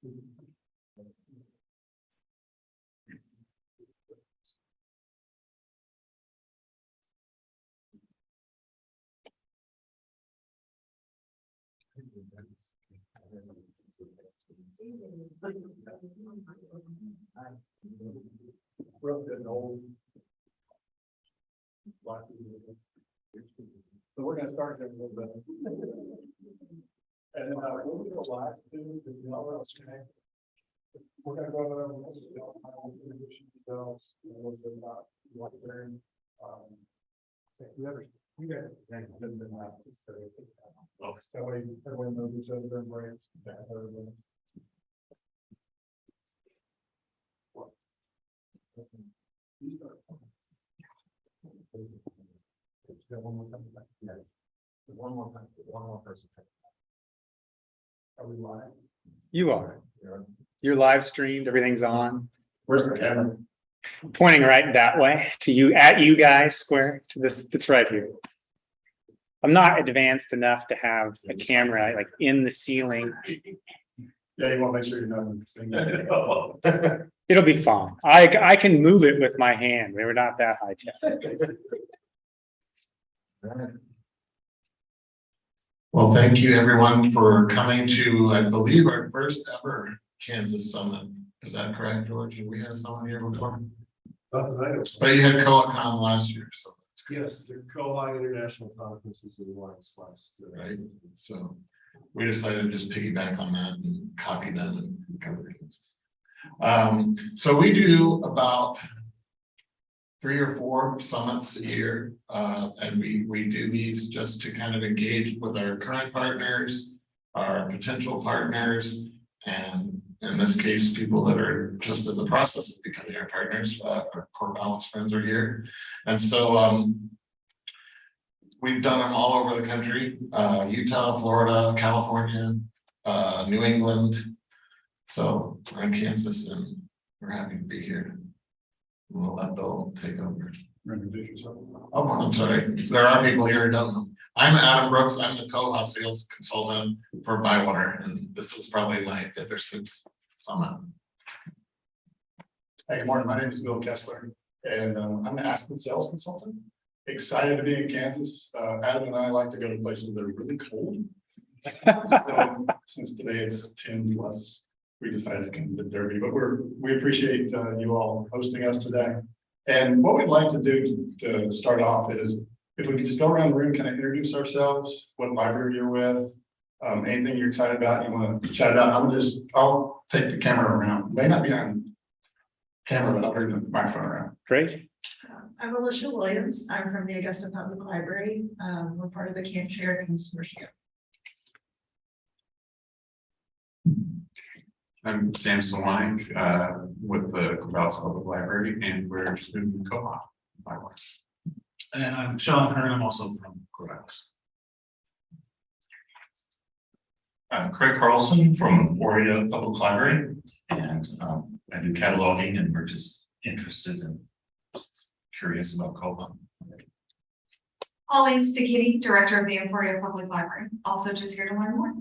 So we're going to start here a little bit. And we'll go live too, if y'all else connect. We're going to go over introduction details, a little bit about what they're in. You guys have been live, just so that way everyone knows each other and branch. One more person. Are we live? You are. You're live streamed. Everything's on. Where's the camera? Pointing right that way to you, at you guys, square to this. It's right here. I'm not advanced enough to have a camera like in the ceiling. Yeah, you want to make sure you're not seeing that. It'll be fun. I can move it with my hand. We were not that high tech. Well, thank you everyone for coming to, I believe, our first ever Kansas Summit. Is that correct, George? Have we had a summit here before? But you had Koha last year, so that's good. Yes, the Koha International Conference is in last. Right. So we decided to just piggyback on that and copy them and cover Kansas. So we do about 3 or 4 summits a year, and we do these just to kind of engage with our current partners, our potential partners, and in this case, people that are just in the process of becoming our partners. Our core balance friends are here, and so we've done them all over the country: Utah, Florida, California, New England. So we're in Kansas, and we're happy to be here. We'll let Bill take over. Oh, I'm sorry. There are people here who don't know. I'm Adam Brooks. I'm the Koha sales consultant for ByWater, and this is probably my 5th or 6th summit. Hey, good morning. My name is Bill Kessler, and I'm an Aspen sales consultant. Excited to be in Kansas. Adam and I like to go to places that are really cold. So, since today it's 10 plus. We decided to come to Derby, but we appreciate you all hosting us today. And what we'd like to do to start off is, if we could just go around the room, kind of introduce ourselves, what library you're with, anything you're excited about, you want to chat about. I'll take the camera around. It may not be on camera, but I'll bring the microphone around. Great. I'm Alicia Williams. I'm from the Augusta Public Library. We're part of the KanShare consortium. I'm Sam Salina with the Augusta Public Library, and we're student Koha. And I'm Sean Hearn. I'm also from Koha Rocks. I'm Craig Carlson from Oria Public Library, and I do cataloging, and we're just interested and curious about Koha. Pauline Sticchini, Director of the Emporia Public Library, also just here to learn more.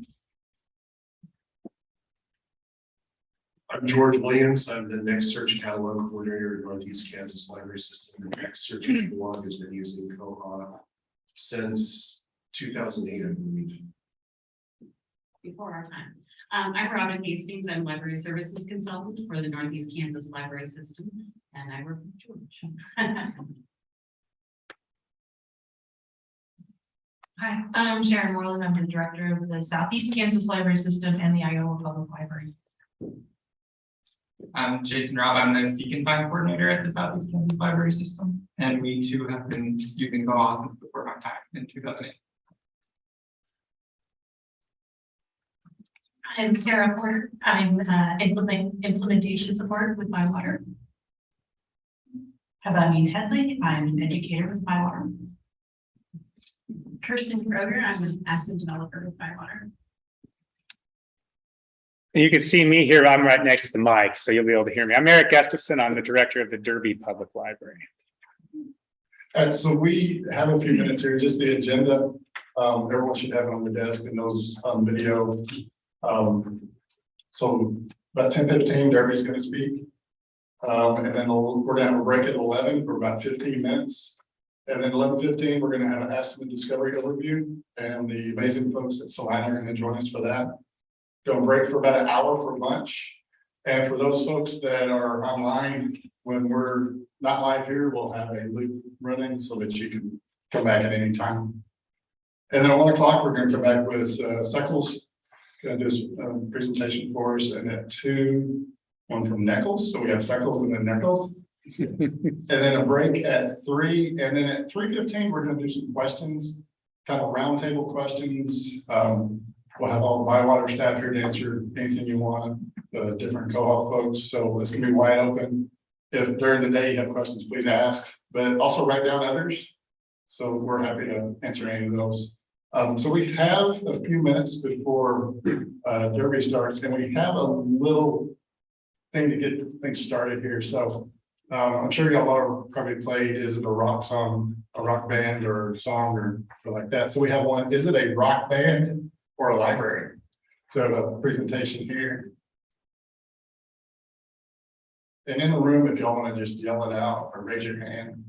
I'm George Williams. I'm the NEKLS Search Catalog Coordinator at Northeast Kansas Library System. The NEKLS Search Catalog has been using Koha since 2008, I believe. Before our time. I'm Robb Hastings. I'm Library Services Consultant for the Northeast Kansas Library System, and I work with George. Hi, I'm Sharon Moreland. I'm the Director of the Southeast Kansas Library System and the Iowa Public Library. I'm Jason Robb. I'm the SEKlS Coordinator at the Southeast Kansas Library System, and we too have been using Koha before my time in 2008. I'm Sarah Porter. I'm implementation support with ByWater. Habani Headley. I'm an educator with ByWater. Kirsten Kroger. I'm an Aspen developer with ByWater. And you can see me here. I'm right next to the mic, so you'll be able to hear me. I'm Eric Gustafson. I'm the director of the Derby Public Library. And so we have a few minutes here, just the agenda. Everyone should have it on the desk and those on video. So about 10:15, Derby's gonna speak. And then we're gonna have a break at 11 for about 15 minutes. And then 11:15, we're gonna have an Aspen Discovery overview, and the amazing folks at Salina are gonna join us for that. Gonna break for about an hour for lunch. And for those folks that are online, when we're not live here, we'll have a loop running so that you can come back at any time. And then at 1 o'clock, we're gonna come back with SEKLS. Gonna do a presentation for us, and at 2, one from NEKLS. So we have SEKLS and then NEKLS. And then a break at 3, and then at 3:15, we're gonna do some questions, kind of roundtable questions. We'll have all the ByWater staff here to answer anything you want, the different Koha folks, so it's gonna be wide open. If during the day you have questions, please ask, but also write down others. So we're happy to answer any of those. So we have a few minutes before Derby starts, and we have a little thing to get things started here. So I'm sure y'all are probably played, is it a rock song, a rock band or song or like that? So we have one, is it a rock band or a library? So a presentation here. And in the room, if y'all want to just yell it out or raise your hand.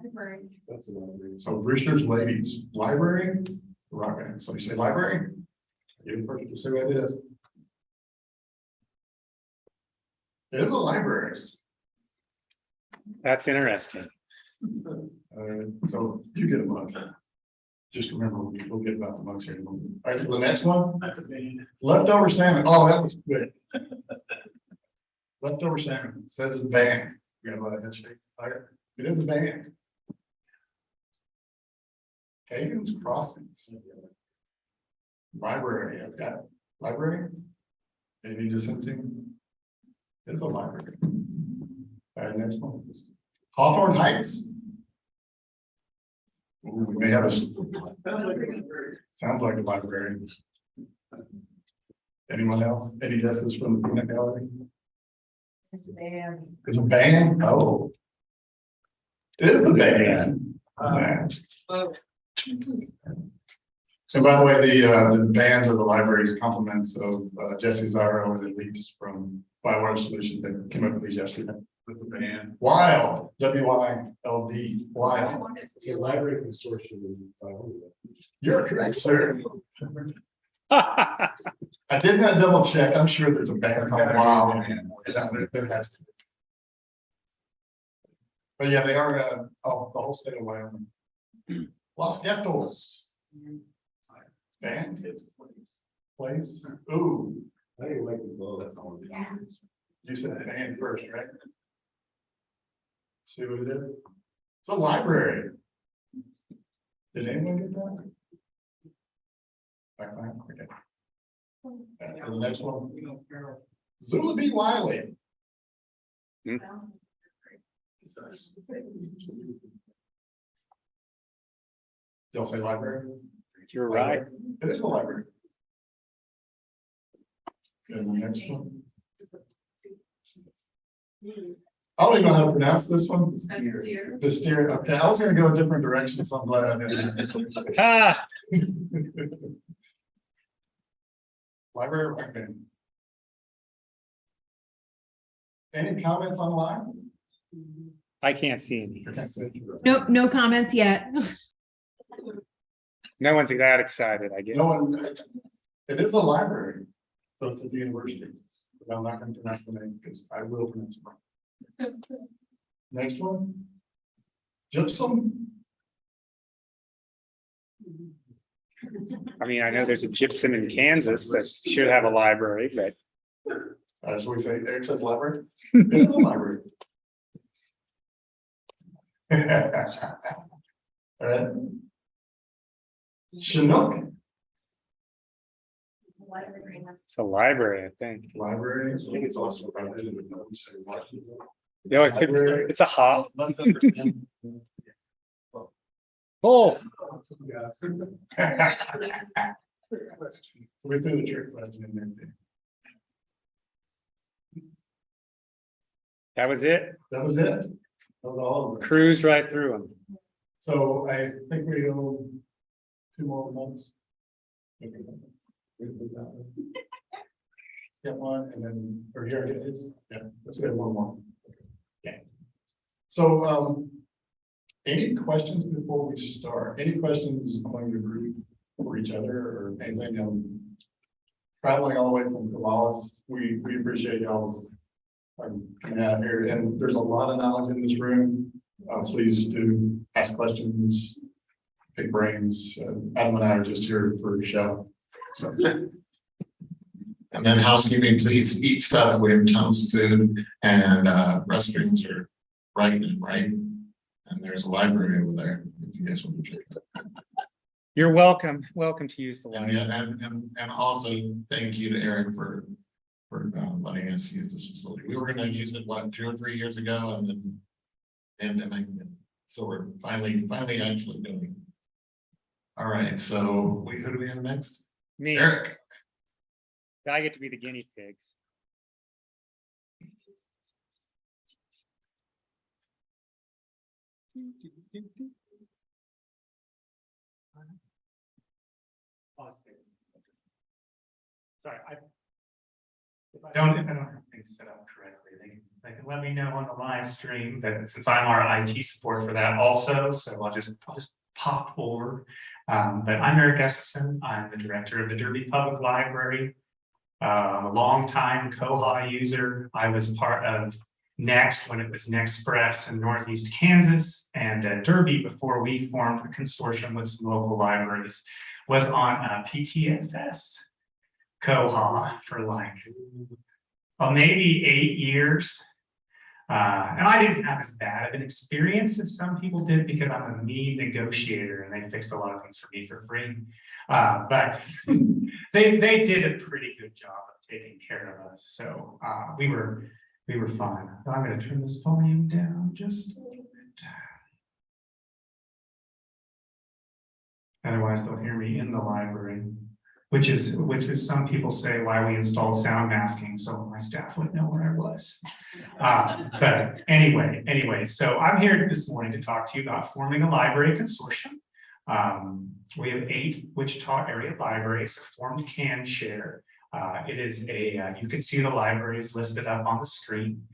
Library. That's a library. So Brewster's Ladies Library, rock band. So you say library? You're the person to say what it is. It is a library. That's interesting. So you get a mug. Just remember, we'll get about the mugs here in a moment. All right, so the next one. That's a band. Leftover salmon. Oh, that was good. Leftover salmon. It says it's a band. We got a lot of headshake. All right. It is a band. Hagen's Crossings. Library. I've got library. Maybe just something. It's a library. All right, next one. Hawthorne Heights. Ooh, we may have a. Sounds like a library. Anyone else? Any guesses from the peanut gallery? It's a band. Oh. It is the band. And by the way, the bands are the library's compliments of Jesse Zaro and Elise from ByWater Solutions that came up with these yesterday. With the band. Wild, WYLD, wild. The library consortium. You're correct, sir. I did not double check. I'm sure there's a band called Wild. There has to be. But yeah, they are the whole state of Wyoming. Los Gatos. Band. Place. Ooh. I didn't like the blow. That's all. You said band first, right? See what it is? It's a library. Did anyone get that? Okay. For the next one. Zula B. Wiley. Y'all say library? You're right. It is a library. And the next one. I don't even know how to pronounce this one. Visteria. Okay, I was gonna go a different direction, so I'm glad I didn't. Ah, Library recommend. Any comments online? I can't see any. No comments yet. No one's that excited, I guess. No one, it is a library, so it's at the university. But I'm not going to pronounce the name because I will pronounce it wrong. Next one. Gypsum. I mean, I know there's a gypsum in Kansas that should have a library, but So we say Eric says library. It is a library. All right. Chinook. it's a library, I think. Library. I think it's also founded in the Washington. No, it could, it's a hop. Oh, So we threw the trick question in there. That was it. That was it. That was all of it. Cruise right through them. So I think we go 2 more months. Get one and then, or here it is. Yeah, let's get one more. Okay. So, any questions before we start? Any questions among the group for each other or anything? Traveling all the way from Corvallis, we appreciate y'all's coming out here, and there's a lot of knowledge in this room. Please do ask questions, pick brains. Adam and I are just here for a show. So. And then housekeeping, please eat stuff. We have tons of food and restrooms are right and right. And there's a library over there if you guys want to check it out. You're welcome. Welcome to use the And, library. yeah, and also thank you to Eric for letting us use this facility. We were going to use it 2 or 3 years ago, and then pandemic. So we're finally actually doing it. All right. So who do we have next? Me. Eric. I get to be the guinea pigs. Sorry, if I don't have things set up correctly, they can let me know on the live stream that since I'm our IT support for that also, so I'll just pop over. But I'm Eric Gustafson. I'm the director of the Derby Public Library. A longtime Koha user. I was part of NEKLS when it was NEXpress in Northeast Kansas, and Derby before we formed a consortium with some local libraries was on PTFS Koha for like, well, maybe 8 years. And I didn't have as bad of an experience as some people did because I'm a mean negotiator and they fixed a lot of things for me for free. But they did a pretty good job of taking care of us. So we were fine. I'm going to turn this volume down just a little bit. Otherwise, they'll hear me in the library, which is some people say why we installed sound masking, so my staff would know where I was. But anyway, so I'm here this morning to talk to you about forming a library consortium. We have 8 Wichita area libraries formed KanShare. It is you can see the libraries listed up on the screen.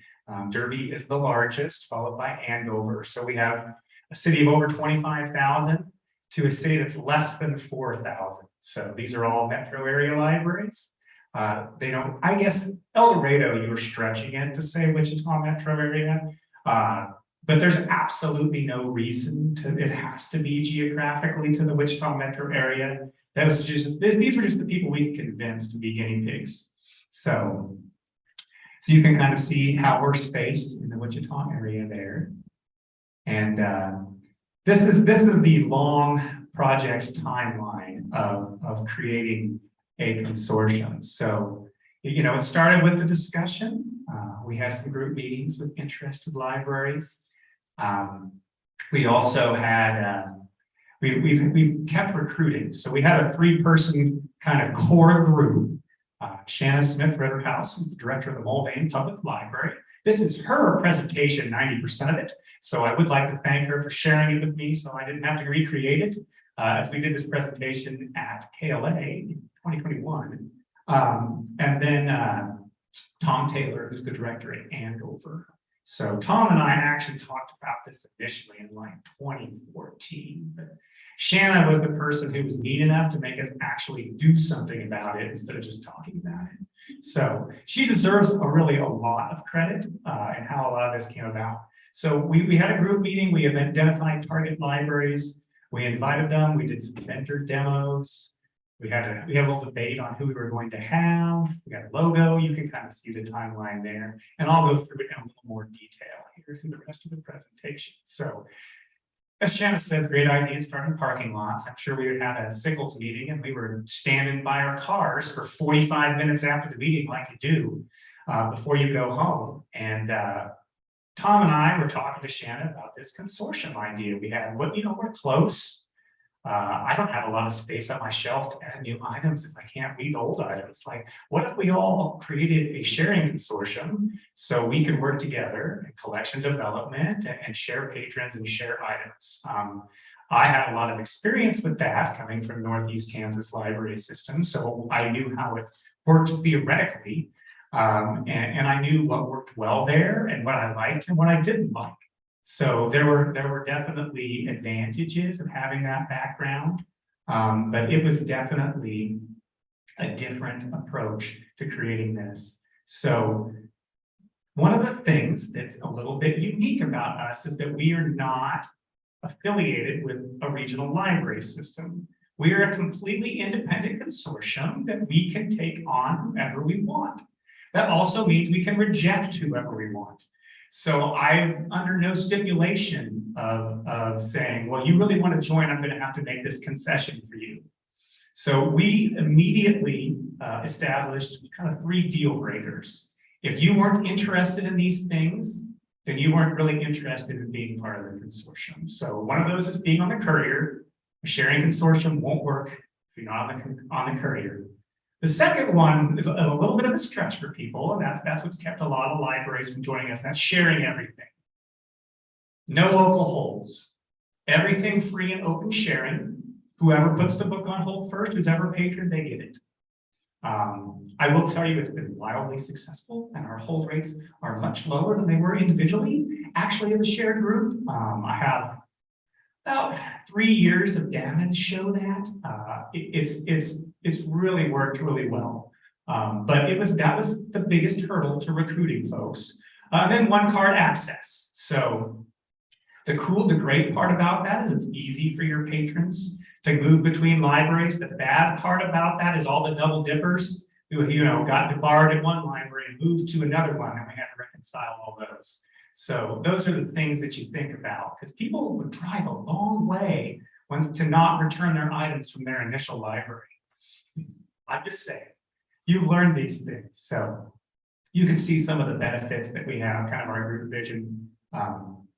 Derby is the largest, followed by Andover. So we have a city of over 25,000 to a city that's less than 4,000. So these are all metro area libraries. They don't, I guess, El Dorado, you were stretching it to say Wichita metro area. But there's absolutely no reason it has to be geographically to the Wichita metro area. These were just the people we could convince to be guinea pigs. So you can kind of see how we're spaced in the Wichita area there. And this is the long project's timeline of creating a consortium. So, it started with the discussion. We had some group meetings with interested libraries. We also had, we've kept recruiting. So we had a 3-person kind of core group. Shanna Smith-Ritterhouse, who's the director of the Mulvane Public Library. This is her presentation, 90% of it. So I would like to thank her for sharing it with me so I didn't have to recreate it as we did this presentation at KLA in 2021. And then Tom Taylor, who's the director at Andover. So Tom and I actually talked about this initially in like 2014, but Shanna was the person who was neat enough to make us actually do something about it instead of just talking about it. So she deserves a lot of credit in how a lot of this came about. So we had a group meeting, we have identified target libraries, we invited them, we did some vendor demos. We had a little debate on who we were going to have. We got a logo. You can kind of see the timeline there. And I'll go through it in a little more detail here through the rest of the presentation. So as Shanna said, great idea starting parking lots. I'm sure we had a SEKLS meeting and we were standing by our cars for 45 minutes after the meeting like you do before you go home. And Tom and I were talking to Shanna about this consortium idea we had. We're close. I don't have a lot of space on my shelf to add new items if I can't read old items. Like, what if we all created a sharing consortium so we could work together in collection development and share patrons and share items? I had a lot of experience with that coming from Northeast Kansas library system, so I knew how it worked theoretically, and I knew what worked well there and what I liked and what I didn't like. So there were definitely advantages of having that background, but it was definitely a different approach to creating this. So one of the things that's a little bit unique about us is that we are not affiliated with a regional library system. We are a completely independent consortium that we can take on whoever we want. That also means we can reject whoever we want. So I'm under no stipulation of saying, well, you really want to join, I'm going to have to make this concession for you. So we immediately established kind of 3 deal breakers. If you weren't interested in these things, then you weren't really interested in being part of the consortium. So one of those is being on the courier. A sharing consortium won't work if you're not on the courier. The second one is a little bit of a stretch for people, and that's what's kept a lot of libraries from joining us. That's sharing everything. No local holds. Everything free and open sharing. Whoever puts the book on hold first, who's ever patron, they get it. I will tell you it's been wildly successful, and our hold rates are much lower than they were individually. Actually, in the shared group, I have about 3 years of data to show that. It's really worked really well. But that was the biggest hurdle to recruiting folks. Then one card access. So the great part about that is it's easy for your patrons to move between libraries. The bad part about that is all the double dippers who, got debarred at one library and moved to another one, and we had to reconcile all those. So those are the things that you think about, because people would drive a long way to not return their items from their initial library. I'm just saying, you've learned these things. So you can see some of the benefits that we have, kind of our group vision.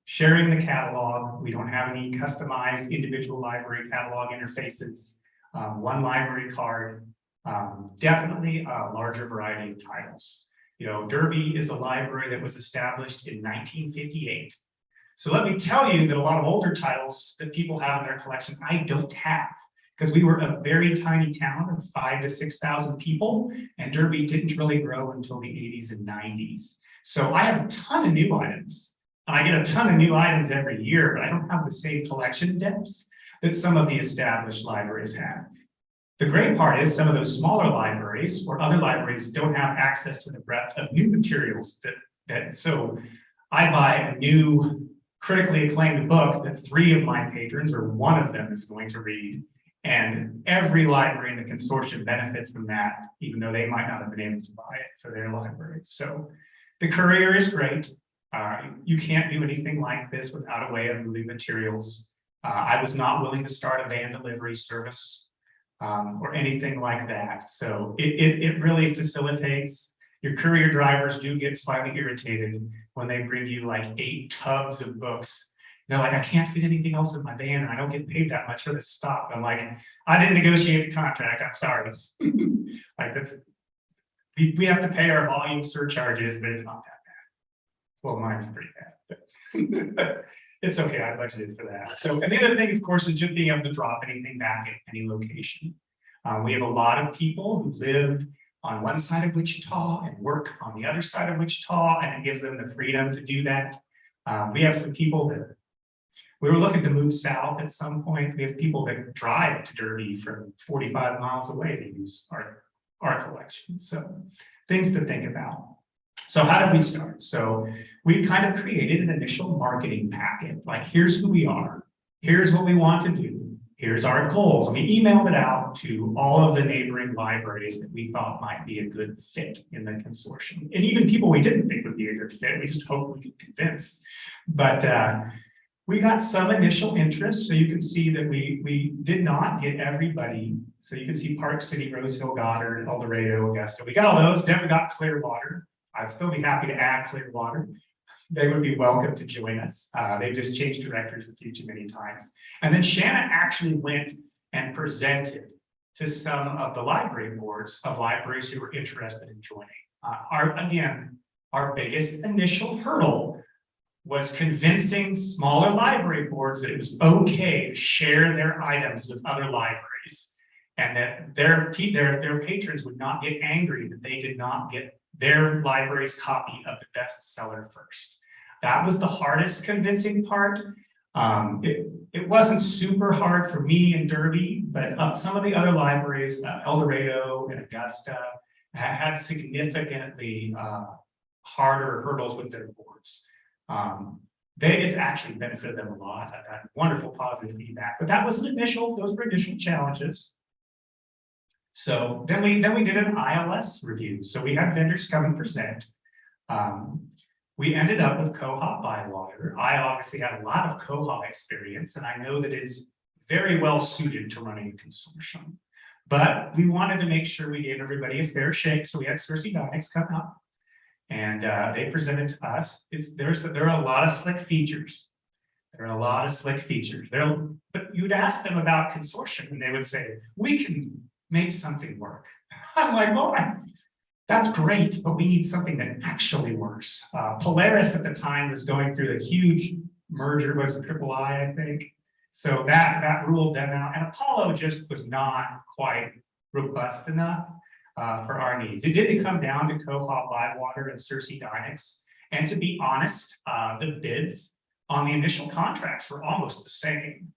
Sharing the catalog. We don't have any customized individual library catalog interfaces. One library card. Definitely a larger variety of titles. Derby is a library that was established in 1958. So let me tell you that a lot of older titles that people have in their collection, I don't have, because we were a very tiny town of 5,000 to 6,000 people, and Derby didn't really grow until the 80s and 90s. So I have a ton of new items. I get a ton of new items every year, but I don't have the same collection depths that some of the established libraries have. The great part is some of those smaller libraries or other libraries don't have access to the breadth of new materials so I buy a new critically acclaimed book that 3 of my patrons or 1 of them is going to read, and every library in the consortium benefits from that, even though they might not have been able to buy it for their library. So the courier is great. You can't do anything like this without a way of moving materials. I was not willing to start a van delivery service or anything like that. So it really facilitates. Your courier drivers do get slightly irritated when they bring you like 8 tubs of books. They're like, I can't fit anything else in my van, and I don't get paid that much for this stop. I'm like, I didn't negotiate the contract. I'm sorry. We have to pay our volume surcharges, but it's not that bad. Well, mine's pretty bad, but it's okay. I budgeted for that. So, and the other thing, of course, is just being able to drop anything back at any location. We have a lot of people who live on one side of Wichita and work on the other side of Wichita, and it gives them the freedom to do that. We have some people that we were looking to move south at some point. We have people that drive to Derby from 45 miles away to use our collection. So things to think about. So how did we start? So we kind of created an initial marketing packet. Like, here's who we are. Here's what we want to do. Here's our goals. We emailed it out to all of the neighboring libraries that we thought might be a good fit in the consortium. And even people we didn't think would be a good fit. We just hoped we could convince. But we got some initial interest. So you can see that we did not get everybody. So you can see Park City, Rose Hill, Goddard, El Dorado, Augusta. We got all those. Never got Clearwater. I'd still be happy to add Clearwater. they would be welcome to join us. They've just changed directors a few too many times. And then Shanna actually went and presented to some of the library boards of libraries who were interested in joining. Our biggest initial hurdle was convincing smaller library boards that it was okay to share their items with other libraries, and that their patrons would not get angry that they did not get their library's copy of the bestseller first. That was the hardest convincing part. It wasn't super hard for me in Derby, but some of the other libraries, El Dorado and Augusta, had significantly harder hurdles with their boards. It's actually benefited them a lot. I've had wonderful positive feedback, but those were initial challenges. So then we did an ILS review. So we had vendors come and present. We ended up with Koha ByWater. I obviously had a lot of Koha experience, and I know that it is very well suited to running a consortium. But we wanted to make sure we gave everybody a fair shake, so we had Cersei Dynix come up, and they presented to us. There are a lot of slick features. But you'd ask them about consortium, and they would say, "We can make something work." I'm like, "Oh, that's great, but we need something that actually works." Polaris at the time was going through a huge merger with III, I think. So that ruled them out. And Apollo just was not quite robust enough for our needs. It did come down to Koha ByWater and Cersei Dynix. And to be honest, the bids on the initial contracts were almost the same.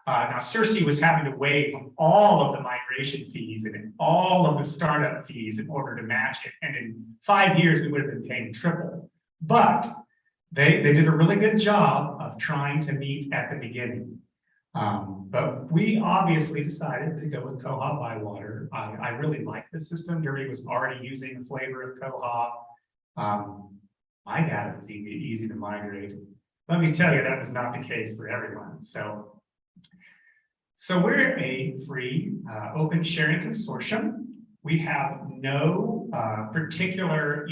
Now, Cersei was having to waive all of the migration fees and all of the startup fees in order to match it. And in 5 years, we would have been paying triple. But they did a really good job of trying to meet at the beginning. But we obviously decided to go with Koha ByWater. I really like the system. Derby was already using a flavor of Koha. My data was easy to migrate. Let me tell you, that was not the case for everyone. So we're a free open sharing consortium. We have no particular,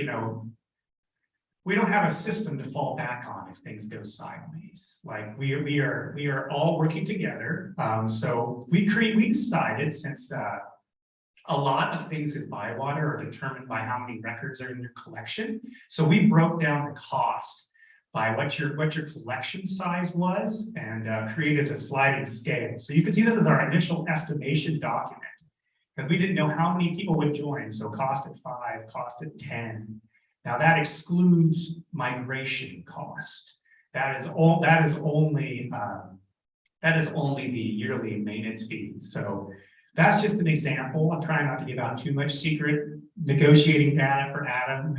we don't have a system to fall back on if things go sideways. Like we are all working together. So we decided, since a lot of things in ByWater are determined by how many records are in your collection. So we broke down the cost by what your collection size was, and created a sliding scale. So you can see this is our initial estimation document, because we didn't know how many people would join. So cost at 5, cost at 10. Now that excludes migration cost. That is only the yearly maintenance fee. So that's just an example. I'm trying not to give out too much secret negotiating data for Adam.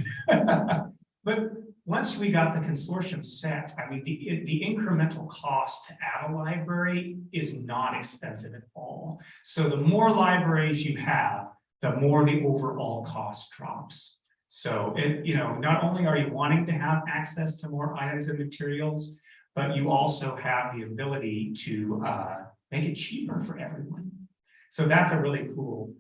But once we got the consortium set, I mean, the incremental cost to add a library is not expensive at all. So the more libraries you have, the more the overall cost drops. So not only are you wanting to have access to more items and materials, but you also have the ability to make it cheaper for everyone. So that's a really cool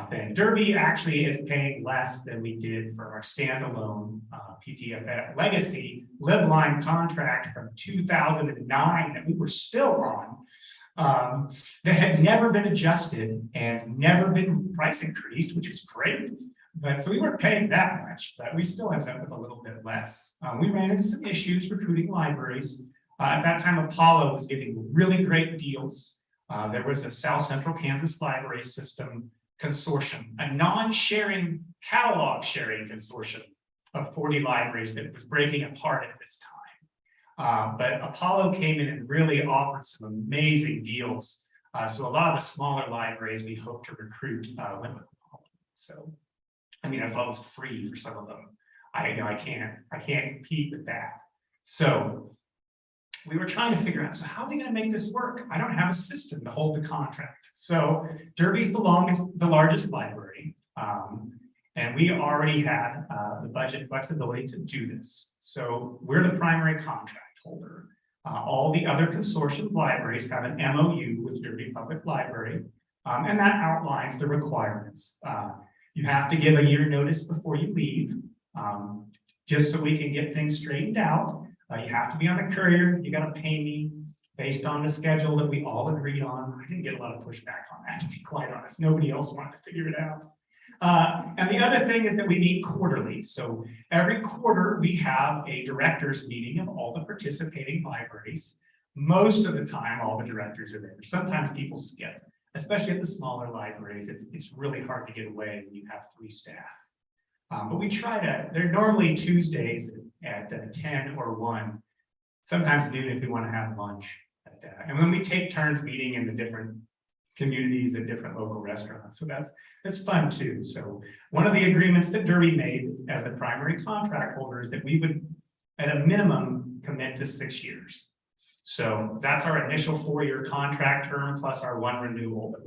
thing. Derby actually is paying less than we did for our standalone PTFF legacy libline contract from 2009 that we were still on, that had never been adjusted and never been price increased, which is great. But so we weren't paying that much, but we still ended up with a little bit less. We ran into some issues recruiting libraries. At that time, Apollo was giving really great deals. There was a South Central Kansas Library System consortium, a non-sharing catalog sharing consortium of 40 libraries that was breaking apart at this time. But Apollo came in and really offered some amazing deals. So a lot of the smaller libraries we hope to recruit went with Apollo. So, I mean, that's almost free for some of them. I can't compete with that. So we were trying to figure out, so how are we going to make this work? I don't have a system to hold the contract. So Derby's the largest library, and we already had the budget flexibility to do this. So we're the primary contract holder. All the other consortium libraries have an MOU with Derby Public Library, and that outlines the requirements. You have to give a year notice before you leave. just so we can get things straightened out. You have to be on the courier, you gotta pay me based on the schedule that we all agreed on. I didn't get a lot of pushback on that, to be quite honest. Nobody else wanted to figure it out. And the other thing is that we meet quarterly. So every quarter we have a directors meeting of all the participating libraries. Most of the time, all the directors are there. Sometimes people skip, especially at the smaller libraries. It's really hard to get away when you have 3 staff. But we try to, they're normally Tuesdays at 10 or 1, sometimes noon if we want to have lunch. And when we take turns meeting in the different communities at different local restaurants. So that's fun too. So one of the agreements that Derby made as the primary contract holder is that we would, at a minimum, commit to 6 years. So that's our initial 4-year contract term plus our 1 renewal that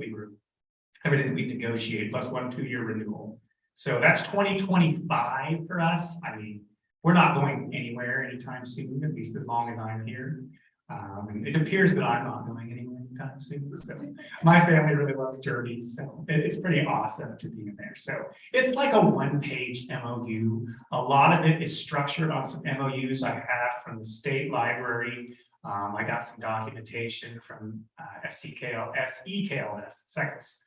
everything that we negotiate plus 1 2-year renewal. So that's 2025 for us. I mean, we're not going anywhere anytime soon, at least as long as I'm here. And it appears that I'm not going anywhere anytime soon. So my family really loves Derby, so it's pretty awesome to be in there. So it's like a 1-page MOU. A lot of it is structured on some MOUs I have from the state library. I got some documentation from SEKLS SEKLS.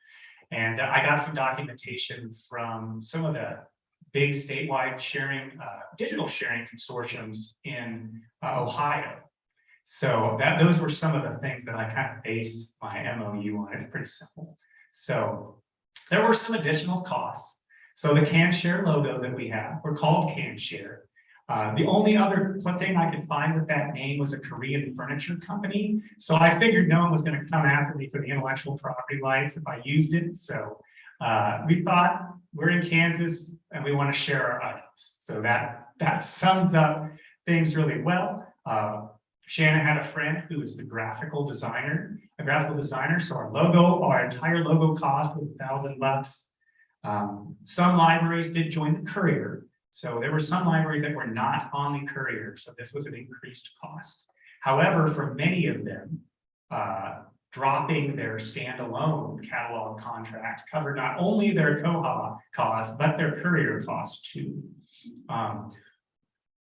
And I got some documentation from some of the big statewide sharing, digital sharing consortiums in Ohio. So those were some of the things that I kind of based my MOU on. It's pretty simple. So there were some additional costs. So the KanShare logo that we have, we're called KanShare. The only other thing I could find with that name was a Korean furniture company. So I figured no one was going to come after me for the intellectual property rights if I used it. So we thought we're in Kansas and we want to share our items. So that sums up things really well. Shannon had a friend who is a graphical designer. So our entire logo cost was $1,000. Some libraries did join the courier. So there were some libraries that were not on the courier. So this was an increased cost. However, for many of them, dropping their standalone catalog contract covered not only their Koha costs, but their courier costs too.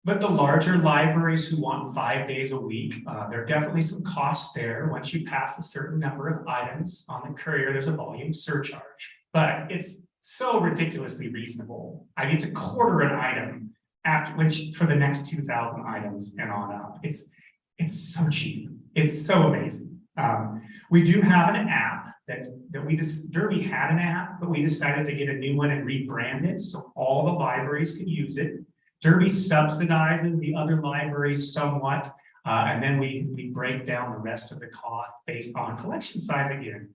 But the larger libraries who want 5 days a week, there are definitely some costs there. Once you pass a certain number of items on the courier, there's a volume surcharge, but it's so ridiculously reasonable. I mean, it's a quarter an item for the next 2,000 items and on up. It's so cheap. It's so amazing. We do have an app Derby had an app, but we decided to get a new one and rebrand it so all the libraries could use it. Derby subsidizes the other libraries somewhat, and then we break down the rest of the cost based on collection size again,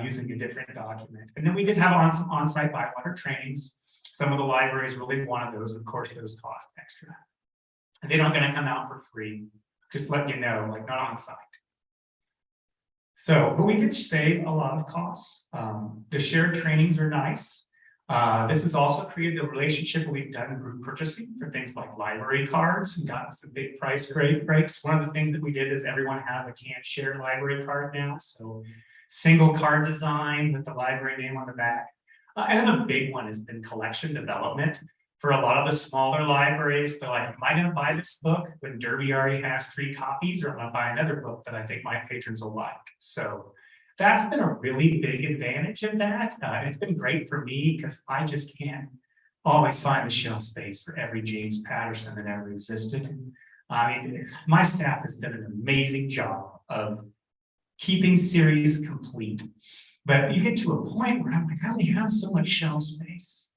using a different document. And then we did have on-site ByWater trainings. Some of the libraries really wanted those. Of course, those cost extra. And they're not going to come out for free. Just let you know, like not on site. So, but we did save a lot of costs. The shared trainings are nice. This has also created a relationship where we've done group purchasing for things like library cards and gotten some big price breaks. One of the things that we did is everyone has a KanShare library card now. So single card design with the library name on the back. And then a big one has been collection development. For a lot of the smaller libraries, they're like, am I going to buy this book when Derby already has 3 copies, or am I going to buy another book that I think my patrons will like? So that's been a really big advantage of that. It's been great for me because I just can't always find the shelf space for every James Patterson that ever existed. I mean, my staff has done an amazing job of keeping series complete. But you get to a point where I'm like, I only have so much shelf space.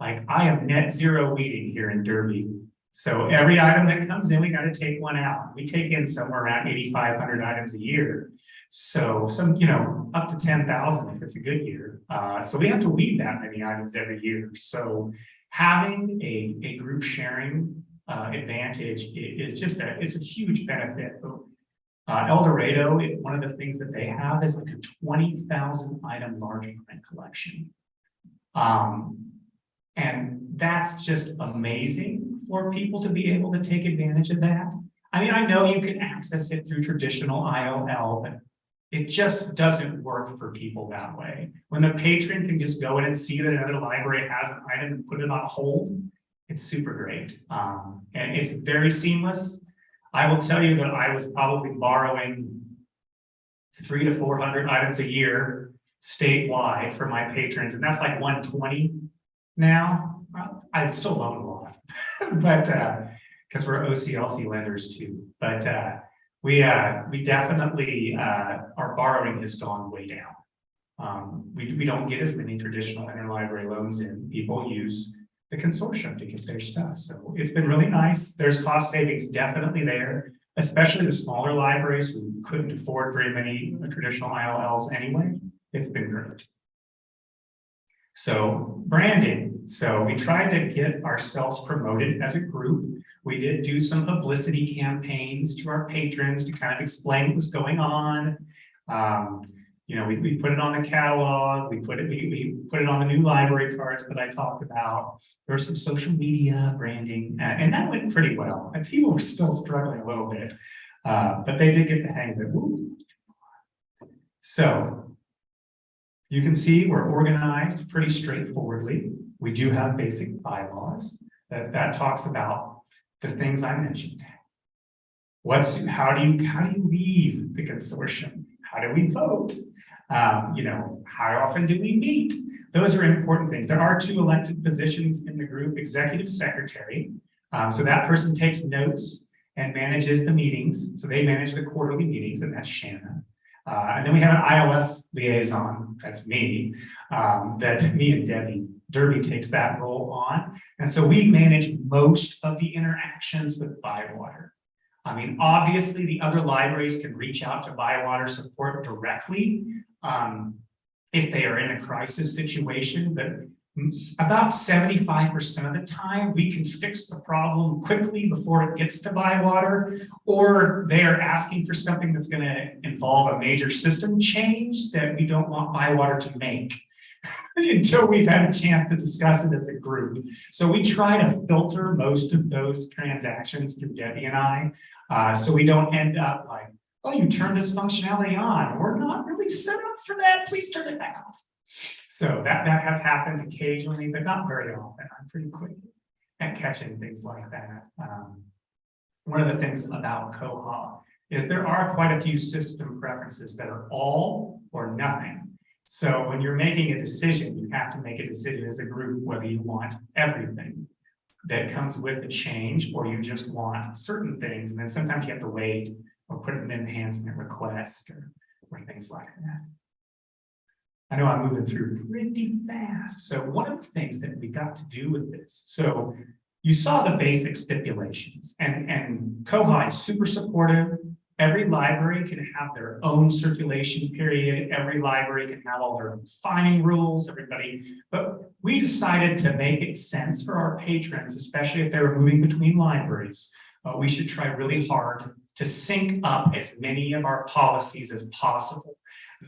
Like I have net zero weeding here in Derby. So every item that comes in, we got to take one out. We take in somewhere around 8,500 items a year. So some, up to 10,000 if it's a good year. So we have to weed that many items every year. So having a group sharing advantage is just it's a huge benefit. El Dorado, one of the things that they have is like a 20,000 item large print collection. And that's just amazing for people to be able to take advantage of that. I mean, I know you can access it through traditional IOL, but it just doesn't work for people that way. When the patron can just go in and see that another library has an item and put it on hold, It's super great. And it's very seamless. I will tell you that I was probably borrowing 300 to 400 items a year statewide for my patrons, and that's like 120 now. I still loan a lot, but because we're OCLC lenders too. But we definitely our borrowing has gone way down. We don't get as many traditional interlibrary loans in. People use the consortium to get their stuff. So it's been really nice. There's cost savings definitely there, especially the smaller libraries who couldn't afford very many traditional ILLs anyway. It's been great. So branding. So we tried to get ourselves promoted as a group. We did do some publicity campaigns to our patrons to kind of explain what was going on. You know, we put it on the catalog, we put it on the new library cards that I talked about. There was some social media branding, and that went pretty well. And people were still struggling a little bit, but they did get the hang of it. Woo. So you can see we're organized pretty straightforwardly. We do have basic bylaws that talks about the things I mentioned. How do you leave the consortium? How do we vote? You know, how often do we meet? Those are important things. There are 2 elected positions in the group, executive secretary. So that person takes notes and manages the meetings. So they manage the quarterly meetings, and that's Shanna. And then we have an ILS liaison, that's me, that me and Derby takes that role on. And so we manage most of the interactions with ByWater. I mean, obviously the other libraries can reach out to ByWater support directly if they are in a crisis situation, but about 75% of the time we can fix the problem quickly before it gets to ByWater, or they are asking for something that's going to involve a major system change that we don't want ByWater to make until we've had a chance to discuss it as a group. So we try to filter most of those transactions through Debbie and I, so we don't end up like, oh, you turned this functionality on. We're not really set up for that. Please turn it back off. So that has happened occasionally, but not very often. I'm pretty quick at catching things like that. One of the things about Koha is there are quite a few system preferences that are all or nothing. So when you're making a decision, you have to make a decision as a group whether you want everything that comes with a change or you just want certain things. And then sometimes you have to wait or put an enhancement request or things like that. I know I'm moving through pretty fast. So one of the things that we got to do with this, so you saw the basic stipulations, and Koha is super supportive. Every library can have their own circulation period. Every library can have all their own fining rules, but we decided to make it sense for our patrons, especially if they were moving between libraries. We should try really hard to sync up as many of our policies as possible.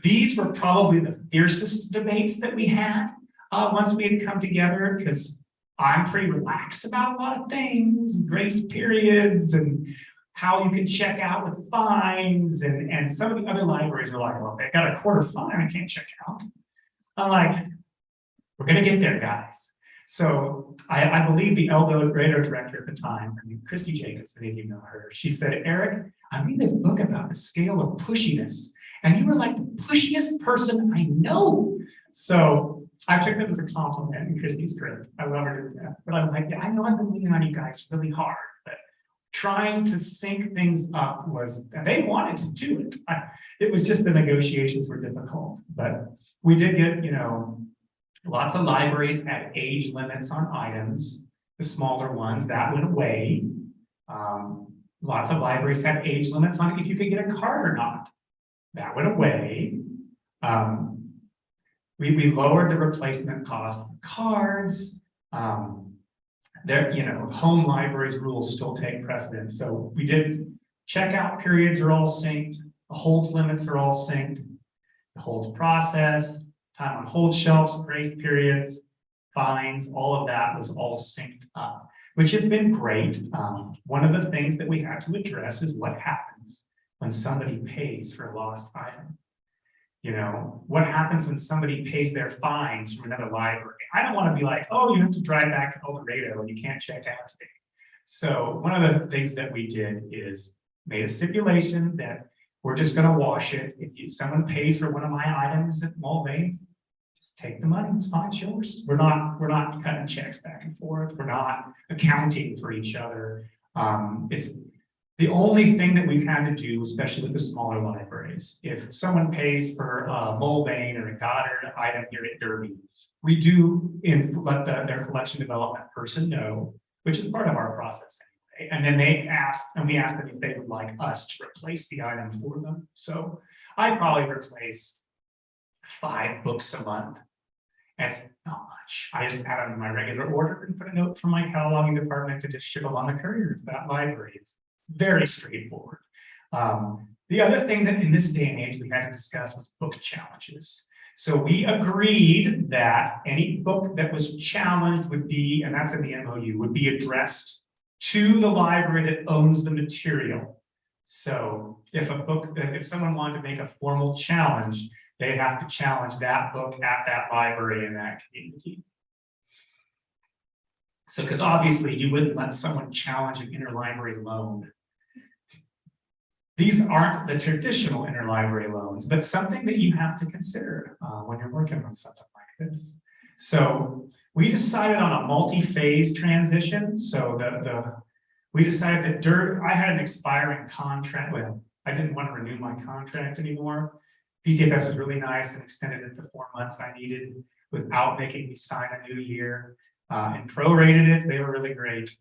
These were probably the fiercest debates that we had once we had come together, because I'm pretty relaxed about a lot of things, grace periods and how you can check out with fines. And some of the other libraries are like, well, they got a quarter fine, I can't check out. I'm like, we're gonna get there, guys. So I believe the Eldo radar director at the time, Christy Jacobs, many of you know her, she said, Eric, I read this book about the scale of pushiness, and you were like the pushiest person I know. So I took that as a compliment, and Christy's great. I love her to death. But I'm like, yeah, I know I've been leaning on you guys really hard, but trying to sync things up they wanted to do it. It was just the negotiations were difficult, but we did get, lots of libraries had age limits on items, the smaller ones, that went away. Lots of libraries had age limits on if you could get a card or not. That went away. We lowered the replacement cost of cards. Home libraries rules still take precedence. So we did checkout periods are all synced. The holds limits are all synced. The holds process, time on hold shelves, grace periods, fines, all of that was all synced up, which has been great. One of the things that we had to address is what happens when somebody pays for a lost item. You know, what happens when somebody pays their fines from another library? I don't want to be like, oh, you have to drive back to El Dorado and you can't check out today. So one of the things that we did is made a stipulation that we're just going to wash it. If someone pays for one of my items at Mulvane, take the money, it's fine, it's yours. We're not cutting checks back and forth. We're not accounting for each other. It's the only thing that we've had to do, especially with the smaller libraries. If someone pays for a Mulvane or a Goddard item here at Derby, we do let their collection development person know, which is part of our process anyway. And then we ask them if they would like us to replace the item for them. So I probably replace 5 books a month. That's not much. I just add them to my regular order and put a note from my cataloging department to just ship them on the courier to that library. It's very straightforward. The other thing that in this day and age we had to discuss was book challenges. So we agreed that any book that was challenged would be, and that's in the MOU, would be addressed to the library that owns the material. So if someone wanted to make a formal challenge, they'd have to challenge that book at that library in that community. So, because obviously you wouldn't let someone challenge an interlibrary loan. These aren't the traditional interlibrary loans, but something that you have to consider when you're working on something like this. So we decided on a multi-phase transition. So we decided that I had an expiring contract. Well, I didn't want to renew my contract anymore. PTFS was really nice and extended it the 4 months I needed without making me sign a new year, and prorated it. They were really great.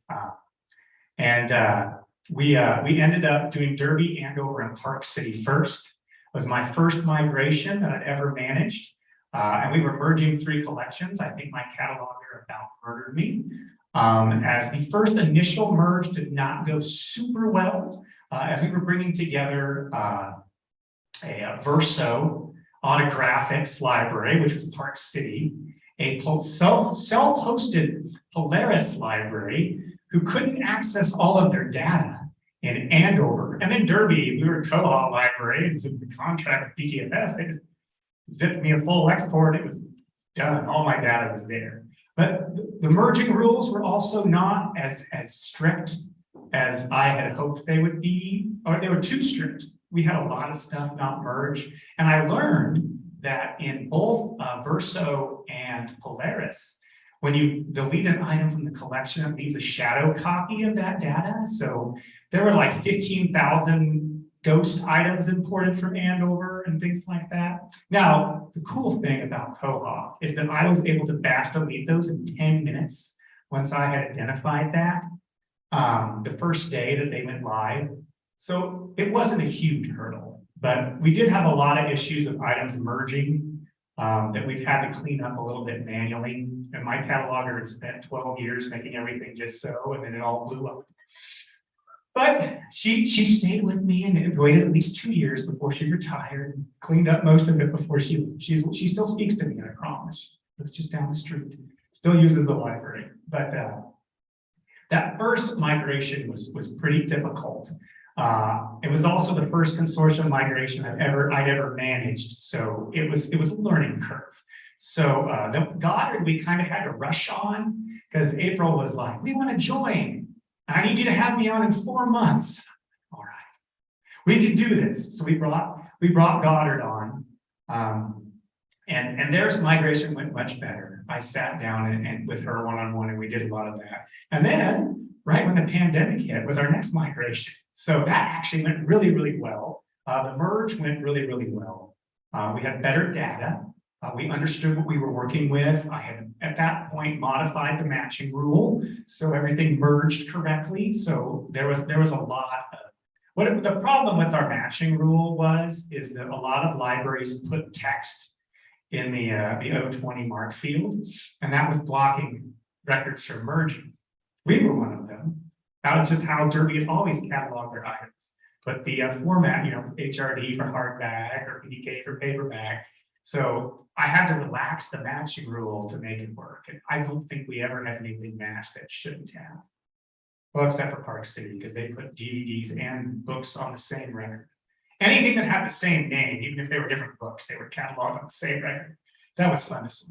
We ended up doing Derby, Andover, and Park City first. It was my first migration that I'd ever managed. And we were merging 3 collections. I think my cataloger about murdered me. As the first initial merge did not go super well, as we were bringing together a Verso autographics library, which was Park City, a self-hosted Polaris library who couldn't access all of their data in Andover. And then Derby, we were a Koha library, it was in the contract with PTFS, they just zipped me a full export, it was done, all my data was there. But the merging rules were also not as strict as I had hoped they would be, or they were too strict. We had a lot of stuff not merge. And I learned that in both Verso and Polaris, when you delete an item from the collection, it leaves a shadow copy of that data. So there were like 15,000 ghost items imported from Andover and things like that. Now, the cool thing about Koha is that I was able to batch delete those in 10 minutes once I had identified that the first day that they went live. So it wasn't a huge hurdle, but we did have a lot of issues with items merging that we've had to clean up a little bit manually. And my cataloger had spent 12 years making everything just so, and then it all blew up. But she stayed with me and waited at least 2 years before she retired, cleaned up most of it before she still speaks to me, I promise. It's just down the street, still uses the library. But that first migration was pretty difficult. It was also the first consortium migration I'd ever managed, so it was a learning curve. So the Goddard we kind of had to rush on because April was like, "We want to join. I need you to have me on in 4 months." All right, we can do this. So we brought Goddard on, and their migration went much better. I sat down and with her one-on-one, and we did a lot of that. And then right when the pandemic hit was our next migration. So that actually went really, really well. The merge went really, really well. We had better data. We understood what we were working with. I had at that point modified the matching rule, so everything merged correctly. So there was a lot of the problem with our matching rule is that a lot of libraries put text in the O20 mark field, and that was blocking records from merging. We were one of them. That was just how Derby had always cataloged their items. But the format, HRD for hardback or PDK for paperback. So I had to relax the matching rule to make it work. And I don't think we ever had anything matched that shouldn't have. Well, except for Park City, because they put DVDs and books on the same record. anything that had the same name, even if they were different books, they were cataloged on the same record. That was fun to see.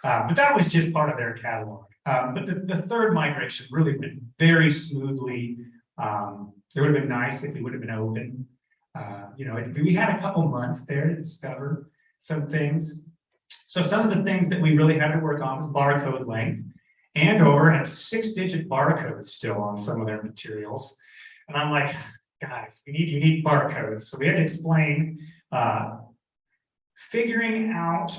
But that was just part of their catalog. But the third migration really went very smoothly. It would have been nice if we would have been open. We had a couple months there to discover some things. So some of the things that we really had to work on was barcode length. Andover had 6-digit barcodes still on some of their materials. And I'm like, guys, we need unique barcodes. So we had to explain figuring out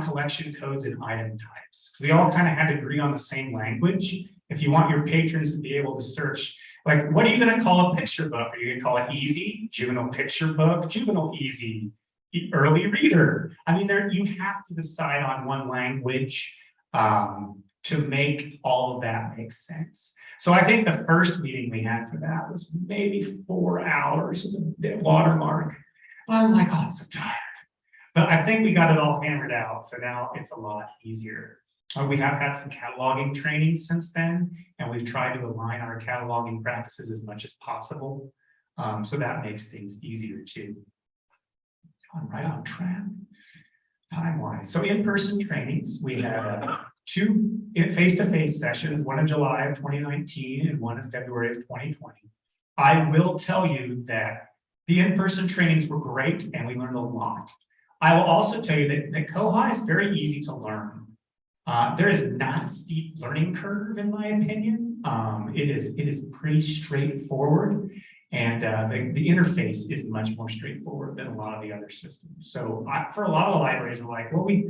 collection codes and item types. Because we all kind of had to agree on the same language. If you want your patrons to be able to search, like, what are you going to call a picture book? Are you going to call it easy, juvenile picture book, juvenile easy, early reader? I mean, you have to decide on one language to make all of that make sense. So I think the first meeting we had for that was maybe 4 hours, the watermark. And I'm like, oh, I'm so tired. But I think we got it all hammered out. So now it's a lot easier. We have had some cataloging training since then, and we've tried to align our cataloging practices as much as possible. So that makes things easier too. I'm right on track time-wise. So in-person trainings, we had 2 face-to-face sessions, one in July of 2019 and one in February of 2020. I will tell you that the in-person trainings were great and we learned a lot. I will also tell you that Koha is very easy to learn. There is not a steep learning curve, in my opinion. It is pretty straightforward, and the interface is much more straightforward than a lot of the other systems. So for a lot of the libraries, we're like, well, we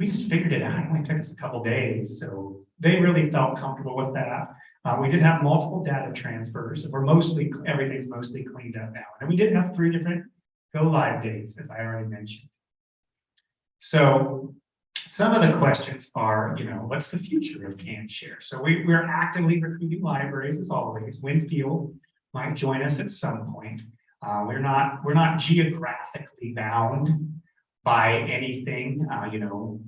just figured it out. It only took us a couple days, so they really felt comfortable with that. We did have multiple data transfers. Everything's mostly cleaned up now, and we did have 3 different go live dates, as I already mentioned. So some of the questions are, what's the future of KanShare? So we're actively recruiting libraries as always. Winfield might join us at some point. We're not geographically bound by anything.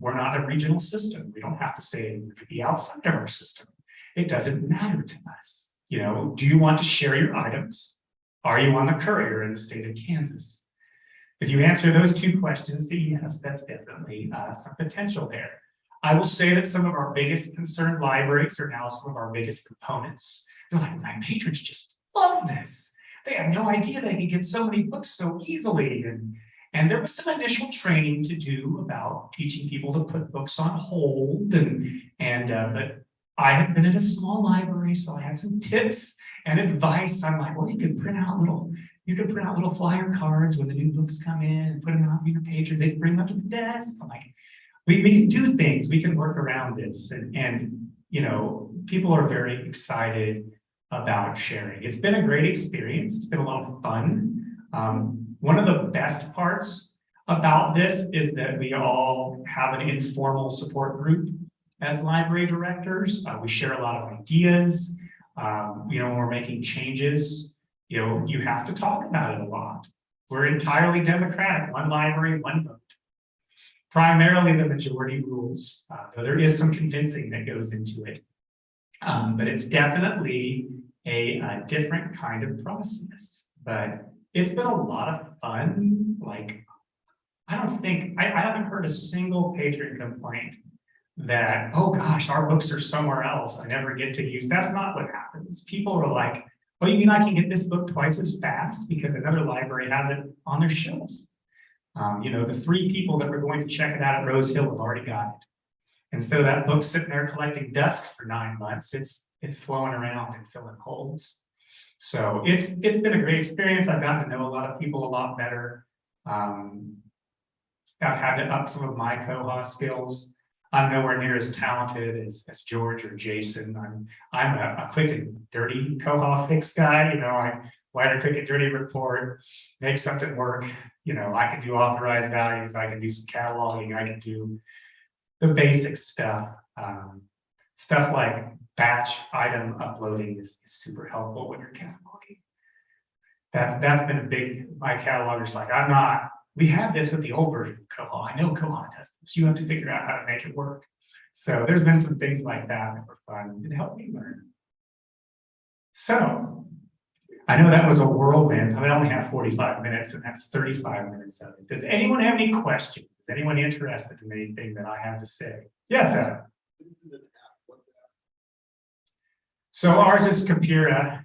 We're not a regional system. We don't have to say we could be outside of our system. It doesn't matter to us. Do you want to share your items? Are you on the courier in the state of Kansas? If you answer those 2 questions to yes, that's definitely some potential there. I will say that some of our biggest concerned libraries are now some of our biggest components. They're like, my patrons just love this. They have no idea they can get so many books so easily. And there was some initial training to do about teaching people to put books on hold. But I had been at a small library, so I had some tips and advice. I'm like, well, you could print out little flyer cards when the new books come in and put them out for your patrons. They bring them up to the desk. I'm like, we can do things. We can work around this. And people are very excited about sharing. It's been a great experience. It's been a lot of fun. One of the best parts about this is that we all have an informal support group as library directors. We share a lot of ideas. When we're making changes, you have to talk about it a lot. We're entirely democratic, 1 library, 1 vote. Primarily the majority rules, though there is some convincing that goes into it. But it's definitely a different kind of process. But it's been a lot of fun. Like, I haven't heard a single patron complaint that, oh gosh, our books are somewhere else, I never get to use. That's not what happens. People are like, oh, you mean I can get this book twice as fast because another library has it on their shelf? The 3 people that were going to check it out at Rose Hill have already got it. Instead of that book sitting there collecting dust for 9 months, it's flowing around and filling holes. So it's been a great experience. I've gotten to know a lot of people a lot better. I've had to up some of my Koha skills. I'm nowhere near as talented as George or Jason. I'm a quick and dirty Koha fix guy. I write a quick and dirty report, make something work. I can do authorized values. I can do some cataloging. I can do the basic stuff. Stuff like batch item uploading is super helpful when you're cataloging. That's been a big, my cataloger's like, we have this with the old version of Koha. I know Koha does this. You have to figure out how to make it work. So there's been some things like that were fun and helped me learn. So I know that was a whirlwind. I only have 45 minutes and that's 35 minutes of it. Does anyone have any questions? Is anyone interested in anything that I have to say? Yes, Adam. So ours is Kapira.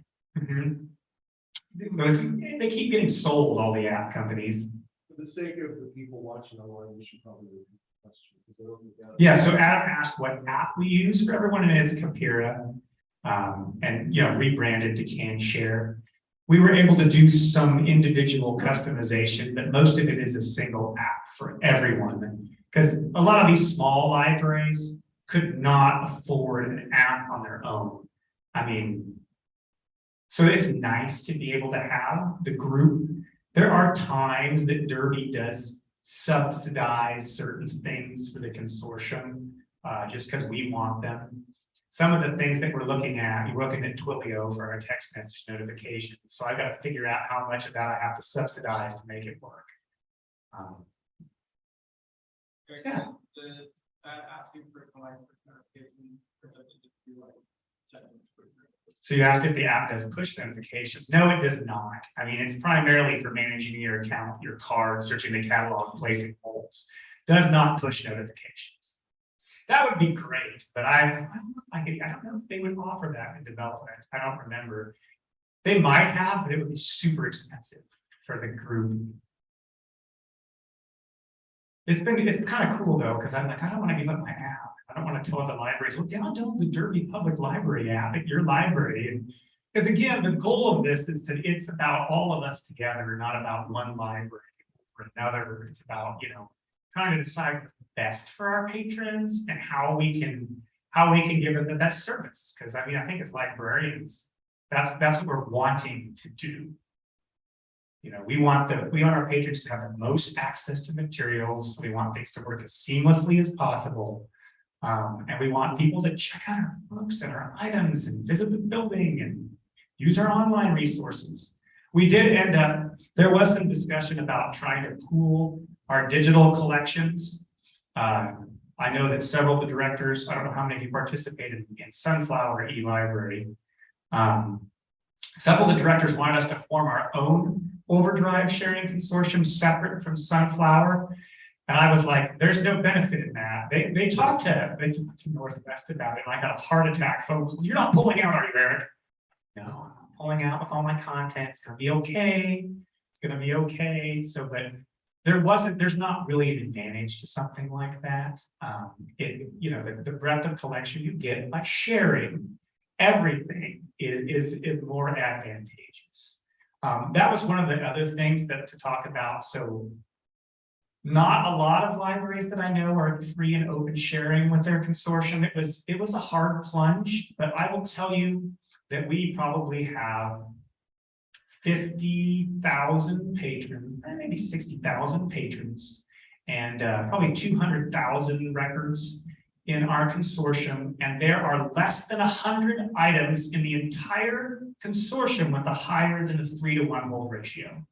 They keep getting sold, all the app companies. For the sake of the people watching online, we should probably repeat the question, because I don't think that- Yeah, so Adam asked what app we use for everyone, and it's Kapira. And rebranded to KanShare. We were able to do some individual customization, but most of it is a single app for everyone. Because a lot of these small libraries could not afford an app on their own. I mean, so it's nice to be able to have the group. There are times that Derby does subsidize certain things for the consortium, just because we want them. Some of the things that we're looking at Twilio for our text message notifications. So I got to figure out how much of that I have to subsidize to make it work. Yeah. So you asked if the app does push notifications. No, it does not. I mean, it's primarily for managing your account, your card, searching the catalog, placing polls. Does not push notifications. That would be great, but I don't know if they would offer that in development. I don't remember. They might have, but it would be super expensive for the group. It's kind of cool though, because I'm like, I don't want to give up my app. I don't want to tell other libraries, well, download the Derby Public Library app at your library. Because again, the goal of this is that it's about all of us together, not about one library for another. It's about, trying to decide what's best for our patrons and how we can give them the best service. Because I mean, I think as librarians, that's what we're wanting to do. We want our patrons to have the most access to materials. We want things to work as seamlessly as possible. And we want people to check out our books and our items and visit the building and use our online resources. We did end up, there was some discussion about trying to pool our digital collections. I know that several of the directors, I don't know how many of you participated in Sunflower e-library. Several of the directors wanted us to form our own overdrive sharing consortium separate from Sunflower. And I was like, there's no benefit in that. They talked to Northwest about it, and I got a heart attack phone call. You're not pulling out, are you, Eric? No, I'm pulling out with all my content. It's gonna be okay. It's gonna be okay. So, but there's not really an advantage to something like that. The breadth of collection you get by sharing everything is more advantageous. That was one of the other things to talk about. So not a lot of libraries that I know are free and open sharing with their consortium. It was a hard plunge, but I will tell you that we probably have 50,000 patrons, maybe 60,000 patrons, and probably 200,000 records in our consortium. And there are less than 100 items in the entire consortium with a higher than a 3-to-1 hold ratio.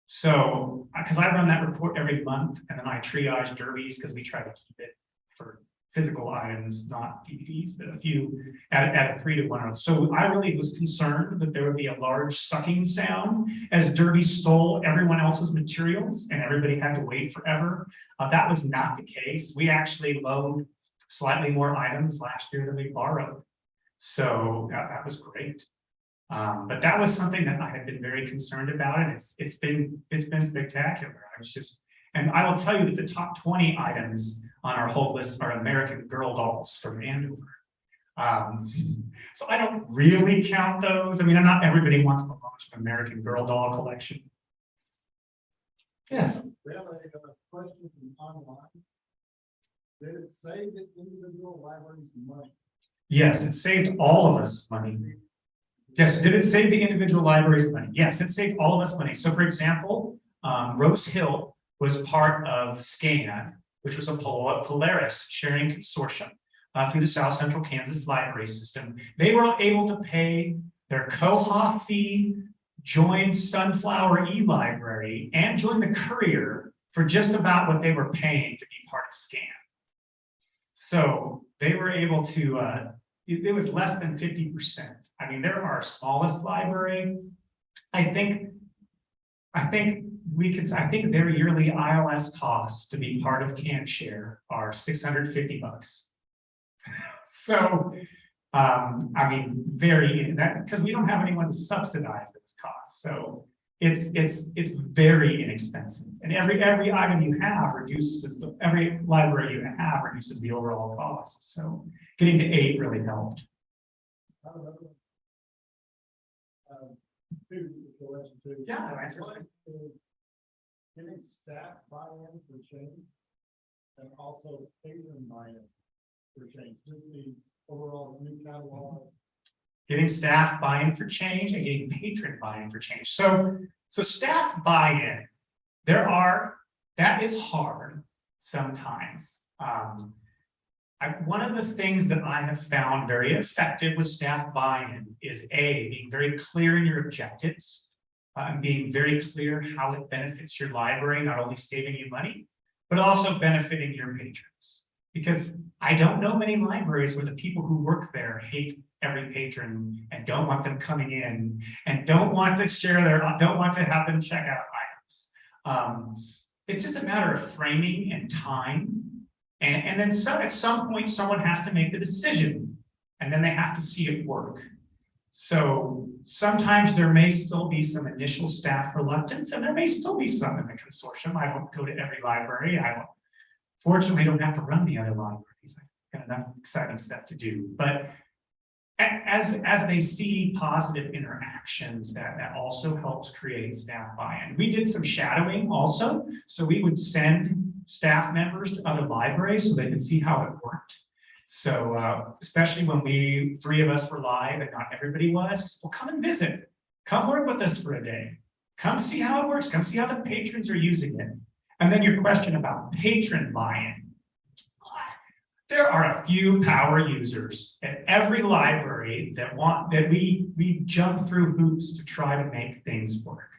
So, because I run that report every month, and then I triage derbies because we try to keep it for physical items, not DVDs, but a few at a 3-to-1. So I really was concerned that there would be a large sucking sound as Derby stole everyone else's materials and everybody had to wait forever. That was not the case. We actually loaned slightly more items last year than we borrowed. So that was great. But that was something that I had been very concerned about, and it's been spectacular. And I will tell you that the top 20 items on our whole list are American Girl dolls from Andover. So I don't really count those. I mean, not everybody wants to launch an American Girl doll collection. Yes. We have a question from online. Did it say that individual libraries money? Yes, it saved all of us money. Yes, did it save the individual libraries money? Yes, it saved all of us money. So for example, Rose Hill was part of SCAN, which was a Polaris sharing consortium through the South Central Kansas library system. They were able to pay their Koha fee, join Sunflower e-library, and join the Courier for just about what they were paying to be part of SCAN. So they were able to it was less than 50%. I mean, they're our smallest library. I think their yearly ILS costs to be part of KanShare are $650. So, I mean, because we don't have anyone to subsidize those costs. So it's very inexpensive. And every item you have reduces, every library you have reduces the overall cost. So getting to 8 really helped. Yeah, no answer. Getting staff buy-in for change and also patron buy-in for change, just the overall new catalog. Getting staff buy-in for change and getting patron buy-in for change. So staff buy-in, that is hard sometimes. One of the things that I have found very effective with staff buy-in is being very clear in your objectives, and being very clear how it benefits your library, not only saving you money, but also benefiting your patrons. Because I don't know many libraries where the people who work there hate every patron and don't want them coming in and don't want to don't want to have them check out items. It's just a matter of framing and time. And then at some point, someone has to make the decision, and then they have to see it work. So sometimes there may still be some initial staff reluctance, and there may still be some in the consortium. I won't go to every library. Fortunately, don't have to run the other libraries. I've got enough exciting stuff to do. But as they see positive interactions, that also helps create staff buy-in. We did some shadowing also. So we would send staff members to other libraries so they could see how it worked. So especially when 3 of us were live and not everybody was, we said, well, come and visit. Come work with us for a day. Come see how it works. Come see how the patrons are using it. And then your question about patron buy-in. There are a few power users at every library that we jump through hoops to try to make things work.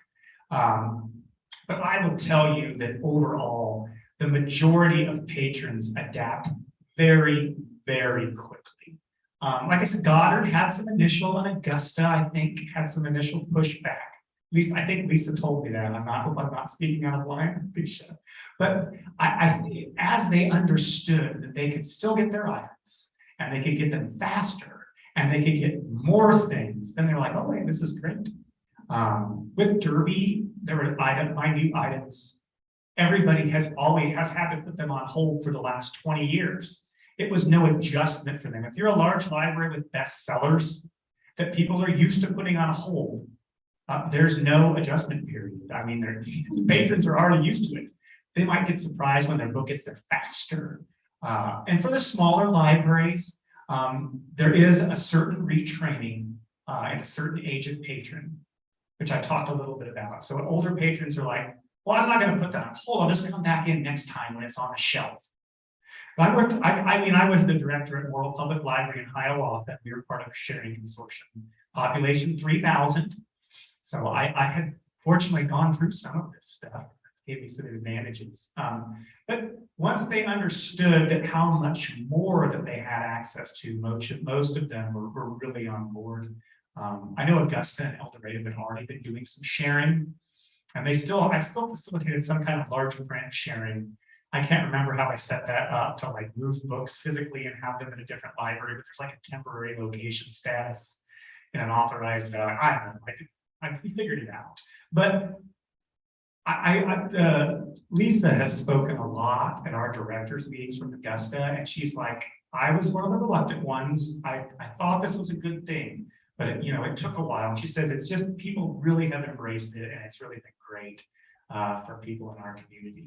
But I will tell you that overall, the majority of patrons adapt very, very quickly. Like I said, Goddard had some initial, and Augusta, I think, had some initial pushback. At least I think Lisa told me that. I hope I'm not speaking out of line, Lisa. But as they understood that they could still get their items and they could get them faster and they could get more things, then they're like, oh wait, this is great. With Derby, there were minute items. Everybody has had to put them on hold for the last 20 years. It was no adjustment for them. If you're a large library with bestsellers that people are used to putting on hold, there's no adjustment period. I mean, the patrons are already used to it. They might get surprised when their book gets there faster. And for the smaller libraries, there is a certain retraining and a certain age of patron, which I talked a little bit about. So older patrons are like, well, I'm not going to put that on hold. I'll just come back in next time when it's on the shelf. I was the director at World Public Library in Hiawatha. We were part of a sharing consortium, population 3,000. So I had fortunately gone through some of this stuff. It gave me some advantages. But once they understood that how much more that they had access to, most of them were really on board. I know Augusta and El Dorado had already been doing some sharing, and I still facilitated some kind of large grant sharing. I can't remember how I set that up to like move books physically and have them in a different library, but there's like a temporary location status in an authorized, I don't know, I figured it out. But Lisa has spoken a lot at our directors meetings from Augusta, and she's like, I was one of the reluctant ones. I thought this was a good thing, but it took a while. And she says it's just people really have embraced it, and it's really been great for people in our community.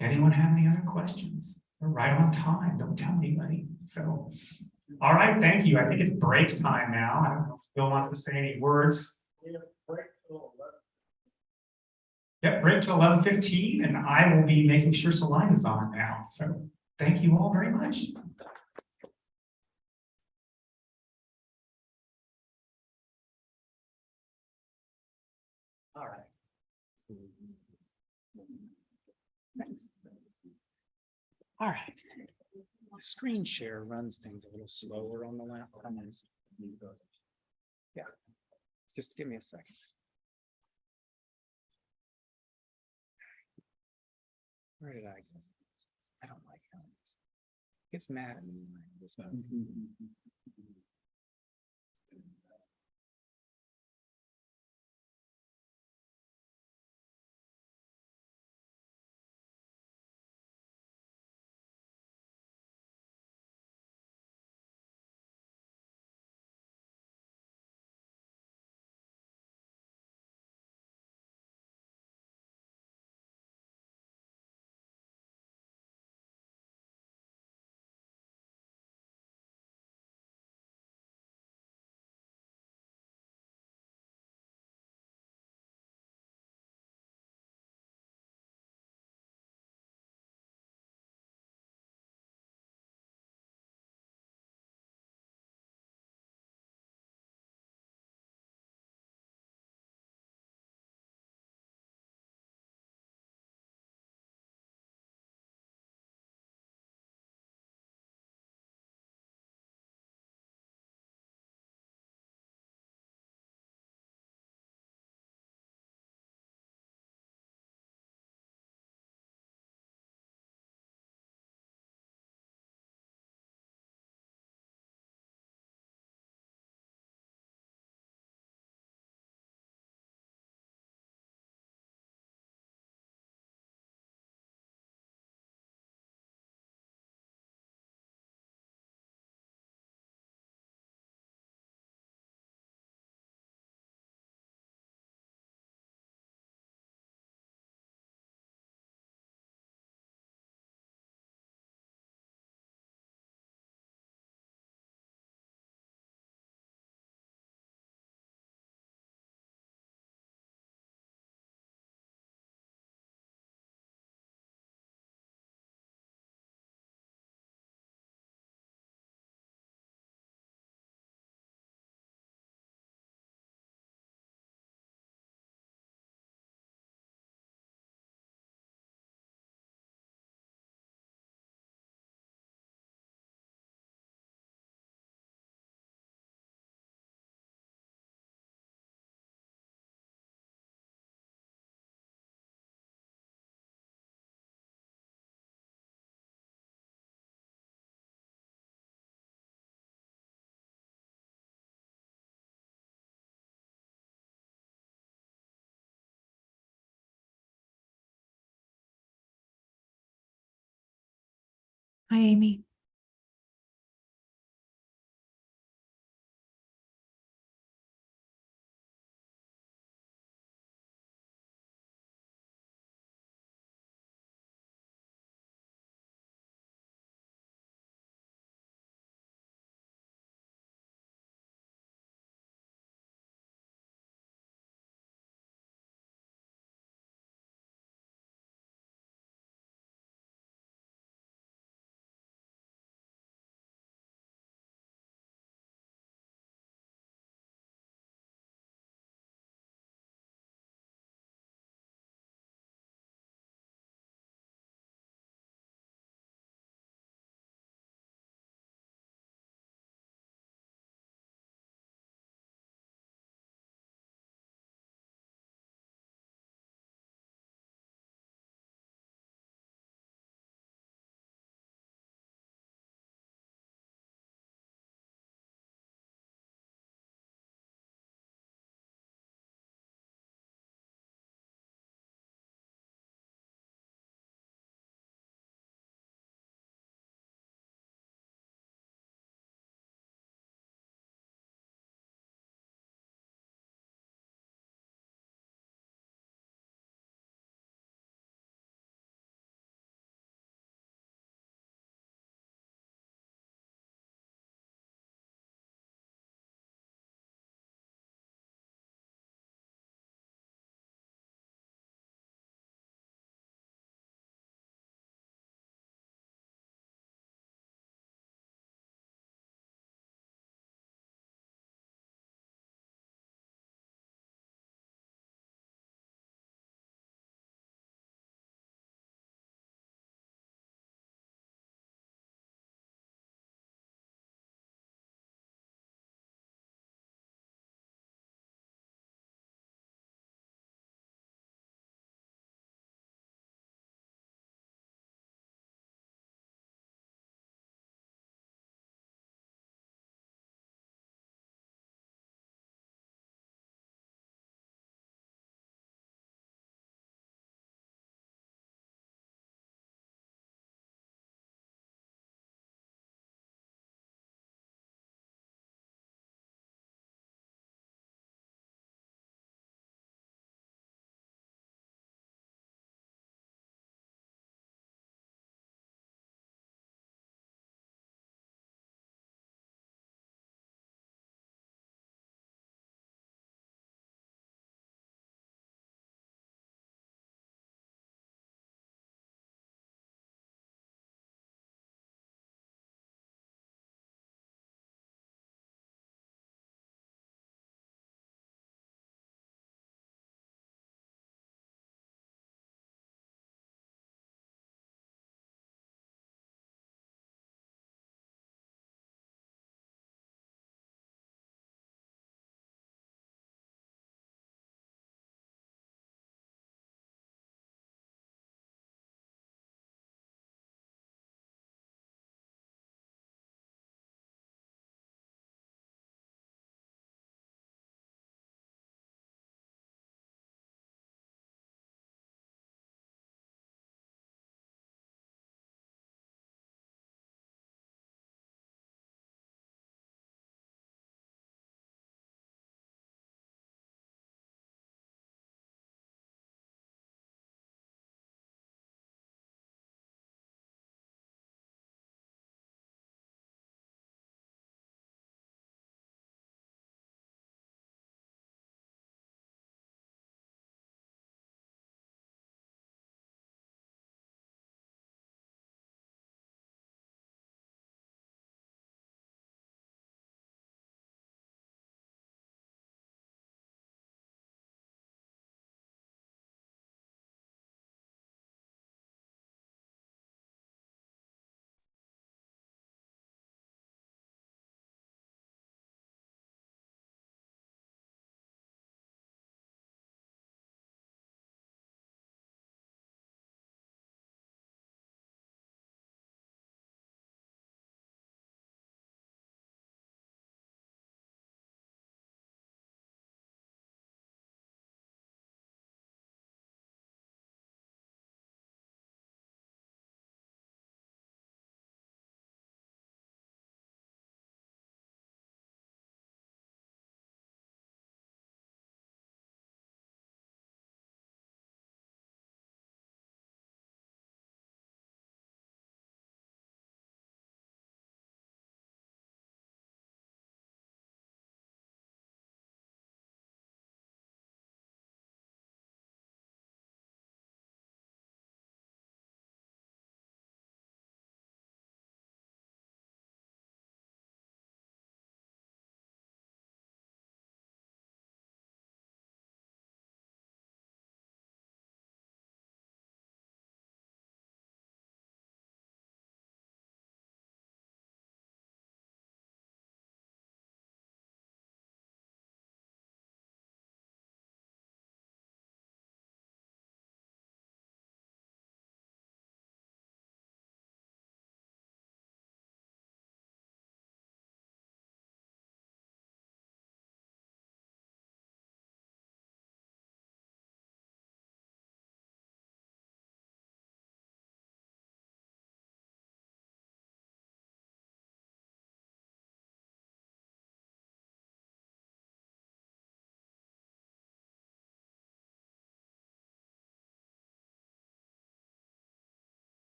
Anyone have any other questions? We're right on time. Don't tell anybody. So, all right, thank you. I think it's break time now. I don't know if Bill wants to say any words. Yep, break till 11:15, and I will be making sure Salina is on now. So thank you all very much. All right. Thanks. All right. Screen share runs things a little slower on the laptop. Yeah, just give me a second. Where did I go? I don't like how this gets mad at me. When I do this. Hi, Amy.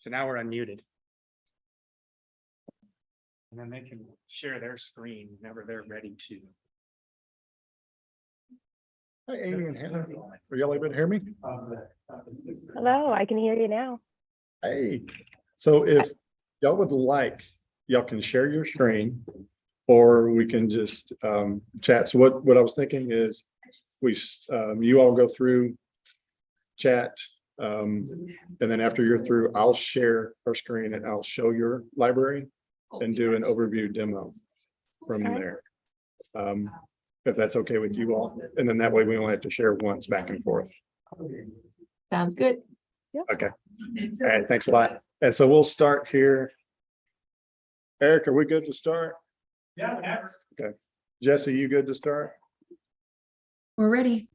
So now we're unmuted. And then they can share their screen whenever they're ready to. Hi, Amy and Hannah. Are y'all able to hear me? Hello, I can hear you now. Hey, so if y'all would like, y'all can share your screen or we can just chat. So what I was thinking is you all go through chat. And then after you're through, I'll share our screen and I'll show your library and do an overview demo from there. If that's okay with you all. And then that way we only have to share once back and forth. Sounds good. Okay. All right, thanks a lot. And so we'll start here. Eric, are we good to start? Yeah. Okay. Jesse, you good to start? We're ready.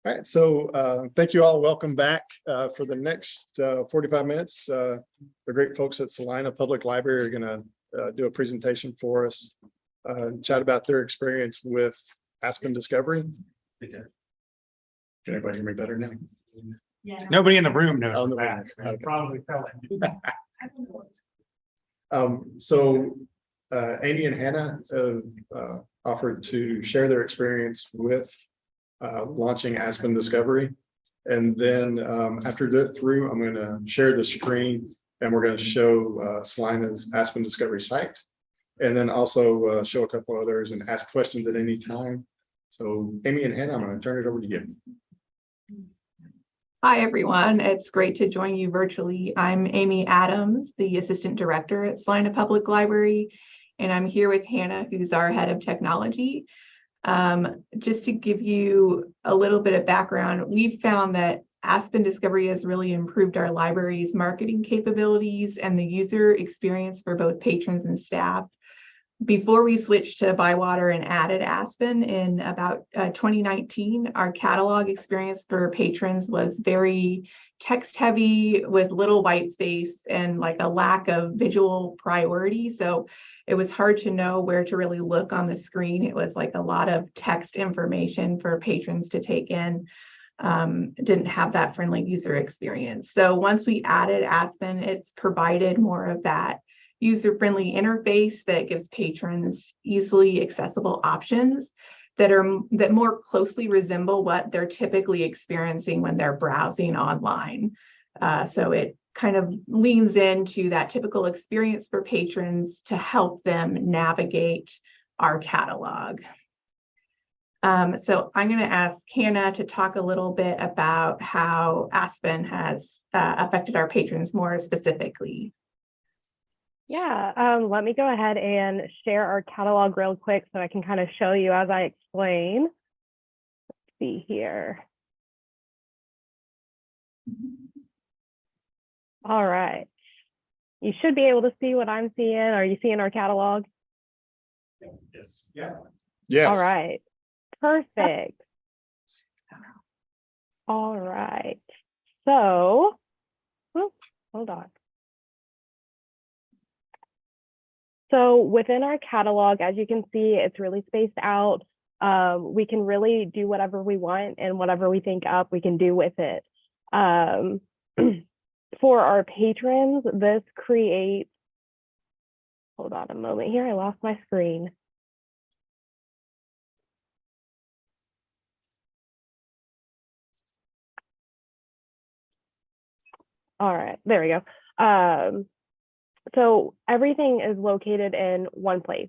All right, so thank you all. Welcome back for the next 45 minutes. The great folks at Salina Public Library are going to do a presentation for us, chat about their experience with Aspen Discovery. Can anybody hear me better now? Yeah. Nobody in the room knows Oh, that. okay. Probably fell in. So Amy and Hannah offered to share their experience with launching Aspen Discovery. And then after they're through, I'm going to share the screen and we're going to show Salina's Aspen Discovery site. And then also show a couple others and ask questions at any time. So Amy and Hannah, I'm going to turn it over to you. Hi, everyone. It's great to join you virtually. I'm Amy Adams, the Assistant Director at Salina Public Library, and I'm here with Hannah, who's our Head of Technology. Just to give you a little bit of background, we've found that Aspen Discovery has really improved our library's marketing capabilities and the user experience for both patrons and staff. Before we switched to ByWater and added Aspen in about 2019, our catalog experience for patrons was very text heavy with little white space and like a lack of visual priority. So it was hard to know where to really look on the screen. It was like a lot of text information for patrons to take in. Didn't have that friendly user experience. So once we added Aspen, it's provided more of that user-friendly interface that gives patrons easily accessible options that more closely resemble what they're typically experiencing when they're browsing online. So it kind of leans into that typical experience for patrons to help them navigate our catalog. So I'm going to ask Hannah to talk a little bit about how Aspen has affected our patrons more specifically. Yeah, let me go ahead and share our catalog real quick so I can kind of show you as I explain. Let's see here. All right. You should be able to see what I'm seeing. Are you seeing our catalog? Yes. Yeah. Yes. All right. Perfect. All right. So, hold on. So within our catalog, as you can see, it's really spaced out. We can really do whatever we want and whatever we think up, we can do with it. For our patrons, this creates, hold on a moment here, I lost my screen. All right, there we go. So everything is located in one place.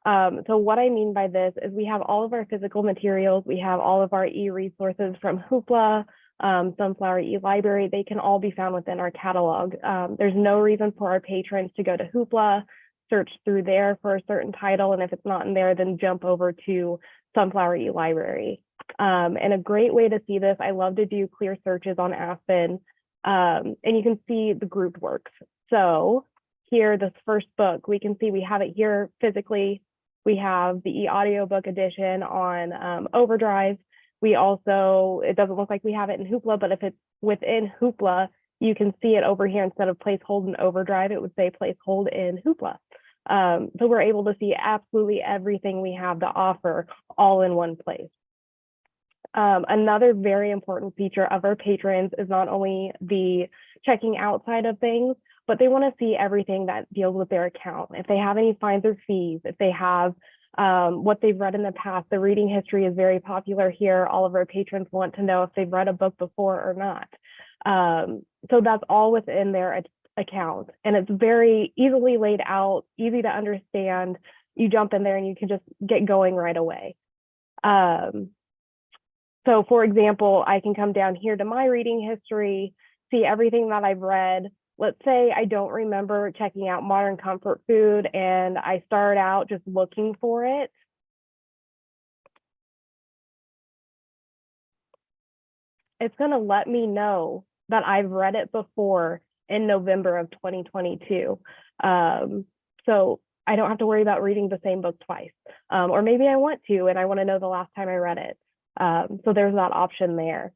So what I mean by this is we have all of our physical materials, we have all of our e-resources from Hoopla, Sunflower e-Library, they can all be found within our catalog. There's no reason for our patrons to go to Hoopla, search through there for a certain title, and if it's not in there, then jump over to Sunflower e-Library. And a great way to see this, I love to do clear searches on Aspen, and you can see the group works. So here, this first book, we can see we have it here physically. We have the e-audiobook edition on Overdrive. We also, it doesn't look like we have it in Hoopla, but if it's within Hoopla, you can see it over here. Instead of place hold in Overdrive, it would say place hold in Hoopla. So we're able to see absolutely everything we have to offer all in one place. Another very important feature of our patrons is not only the checking outside of things, but they want to see everything that deals with their account. If they have any fines or fees, if they have what they've read in the past. The reading history is very popular here. All of our patrons want to know if they've read a book before or not. So that's all within their account, and it's very easily laid out, easy to understand. You jump in there and you can just get going right away. So for example, I can come down here to my reading history, see everything that I've read. Let's say I don't remember checking out modern comfort food and I start out just looking for it. It's going to let me know that I've read it before in November of 2022. So I don't have to worry about reading the same book twice. Or maybe I want to, and I want to know the last time I read it. So there's that option there.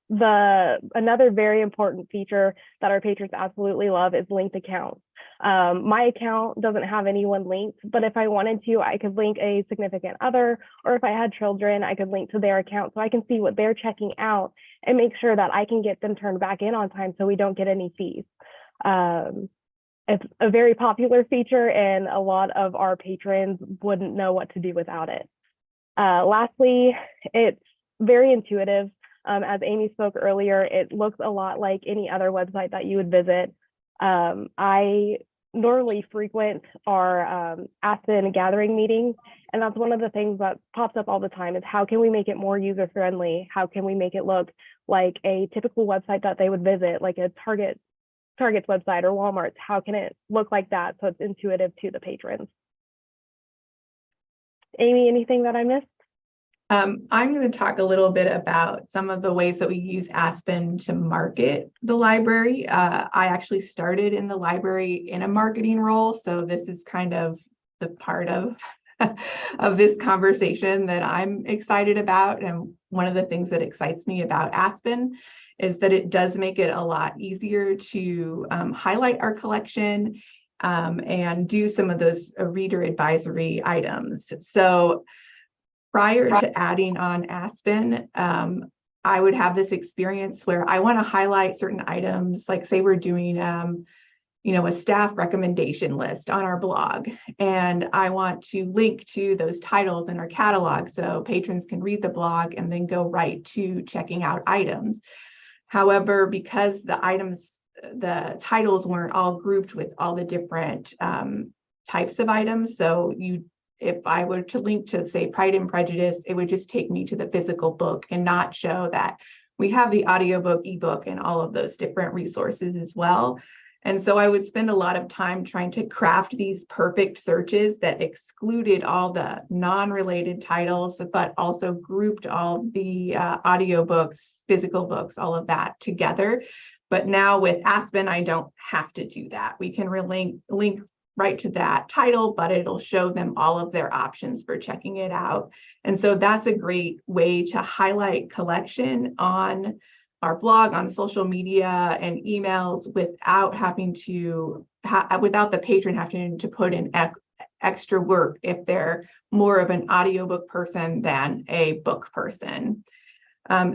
Another very important feature that our patrons absolutely love is linked accounts. My account doesn't have anyone linked, but if I wanted to, I could link a significant other, or if I had children, I could link to their account so I can see what they're checking out and make sure that I can get them turned back in on time so we don't get any fees. It's a very popular feature and a lot of our patrons wouldn't know what to do without it. Lastly, it's very intuitive. As Amy spoke earlier, it looks a lot like any other website that you would visit. I normally frequent our Aspen gathering meetings, and that's one of the things that pops up all the time is how can we make it more user-friendly? How can we make it look like a typical website that they would visit, like a Target's website or Walmart's? How can it look like that so it's intuitive to the patrons? Amy, anything that I missed? I'm going to talk a little bit about some of the ways that we use Aspen to market the library. I actually started in the library in a marketing role, so this is kind of the part of of this conversation that I'm excited about. And one of the things that excites me about Aspen is that it does make it a lot easier to highlight our collection and do some of those reader advisory items. So prior to adding on Aspen, I would have this experience where I want to highlight certain items, like say we're doing, a staff recommendation list on our blog, and I want to link to those titles in our catalog so patrons can read the blog and then go right to checking out items. However, because the titles weren't all grouped with all the different types of items, so if I were to link to, say, Pride and Prejudice, it would just take me to the physical book and not show that we have the audiobook, ebook, and all of those different resources as well. And so I would spend a lot of time trying to craft these perfect searches that excluded all the non-related titles, but also grouped all the audiobooks, physical books, all of that together. But now with Aspen, I don't have to do that. We can link right to that title, but it'll show them all of their options for checking it out. And so that's a great way to highlight collection on our blog, on social media and emails without having to, without the patron having to put in extra work if they're more of an audiobook person than a book person.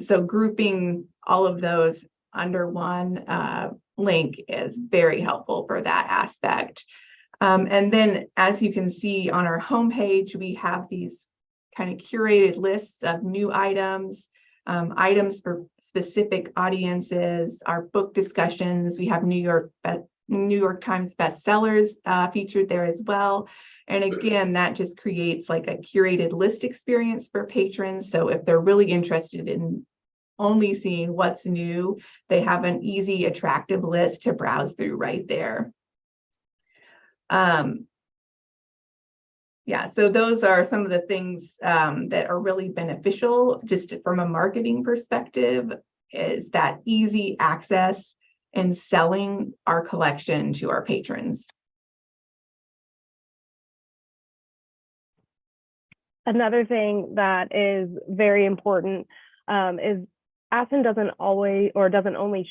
So grouping all of those under one link is very helpful for that aspect. And then, as you can see on our homepage, we have these kind of curated lists of new items, items for specific audiences, our book discussions. We have New York Times bestsellers featured there as well. And again, that just creates like a curated list experience for patrons. So if they're really interested in only seeing what's new, they have an easy, attractive list to browse through right there. Yeah, so those are some of the things that are really beneficial just from a marketing perspective, is that easy access and selling our collection to our patrons. Another thing that is very important is Aspen doesn't only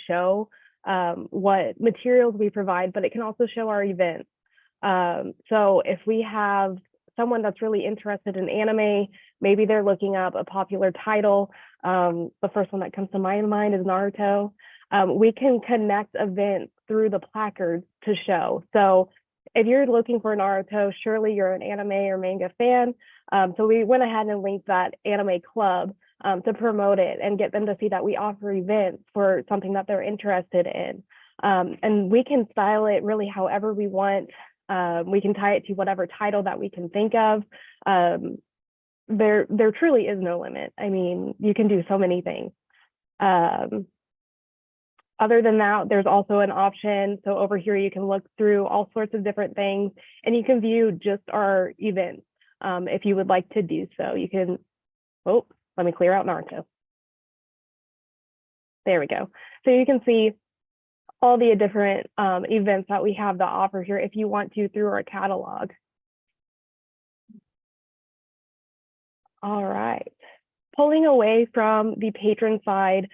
show what materials we provide, but it can also show our events. So if we have someone that's really interested in anime, maybe they're looking up a popular title. The first one that comes to my mind is Naruto. We can connect events through the placards to show. So if you're looking for Naruto, surely you're an anime or manga fan. So we went ahead and linked that anime club to promote it and get them to see that we offer events for something that they're interested in. And we can style it really however we want. We can tie it to whatever title that we can think of. There truly is no limit. I mean, you can do so many things. Other than that, there's also an option. So over here, you can look through all sorts of different things and you can view just our events. If you would like to do so, you can, oh, let me clear out Naruto. There we go. So you can see all the different events that we have to offer here if you want to through our catalog. All right, pulling away from the patron side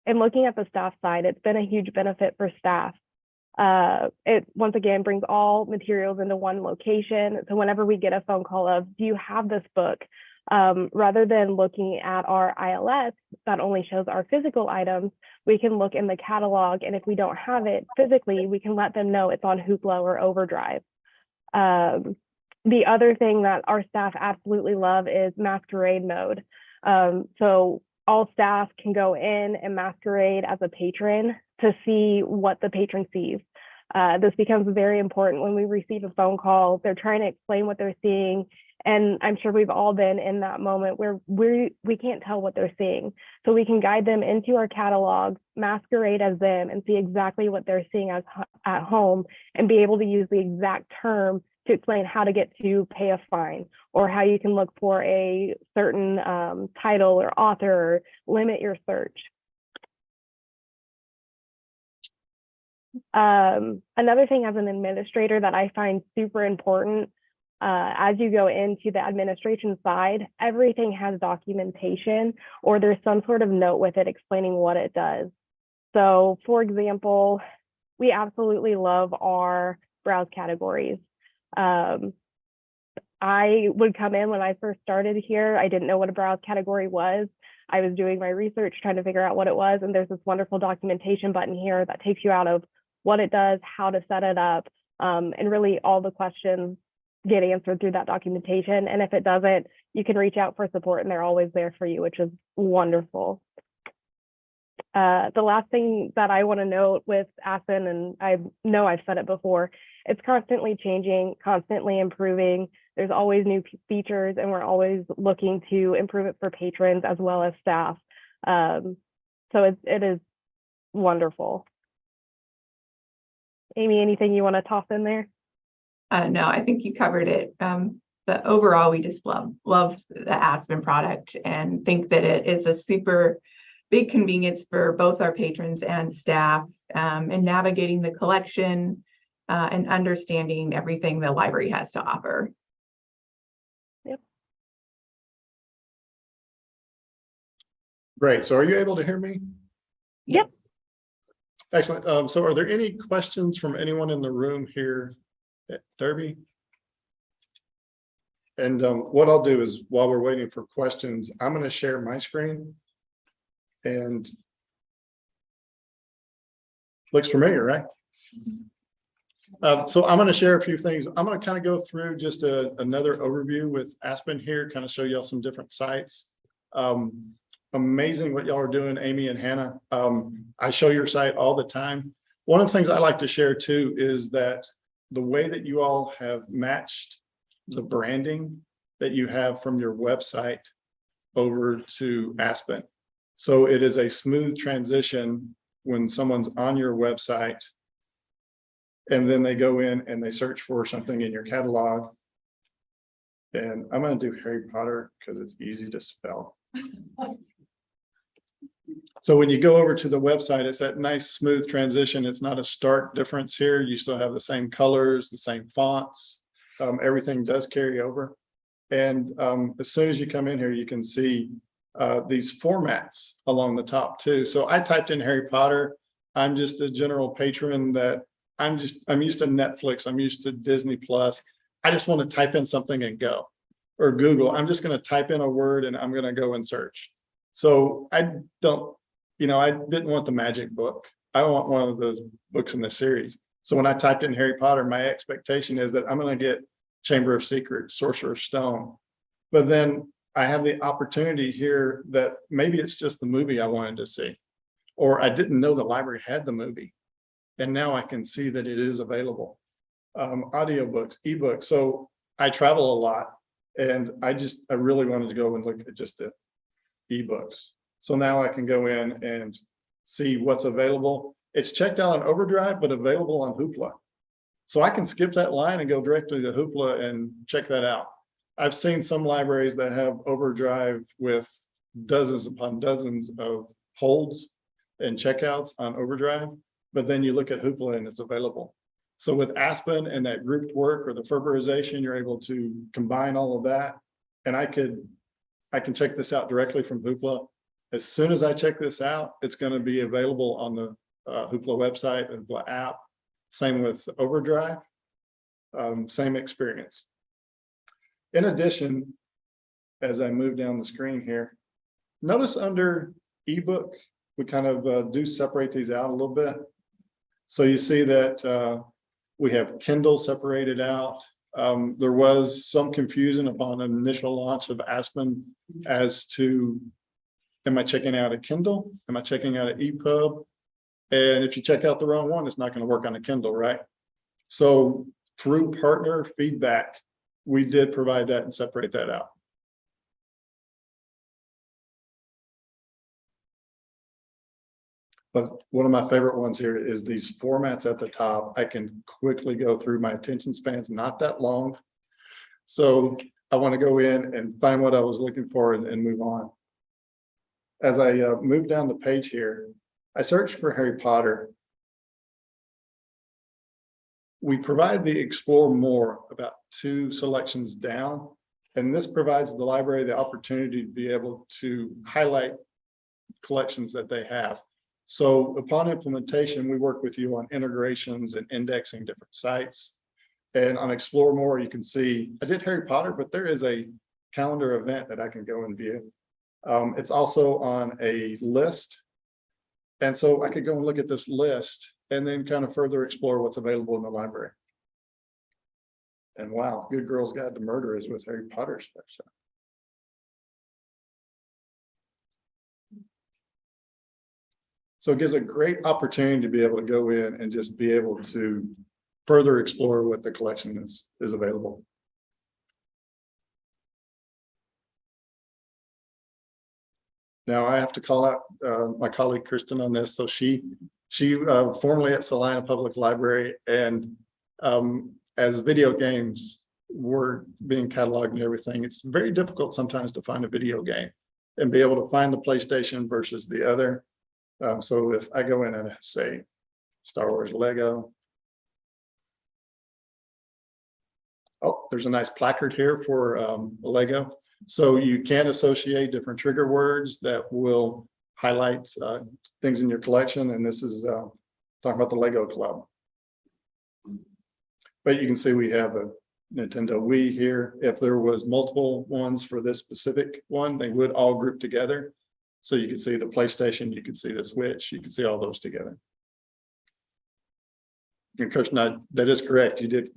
and looking at the staff side, it's been a huge benefit for staff. It once again brings all materials into one location. So whenever we get a phone call of, do you have this book? Rather than looking at our ILS that only shows our physical items, we can look in the catalog, and if we don't have it physically, we can let them know it's on Hoopla or Overdrive. The other thing that our staff absolutely love is masquerade mode. So all staff can go in and masquerade as a patron to see what the patron sees. This becomes very important when we receive a phone call. They're trying to explain what they're seeing. And I'm sure we've all been in that moment where we can't tell what they're seeing. So we can guide them into our catalog, masquerade as them, and see exactly what they're seeing at home, and be able to use the exact term to explain how to get to pay a fine, or how you can look for a certain title or author, or limit your search. Another thing as an administrator that I find super important, as you go into the administration side, everything has documentation, or there's some sort of note with it explaining what it does. So for example, we absolutely love our browse categories. I would come in when I first started here. I didn't know what a browse category was. I was doing my research, trying to figure out what it was. And there's this wonderful documentation button here that takes you out of what it does, how to set it up, and really all the questions get answered through that documentation. And if it doesn't, you can reach out for support and they're always there for you, which is wonderful. The last thing that I want to note with Aspen, and I know I've said it before, it's constantly changing, constantly improving. There's always new features, and we're always looking to improve it for patrons as well as staff. So it is wonderful. Amy, anything you want to toss in there? No, I think you covered it. But overall, we just love the Aspen product and think that it is a super big convenience for both our patrons and staff in navigating the collection and understanding everything the library has to offer. Yep. Great. So are you able to hear me? Yep. Excellent. So are there any questions from anyone in the room here at Derby? And what I'll do is, while we're waiting for questions, I'm going to share my screen. And looks familiar, right? So I'm going to share a few things. I'm going to kind of go through just another overview with Aspen here, kind of show y'all some different sites. Amazing what y'all are doing, Amy and Hannah. I show your site all the time. One of the things I like to share too is that the way that you all have matched the branding that you have from your website over to Aspen. So it is a smooth transition when someone's on your website and then they go in and they search for something in your catalog. And I'm going to do Harry Potter because it's easy to spell. So when you go over to the website, it's that nice smooth transition. It's not a stark difference here. You still have the same colors, the same fonts. Everything does carry over. And as soon as you come in here, you can see these formats along the top too. So I typed in Harry Potter. I'm just a general patron that I'm used to Netflix. I'm used to Disney Plus. I just want to type in something and go, or Google. I'm just going to type in a word and I'm going to go and search. So I don't I didn't want the magic book. I want one of the books in the series. So when I typed in Harry Potter, my expectation is that I'm going to get Chamber of Secrets, Sorcerer's Stone. But then I have the opportunity here that maybe it's just the movie I wanted to see, or I didn't know the library had the movie. And now I can see that it is available. Audiobooks, ebooks. So I travel a lot, and I really wanted to go and look at just the ebooks. So now I can go in and see what's available. It's checked out on Overdrive, but available on Hoopla. So I can skip that line and go directly to Hoopla and check that out. I've seen some libraries that have Overdrive with dozens upon dozens of holds and checkouts on Overdrive, but then you look at Hoopla and it's available. So with Aspen and that grouped work or the Ferberization, you're able to combine all of that. And I can check this out directly from Hoopla. As soon as I check this out, it's going to be available on the Hoopla website, Hoopla app. Same with Overdrive, same experience. In addition, as I move down the screen here, notice under ebook, we kind of do separate these out a little bit. So you see that we have Kindle separated out. There was some confusion upon an initial launch of Aspen as to, am I checking out a Kindle? Am I checking out an EPUB? And if you check out the wrong one, it's not going to work on a Kindle, right? So through partner feedback, we did provide that and separate that out. But one of my favorite ones here is these formats at the top. I can quickly go through. My attention span's not that long. So I want to go in and find what I was looking for and move on. As I move down the page here, I searched for Harry Potter. We provide the Explore More about 2 selections down, and this provides the library the opportunity to be able to highlight collections that they have. So upon implementation, we work with you on integrations and indexing different sites. And on Explore More, you can see, I did Harry Potter, but there is a calendar event that I can go and view. It's also on a list. And so I could go and look at this list and then kind of further explore what's available in the library. And wow, Good Girl's Guide to Murder is with Harry Potter stuff. So it gives a great opportunity to be able to go in and just be able to further explore what the collection is available. Now I have to call out my colleague Kristen on this. So she formerly at Salina Public Library, and as video games were being cataloged and everything, it's very difficult sometimes to find a video game and be able to find the PlayStation versus the other. So if I go in and say Star Wars Lego. Oh, there's a nice placard here for Lego. So you can associate different trigger words that will highlight things in your collection. And this is talking about the Lego Club. But you can see we have a Nintendo Wii here. If there was multiple ones for this specific one, they would all group together. So you can see the PlayStation, you can see the Switch, you can see all those together. And Kirsten, that is correct. You did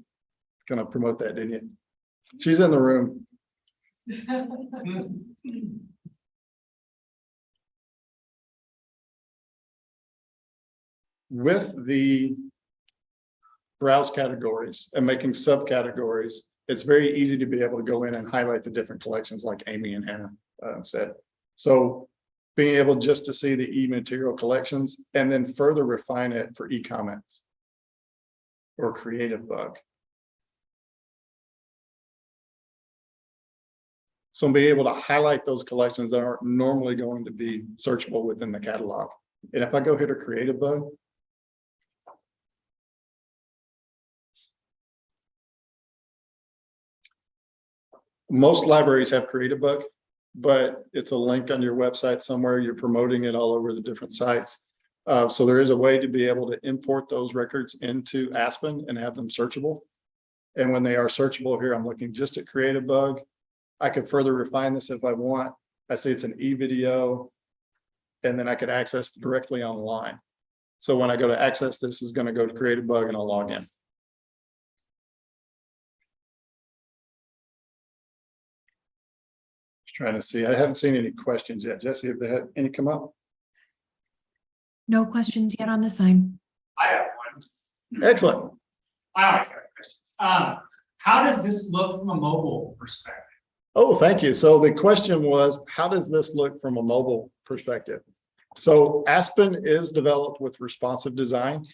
kind of promote that, didn't you? She's in the room. With the browse categories and making subcategories, it's very easy to be able to go in and highlight the different collections like Amy and Hannah said. So being able just to see the e-material collections and then further refine it for e-comments or creative bug. So be able to highlight those collections that aren't normally going to be searchable within the catalog. And if I go here to creative bug, most libraries have creative bug, but it's a link on your website somewhere. You're promoting it all over the different sites. So there is a way to be able to import those records into Aspen and have them searchable. And when they are searchable here, I'm looking just at creative bug. I could further refine this if I want. I say it's an e-video. and then I could access directly online. So when I go to access, this is going to go to create a bug and I'll log in. Just trying to see, I haven't seen any questions yet. Jesse, have they had any come up? No questions yet on the sign. I have one. Excellent. I always have questions. How does this look from a mobile perspective? Oh, thank you. So the question was, how does this look from a mobile perspective? So Aspen is developed with responsive design.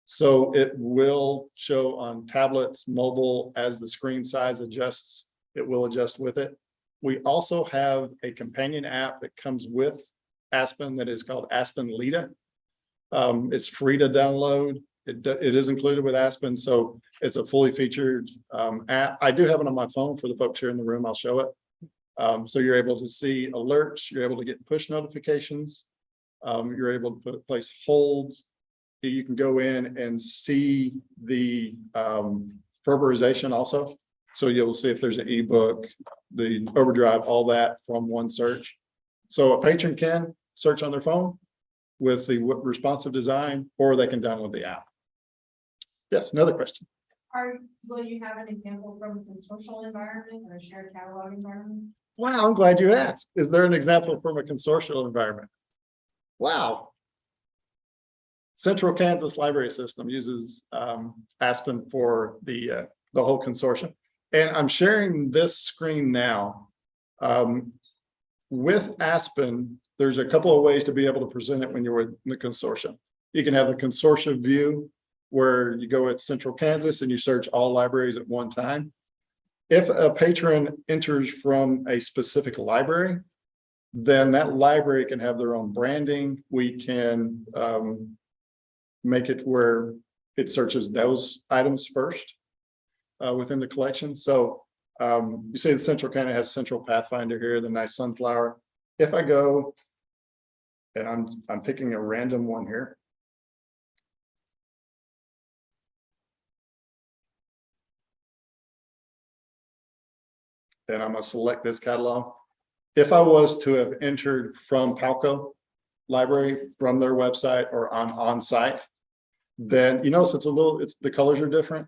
So it will show on tablets, mobile, as the screen size adjusts, it will adjust with it. We also have a companion app that comes with Aspen that is called Aspen Lita. It's free to download. It is included with Aspen, so it's a fully featured app. I do have it on my phone for the folks here in the room. I'll show it. So you're able to see alerts. You're able to get push notifications. You're able to place holds. You can go in and see the verberization also. So you'll see if there's an ebook, the overdrive, all that from one search. So a patron can search on their phone with the responsive design, or they can download the app. Yes, another question. Will you have an example from a consortial environment or a shared catalog environment? Wow, I'm glad you asked. Is there an example from a consortial environment? Wow. Central Kansas Library System uses Aspen for the whole consortium. And I'm sharing this screen now. With Aspen, there's a couple of ways to be able to present it when you're in the consortium. You can have the consortium view where you go at Central Kansas and you search all libraries at one time. If a patron enters from a specific library, then that library can have their own branding. We can make it where it searches those items first within the collection. So you say the Central Kansas has Central Pathfinder here, the nice sunflower. If I go, and I'm picking a random one here. Then I'm going to select this catalog. If I was to have entered from Palco Library from their website or on site, then you notice it's the colors are different.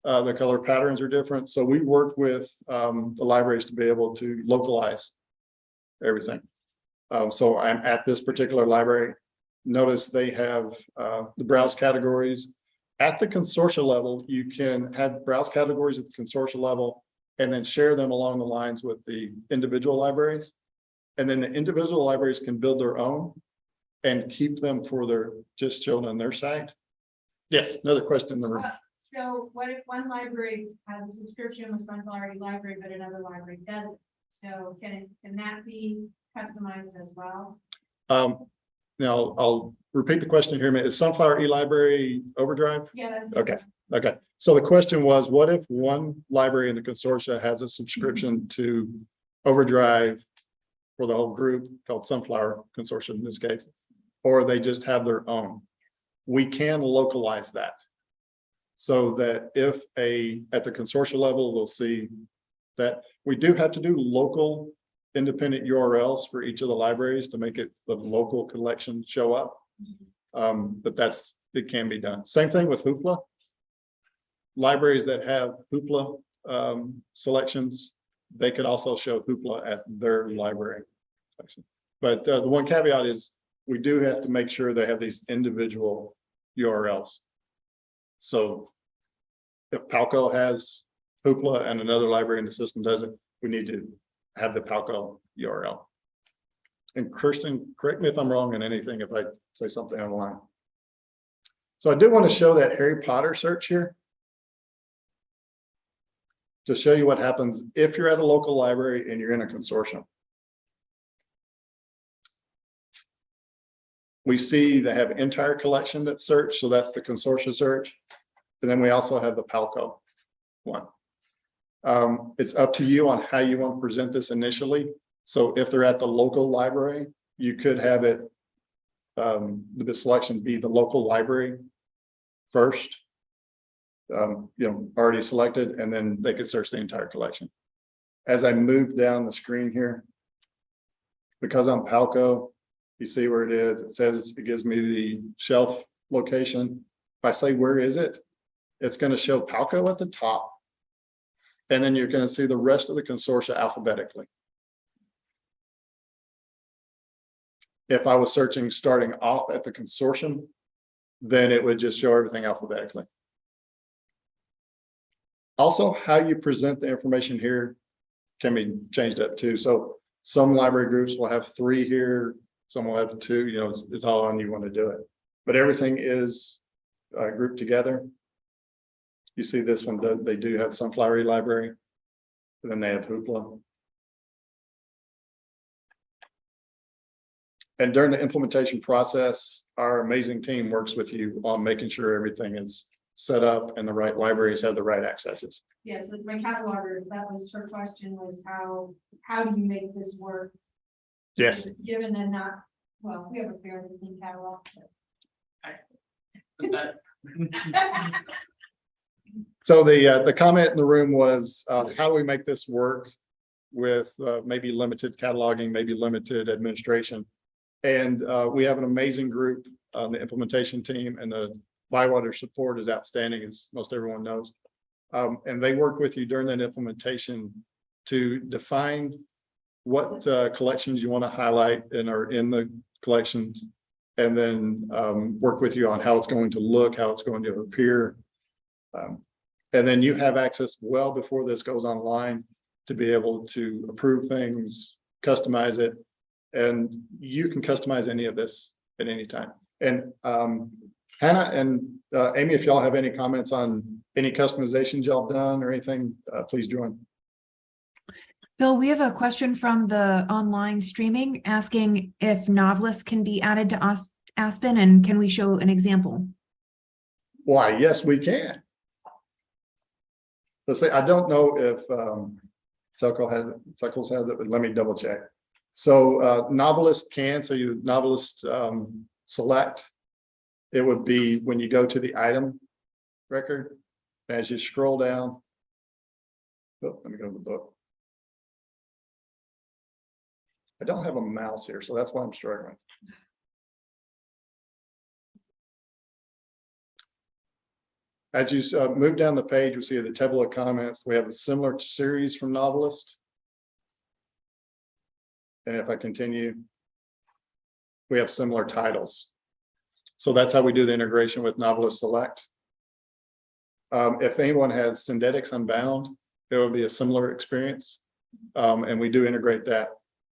The color patterns are different. So we work with the libraries to be able to localize everything. So I'm at this particular library. Notice they have the browse categories. At the consortia level, you can have browse categories at the consortia level and then share them along the lines with the individual libraries. And then the individual libraries can build their own and keep them for their just shown on their site. Yes, another question in the room. So what if one library has a subscription with Sunflower Library, but another library doesn't? So can that be customized as well? Now I'll repeat the question here. Is Sunflower eLibrary Overdrive? Yeah, that's Okay. Okay. So the question was, what if one library in the consortia has a subscription to Overdrive for the whole group called Sunflower Consortium in this case, or they just have their own? We can localize that so that if at the consortia level, they'll see that we do have to do local independent URLs for each of the libraries to make it the local collection show up. But it can be done. Same thing with Hoopla. Libraries that have Hoopla selections, they could also show Hoopla at their library section. But the one caveat is we do have to make sure they have these individual URLs. So if Palco has Hoopla and another library in the system doesn't, we need to have the Palco URL. And Kirsten, correct me if I'm wrong in anything if I say something online. So I did want to show that Harry Potter search here, to show you what happens if you're at a local library and you're in a consortium. We see they have entire collection that's searched, so that's the consortia search. And then we also have the Palco one. It's up to you on how you want to present this initially. So if they're at the local library, you could have it, the selection be the local library first, already selected, and then they could search the entire collection. As I move down the screen here, because I'm Palco, You see where it is. It says, it gives me the shelf location. If I say, where is it? It's going to show Palco at the top. And then you're going to see the rest of the consortia alphabetically. If I was searching starting off at the consortium, then it would just show everything alphabetically. Also, how you present the information here can be changed up too. So some library groups will have 3 here, some will have 2, you know, it's all on you want to do it. But everything is grouped together. You see this one, they do have Sunflower Library, and then they have Hoopla. And during the implementation process, our amazing team works with you on making sure everything is set up and the right libraries have the right accesses. Yeah, so my cataloger, that was her question, was how do you make this work? Yes. Given and not, well, we have a fairly clean catalog. So the comment in the room was, how do we make this work with maybe limited cataloging, maybe limited administration? And we have an amazing group on the implementation team, and the ByWater support is outstanding, as most everyone knows. And they work with you during that implementation to define what collections you want to highlight and are in the collections, and then work with you on how it's going to look, how it's going to appear. And then you have access well before this goes online to be able to approve things, customize it, and you can customize any of this at any time. And Hannah and Amy, if y'all have any comments on any customizations y'all done or anything, please join. Bill, we have a question from the online streaming asking if novelists can be added to Aspen, and can we show an example? Why, yes, we can. Let's say, I don't know if SEKLS has it, but let me double check. So novelist can, so you novelist select, it would be when you go to the item record, as you scroll down. Oh, let me go to the book. I don't have a mouse here, so that's why I'm struggling. As you move down the page, you'll see the table of comments. We have a similar series from Novelist. And if I continue, we have similar titles. So that's how we do the integration with Novelist Select. If anyone has Syndetics Unbound, it will be a similar experience. And we do integrate that.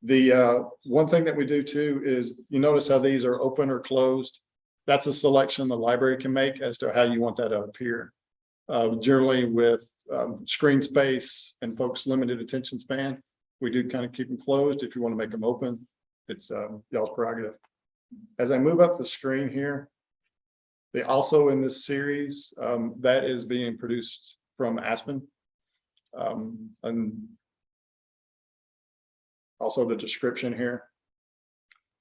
The one thing that we do too is, you notice how these are open or closed. That's a selection the library can make as to how you want that to appear. Generally with screen space and folks' limited attention span, we do kind of keep them closed. If you want to make them open, it's y'all's prerogative. As I move up the screen here, they also in this series that is being produced from Aspen. And also the description here.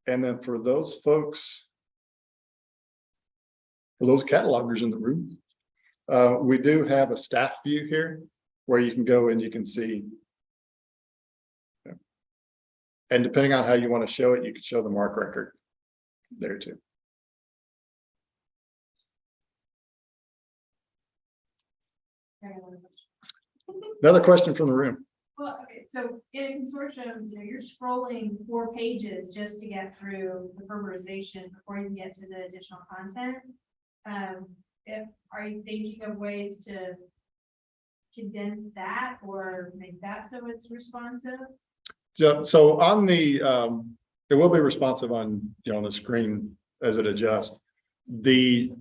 And then for those folks, for those catalogers in the room, we do have a staff view here where you can go and you can see. And depending on how you want to show it, you can show the MARC record there too. Another question from the room. Well, okay, so in a consortium, you know, you're scrolling 4 pages just to get through the fertilization before you get to the additional content. Are you thinking of ways to condense that or make that so it's responsive? Yeah, so on the it will be responsive on, you know, on the screen as it adjusts. The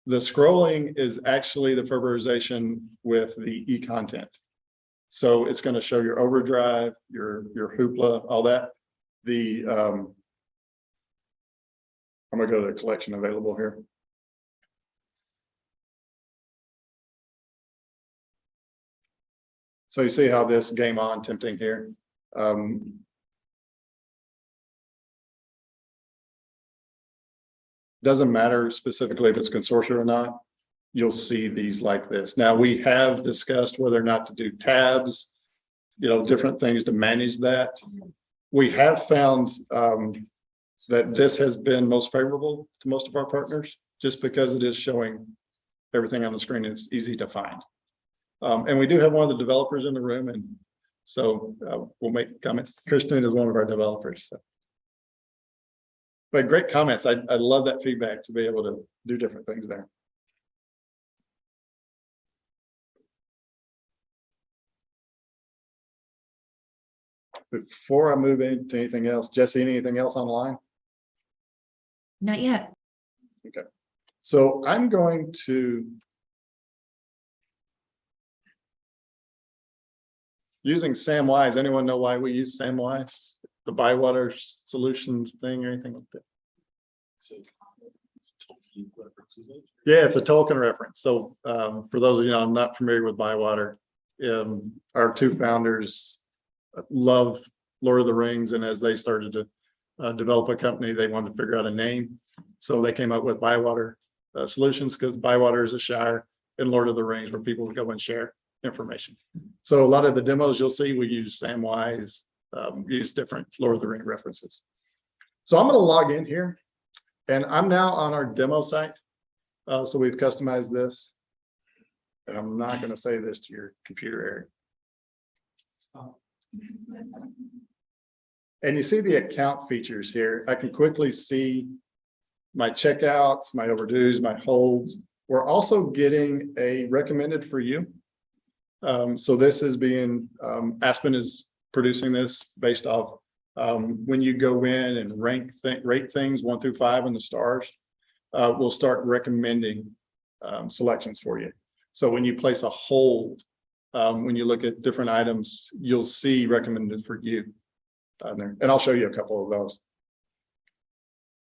scrolling is actually the fertilization with the e-content. So it's going to show your overdrive, your Hoopla, all that. The I'm going to go to the collection available here. So you see how this game on tempting here. Doesn't matter specifically if it's consortium or not. You'll see these like this. Now we have discussed whether or not to do tabs, you know, different things to manage that. We have found that this has been most favorable to most of our partners, just because it is showing everything on the screen. It's easy to find. And we do have one of the developers in the room, and so we'll make comments. Kristen is one of our developers. So. But great comments. I love that feedback to be able to do different things there. Before I move into anything else, Jesse, anything else online? Not yet. Okay, so I'm going to using Samwise. Anyone know why we use Samwise? The ByWater solutions thing or anything like that? Yeah, it's a token reference. So for those of you I'm not familiar with ByWater, our two founders love Lord of the Rings, and as they started to develop a company, they wanted to figure out a name. So they came up with ByWater Solutions, because ByWater is a shire in Lord of the Rings where people would go and share information. So a lot of the demos you'll see, we use Samwise, use different Lord of the Ring references. So I'm going to log in here, and I'm now on our demo site. So we've customized this, and I'm not going to say this to your computer, Eric. And you see the account features here. I can quickly see my checkouts, my overdues, my holds. We're also getting a recommended for you. So this is being, Aspen is producing this based off when you go in and rate things 1 through 5 in the stars, we'll start recommending selections for you. So when you place a hold, when you look at different items, you'll see recommended for you there. And I'll show you a couple of those.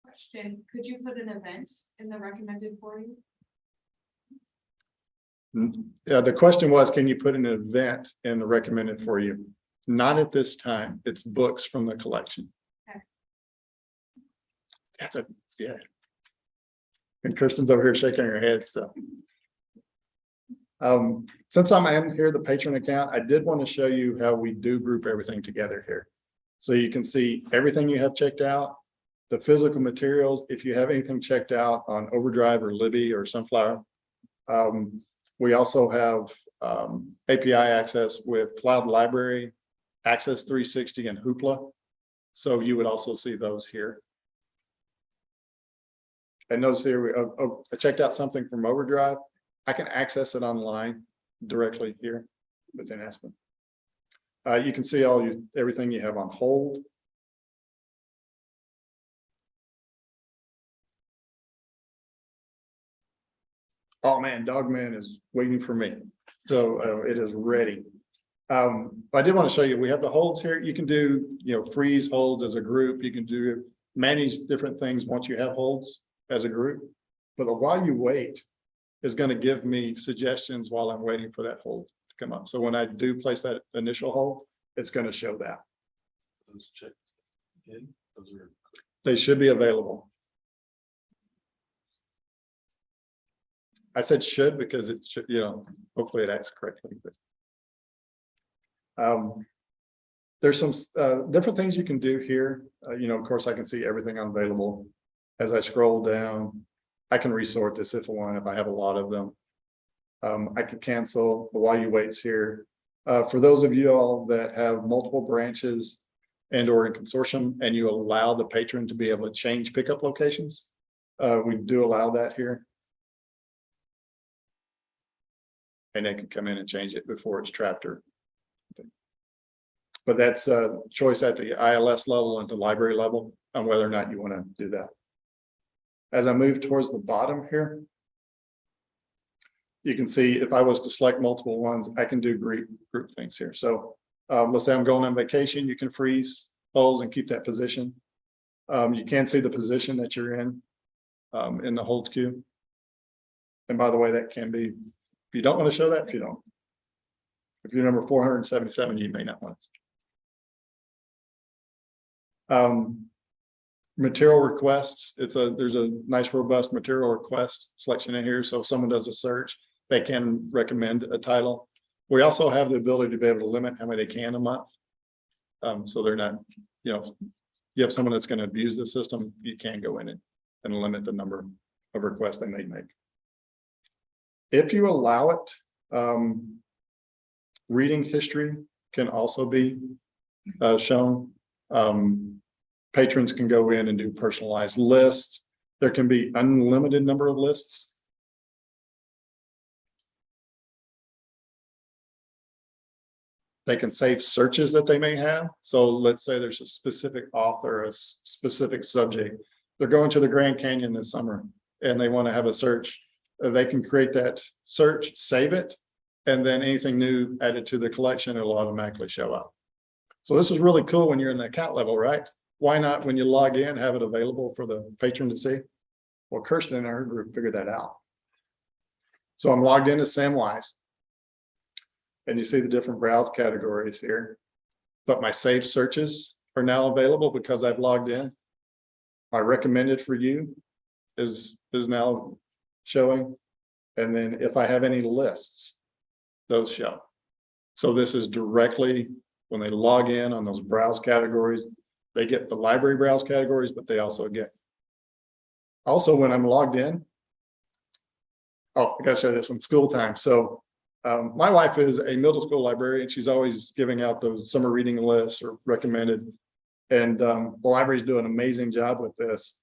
Question, could you put an event in the recommended for you? Yeah, the question was, can you put an event in the recommended for you? Not at this time. It's books from the collection. Okay. That's a, yeah. And Kirsten's over here shaking her head, so. Since I'm in here, the patron account, I did want to show you how we do group everything together here. So you can see everything you have checked out, the physical materials. If you have anything checked out on Overdrive or Libby or Sunflower, we also have API access with Cloud Library, Access 360, and Hoopla. So you would also see those here. And notice here, I checked out something from Overdrive. I can access it online directly here within Aspen. You can see everything you have on hold. Oh man, Dogman is waiting for me. So it is ready. I did want to show you, we have the holds here. You can do, freeze holds as a group. You can manage different things once you have holds as a group. But the while you wait is going to give me suggestions while I'm waiting for that hold to come up. So when I do place that initial hold, it's going to show that. They should be available. I said should because it should, hopefully it acts correctly. But there's some different things you can do here. Of course, I can see everything available. As I scroll down, I can resort this if I have a lot of them. I can cancel the while you waits here. For those of you all that have multiple branches and or in consortium and you allow the patron to be able to change pickup locations, we do allow that here. And they can come in and change it before it's trapped or. But that's a choice at the ILS level and the library level on whether or not you want to do that. As I move towards the bottom here, you can see if I was to select multiple ones, I can do group things here. So let's say I'm going on vacation, you can freeze holds and keep that position. You can see the position that you're in the hold queue. And by the way, that can be, if you don't want to show that, if you don't. If you're number 477, you may not want to. Material requests, there's a nice robust material request selection in here. So if someone does a search, they can recommend a title. We also have the ability to be able to limit how many they can a month. So they're not, you have someone that's going to abuse the system, you can go in and limit the number of requests they may make. If you allow it, reading history can also be shown. Patrons can go in and do personalized lists. There can be unlimited number of lists. They can save searches that they may have. So let's say there's a specific author, a specific subject. They're going to the Grand Canyon this summer and they want to have a search. They can create that search, save it, and then anything new added to the collection, it'll automatically show up. So this is really cool when you're in the account level, right? Why not, when you log in, have it available for the patron to see? Well, Kirsten and her group figured that out. So I'm logged into Samwise. And you see the different browse categories here. But my saved searches are now available because I've logged in. My recommended for you is now showing. And then if I have any lists, those show. So this is directly when they log in on those browse categories, they get the library browse categories, but they also get. Also, when I'm logged in, oh, I gotta show this on school time. So my wife is a middle school librarian. She's always giving out those summer reading lists or recommended. And the libraries do an amazing job with this.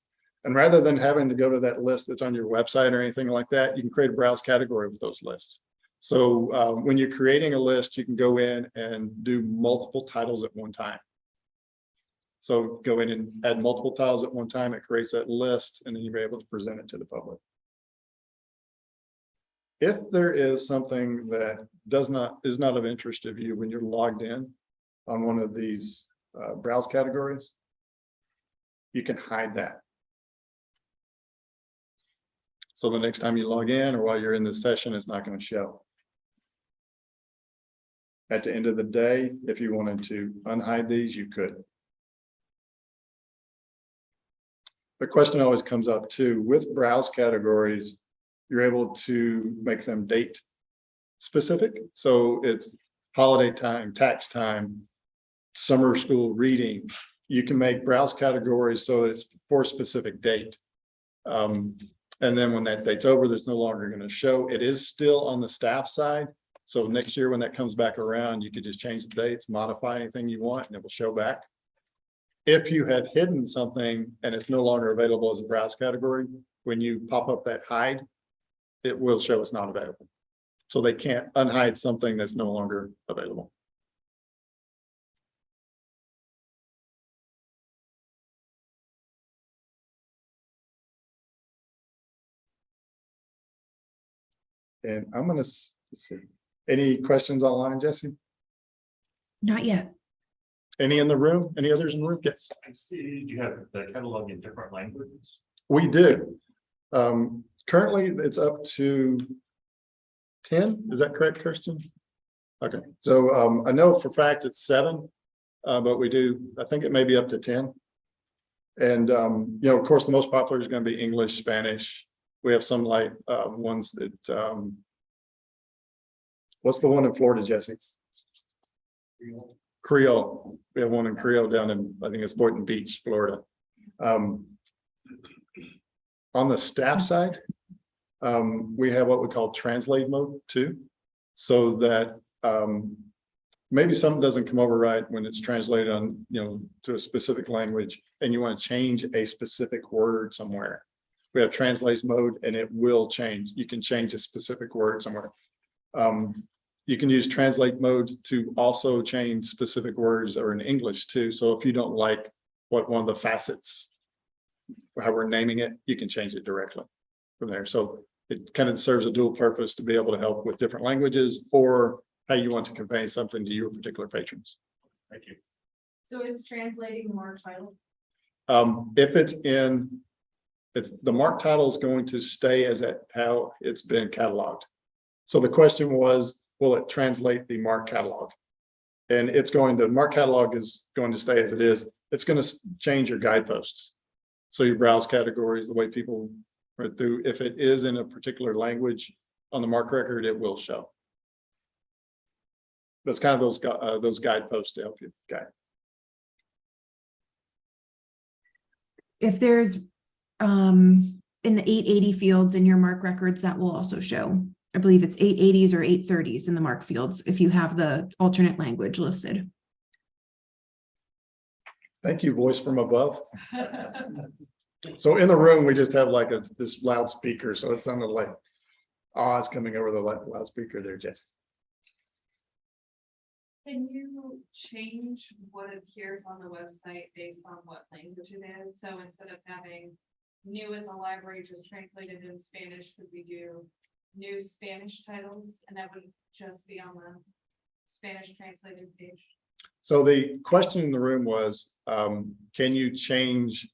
And rather than having to go to that list that's on your website or anything like that, you can create a browse category with those lists. So when you're creating a list, you can go in and do multiple titles at one time. So go in and add multiple titles at one time. It creates that list and then you're able to present it to the public. If there is something that is not of interest of you when you're logged in on one of these browse categories, you can hide that. So the next time you log in or while you're in this session, it's not going to show. At the end of the day, if you wanted to unhide these, you could. The question always comes up too, with browse categories, you're able to make them date specific. So it's holiday time, tax time, summer school reading. You can make browse categories so that it's for a specific date. And then when that date's over, there's no longer going to show. It is still on the staff side. So next year when that comes back around, you could just change the dates, modify anything you want, and it will show back. If you had hidden something and it's no longer available as a browse category, when you pop up that hide, it will show it's not available. So they can't unhide something that's no longer available. And I'm going to, let's see, any questions online, Jesse? Not yet. Any in the room? Any others in the room? Yes. I see you have the catalog in different languages. We do. Currently, it's up to 10. Is that correct, Kirsten? Okay. So I know for a fact it's 7, but we do, I think it may be up to 10. And, you know, of course, the most popular is going to be English, Spanish. We have some like ones that, what's the one in Florida, Jesse? Creole. We have one in Creole down in, I think it's Boynton Beach, Florida. On the staff side, we have what we call translate mode too, so that maybe something doesn't come over right when it's translated on, you know, to a specific language, and you want to change a specific word somewhere. We have translate mode, and it will change. You can change a specific word somewhere. You can use translate mode to also change specific words or in English too. So if you don't like what one of the facets, how we're naming it, you can change it directly from there. So it kind of serves a dual purpose to be able to help with different languages or how you want to convey something to your particular patrons. Thank you. So it's translating the mark title. If it's in, the mark title is going to stay as how it's been cataloged. So the question was, will it translate the mark catalog? And it's going to, mark catalog is going to stay as it is. It's going to change your guideposts. So your browse categories, the way people read through, if it is in a particular language on the mark record, it will show. That's kind of those guideposts to help you guide. if there's in the 880 fields in your MARC records, that will also show. I believe it's 880s or 830s in the MARC fields if you have the alternate language listed. Thank you, voice from above. So in the room, we just have like this loudspeaker, so it sounded like Oz coming over the loudspeaker there, Jess. Can you change what appears on the website based on what language it is? So instead of having new in the library just translated in Spanish, could we do new Spanish titles and that would just be on the Spanish translated page? So the question in the room was, can you change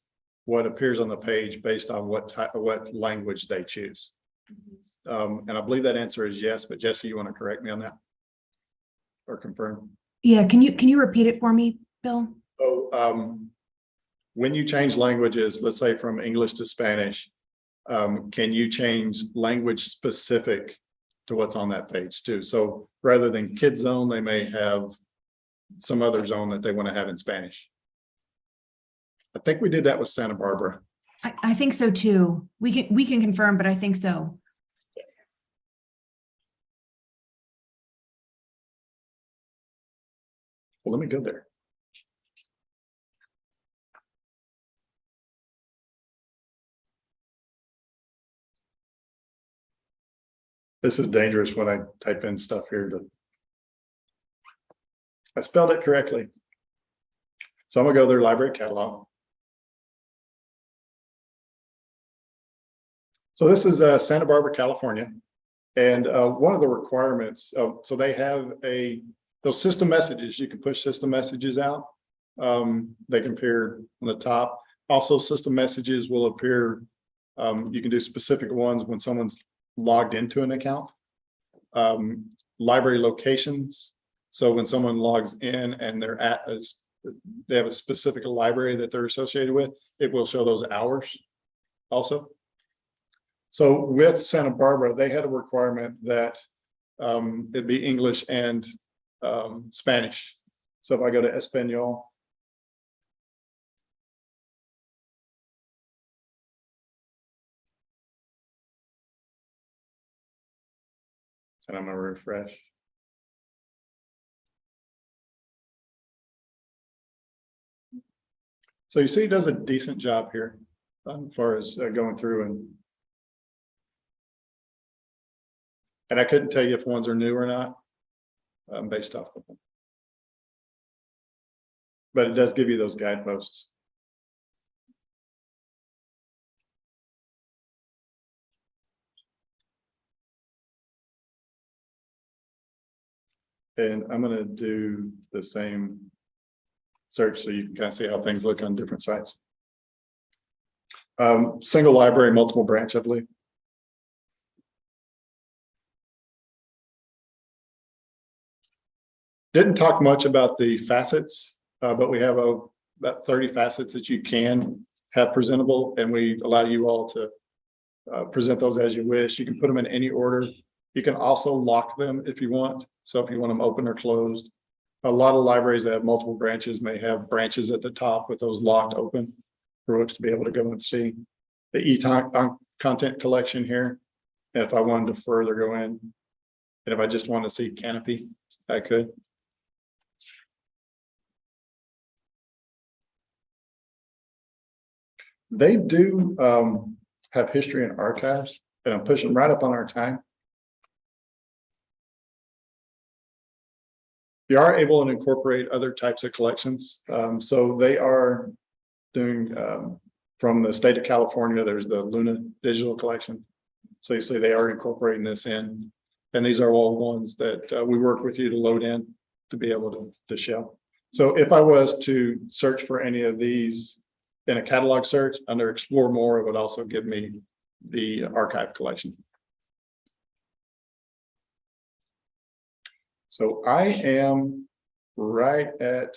what appears on the page based on what language they choose? And I believe that answer is yes, but Jesse, you want to correct me on that? Or confirm? Yeah, can you repeat it for me, Bill? So when you change languages, let's say from English to Spanish, can you change language specific to what's on that page too? So rather than Kid Zone, they may have some other zone that they want to have in Spanish. I think we did that with Santa Barbara. I think so too. We can confirm, but I think so. Well, let me go there. This is dangerous when I type in stuff here. I spelled it correctly. So I'm gonna go to their library catalog. So this is Santa Barbara, California. And one of the requirements so they have those system messages, you can push system messages out. They can appear on the top. Also, system messages will appear, you can do specific ones when someone's logged into an account. Library locations. So when someone logs in and they have a specific library that they're associated with, it will show those hours also. So with Santa Barbara, they had a requirement that it'd be English and Spanish. So if I go to Espanol, and I'm gonna refresh. So you see, it does a decent job here as far as going through and I couldn't tell you if ones are new or not based off of them. But it does give you those guideposts. And I'm going to do the same search so you can kind of see how things look on different sites. Single library, multiple branch, I believe. Didn't talk much about the facets, but we have about 30 facets that you can have presentable, and we allow you all to present those as you wish. You can put them in any order. You can also lock them if you want. So if you want them open or closed, a lot of libraries that have multiple branches may have branches at the top with those locked open for folks to be able to go and see the content collection here. And if I wanted to further go in, and if I just want to see Canopy, I could. They do have history and archives, and I'm pushing right up on our time. You are able to incorporate other types of collections. So they are doing from the state of California, there's the Luna digital collection. So you see they are incorporating this in, and these are all ones that we work with you to load in to be able to show. So if I was to search for any of these in a catalog search under Explore More, it would also give me the archive collection. So I am right at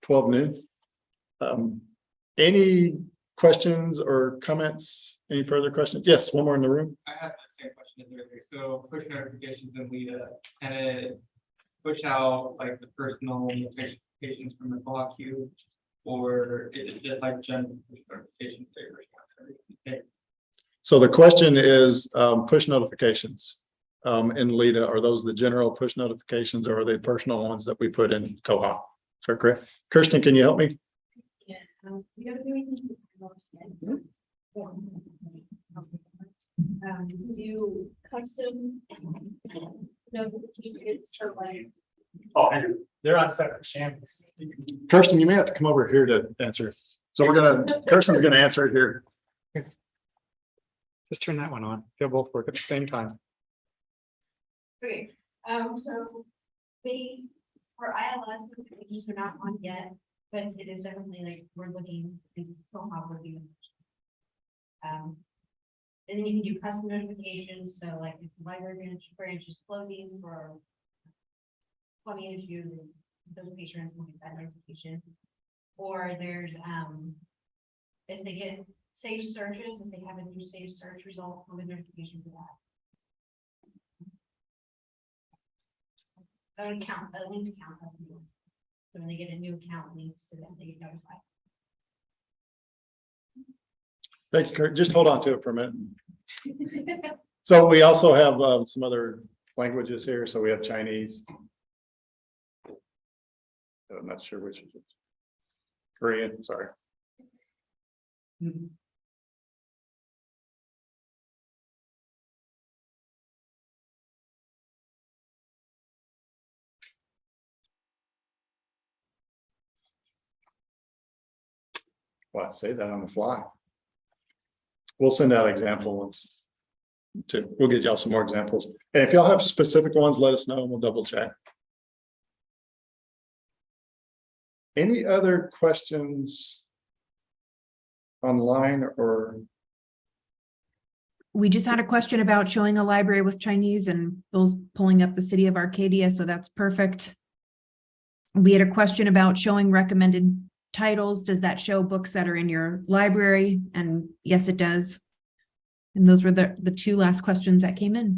12 noon. Any questions or comments? Any further questions? Yes, one more in the room. I have the same question as earlier. So push notifications and Lita, and it push out like the personal notifications from the Koha queue. or is it like general notification favors? So the question is, push notifications. In Lita, are those the general push notifications or are they personal ones that we put in Koha? Correct. Kirsten, can you help me? Yeah, we don't do anything. Do custom notifications, so like. Oh, they're on separate channels. Kirsten, you may have to come over here to answer. So Kirsten's gonna answer it here. Just turn that one on. They'll both work at the same time. Okay, so we, for ILS, the pages are not on yet, but it is definitely like, we're looking in Koha review. And then you can do custom notifications, so like if the library branch is closing for plumbing issue, those patrons will get that notification. Or there's, if they get sage searches, if they have a new sage search result, we'll get notification for that. A linked account. So when they get a new account links to them, they get notified. Thank you, Kurt. Just hold on to it for a minute. So we also have some other languages here. So we have Chinese. I'm not sure which is it. Korean, sorry. Well, I say that on the fly. We'll send out example ones. We'll get y'all some more examples. And if y'all have specific ones, let us know and we'll double check. Any other questions online or? We just had a question about showing a library with Chinese and Bill's pulling up the city of Arcadia, so that's perfect. We had a question about showing recommended titles. Does that show books that are in your library? And yes, it does. And those were the two last questions that came in.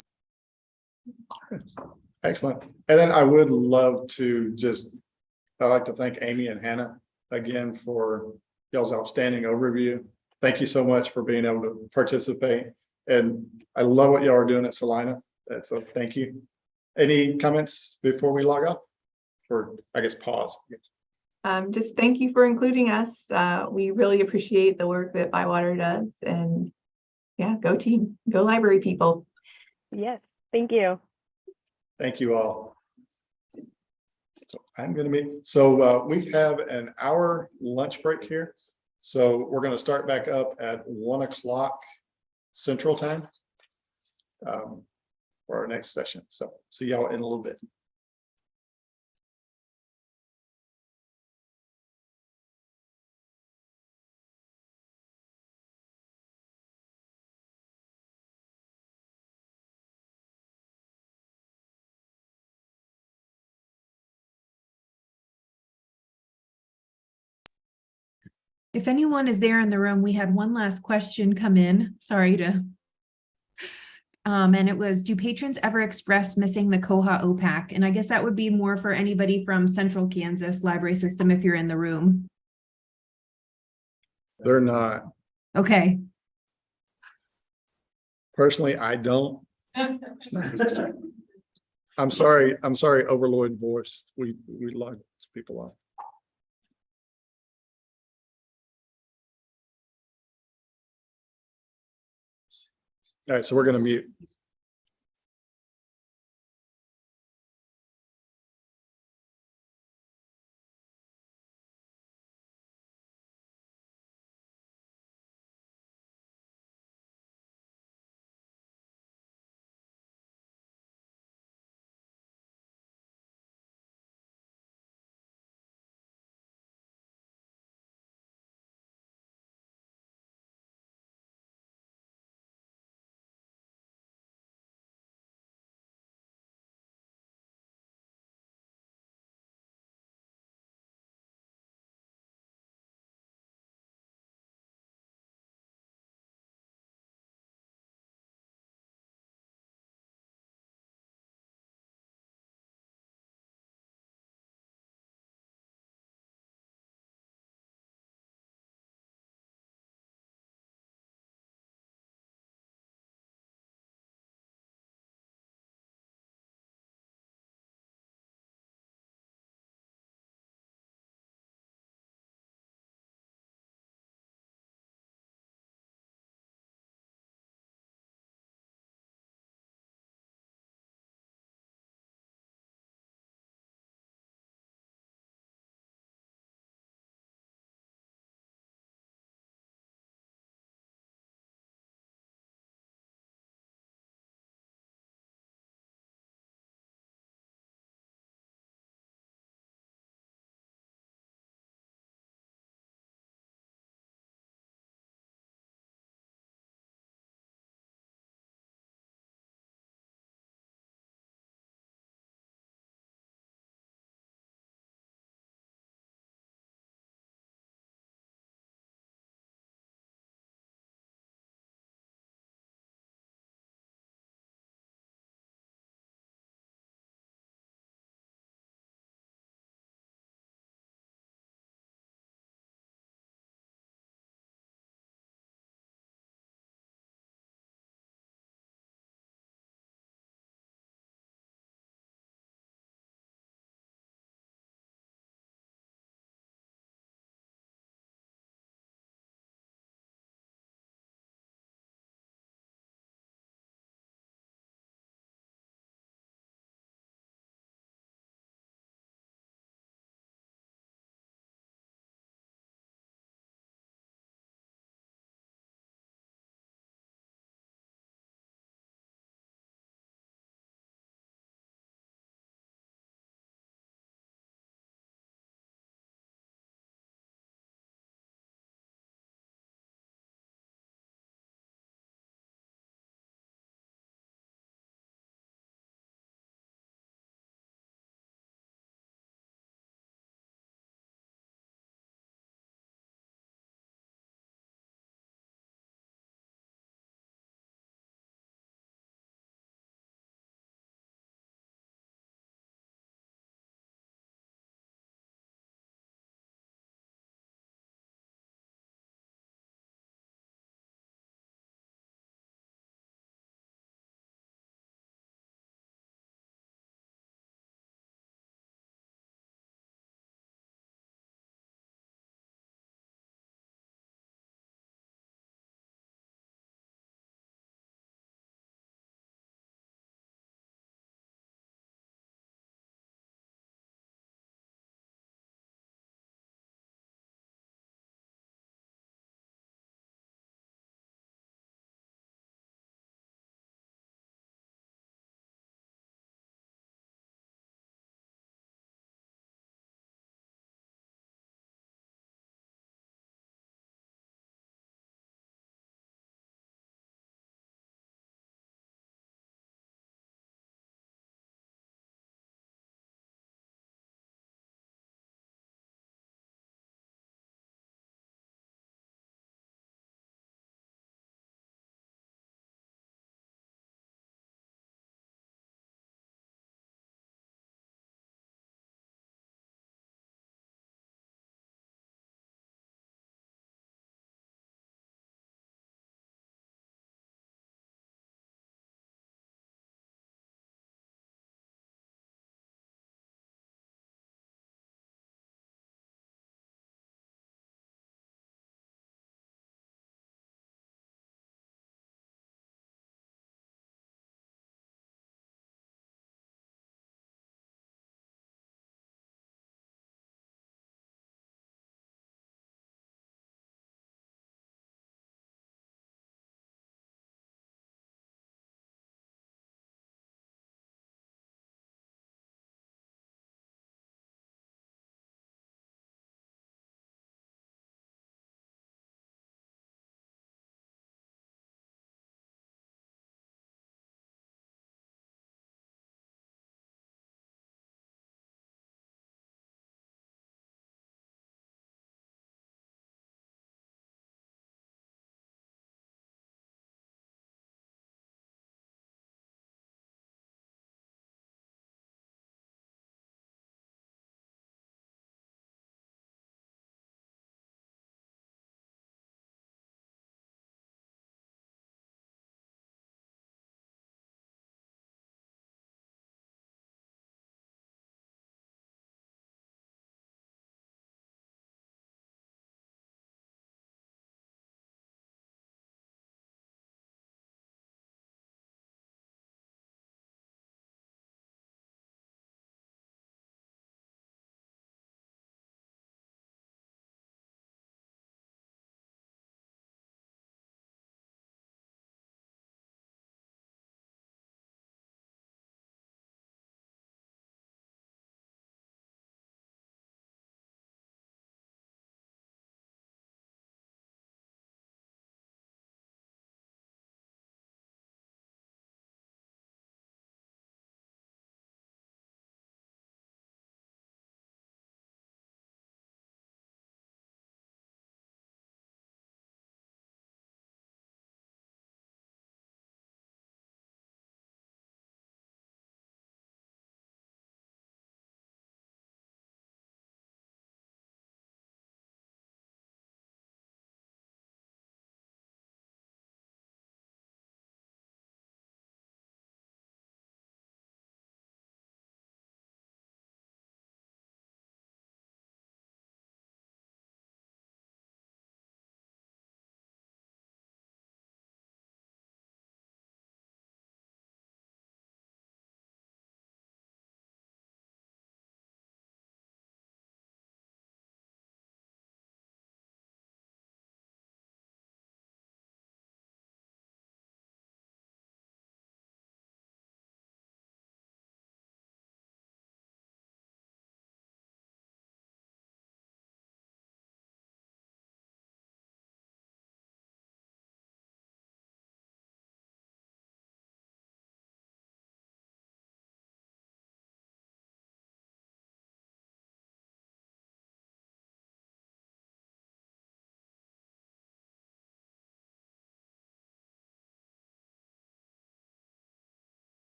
Excellent. And then I would love to I'd like to thank Amy and Hannah again for y'all's outstanding overview. Thank you so much for being able to participate. And I love what y'all are doing at Salina. So thank you. Any comments before we log off? Or I guess pause. Just thank you for including us. We really appreciate the work that ByWater does, and yeah, go team, go library people. Yes, thank you. Thank you all. So I'm going to meet. So we have an hour lunch break here. So we're going to start back up at 1 o'clock Central Time for our next session. So see y'all in a little bit. If anyone is there in the room, we had one last question come in. Sorry to. And it was, do patrons ever express missing the Koha OPAC? And I guess that would be more for anybody from Central Kansas Library System if you're in the room. They're not. Okay. Personally, I don't. I'm sorry, Overlord voice. We logged people off. All right, so we're going to mute.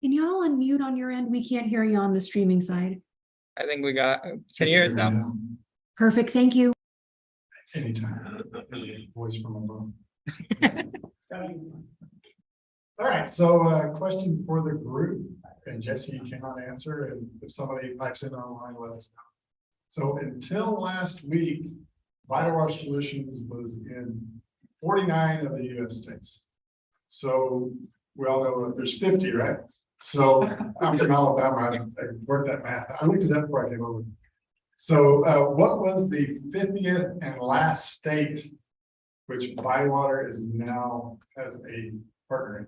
Can you all unmute on your end? We can't hear you on the streaming side. I think we got, can you hear us now? Perfect, thank you. Anytime. Voice from above. All right, so question for the group, and Jesse, you cannot answer, and if somebody types in online, let us know. So until last week, ByWater Solutions was in 49 of the US states. So we all know that there's 50, right? So I'm from Alabama, I worked that math. I looked it up before I came over. So what was the 50th and last state which ByWater is now as a partner in?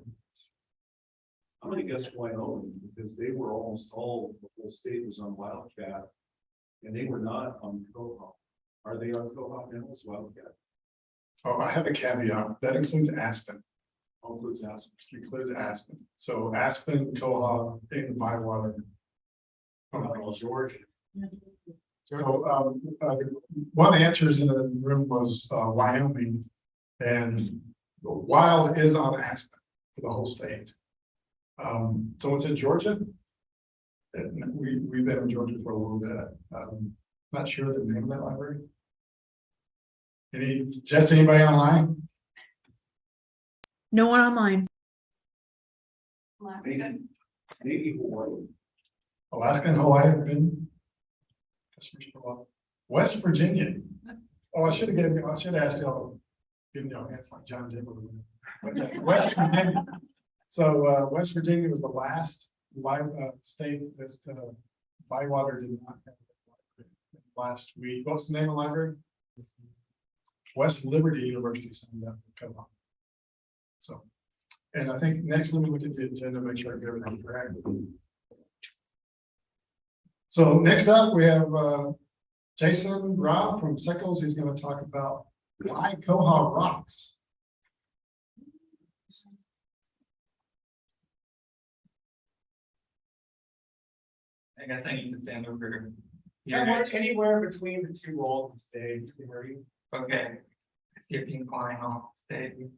I'm gonna guess Wyoming, because they were almost all, the whole state was on Wildcat. And they were not on Koha. Are they on Koha now as Wildcat? Oh, I have a caveat. That includes Aspen. Includes Aspen. Includes Aspen. So Aspen, Koha, and ByWater. George. So one of the answers in the room was Wyoming, and Wild is on Aspen for the whole state. Someone said Georgia. We've been in Georgia for a little bit. Not sure the name of that library. Anybody online? No one online. Alaska. Maybe Hawaii. Alaska and Hawaii have been. West Virginia. Oh, I should have asked y'all. Giving y'all hands like John did. West Virginia. So West Virginia was the last state that ByWater did not have last week. What's the name of the library? West Liberty University signed up to come on. So, and I think next, let me look at the agenda, make sure I get everything correct. So next up, we have Jason Robb from SEKLS, who's going to talk about why Koha Rocks. I guess I need to stand over. Anywhere between the two walls of stage. Okay. I see a pink line off stage.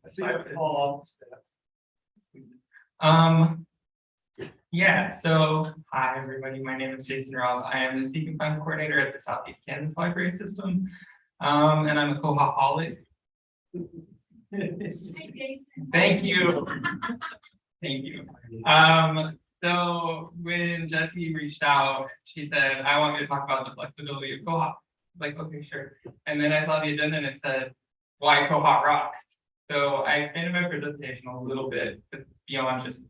Yeah, so hi everybody, my name is Jason Robb. I am the SEKnFind Coordinator at the Southeast Kansas Library System. And I'm a Koha-holic. Thank you. Thank you. So when Jessie reached out, she said, I want you to talk about the flexibility of Koha. Like, okay, sure. And then I saw the agenda and it said, why Koha Rocks? So I expanded my presentation a little bit beyond just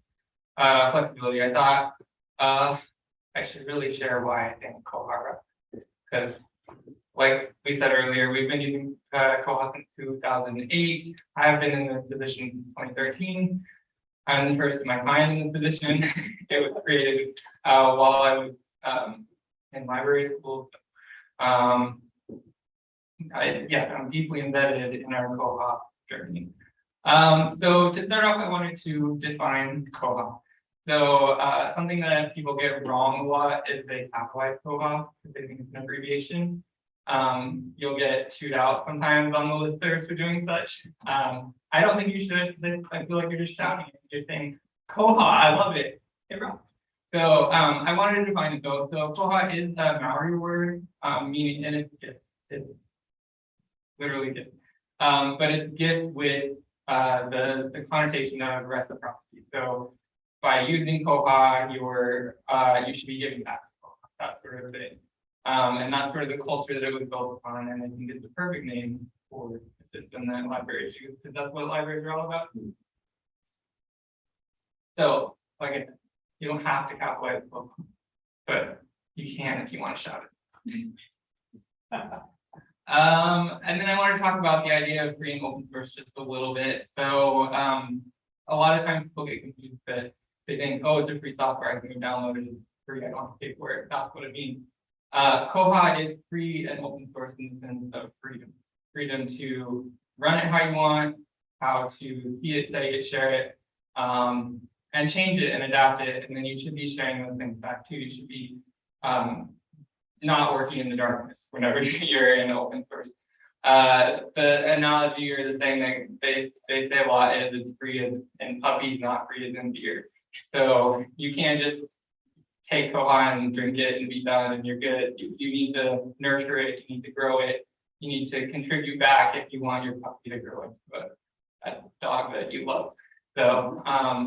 flexibility. I thought I should really share why I think Koha Rocks. Because like we said earlier, we've been using Koha since 2008. I have been in this position since 2013. I'm the first of my kind in this position. It was created while I was in library school. I'm deeply embedded in our Koha journey. So to start off, I wanted to define Koha. So something that people get wrong a lot is they capitalize Koha because they think it's an abbreviation. You'll get chewed out sometimes on the listservs for doing such. I don't think you should. I feel like you're just shouting it. You're saying Koha, I love it. Hey, Rob. So I wanted to define it though. So Koha is a Maori word, meaning, and it's literally gift. But it's gift with the connotation of reciprocity. So by using Koha, you should be giving back to Koha, that sort of thing. And that's sort of the culture that it was built upon, and I think it's the perfect name for the system that libraries use, because that's what libraries are all about. So, like I said, you don't have to capitalize Koha, but you can if you want to shout it. And then I want to talk about the idea of free and open source just a little bit. So a lot of times people get confused that they think, oh, it's a free software, I can go download it, it's free, I don't have to pay for it. That's what it means. Koha is free and open source in the sense of freedom. Freedom to run it how you want, how to see it, study it, share it, and change it and adapt it. And then you should be sharing those things back too. You should be not working in the darkness whenever you're in open source. The analogy or the saying that they say a lot is it's free as in puppies, not free as in beer. So you can't just take Koha and drink it and be done and you're good. You need to nurture it, you need to grow it, you need to contribute back if you want your puppy to grow into a dog that you love. So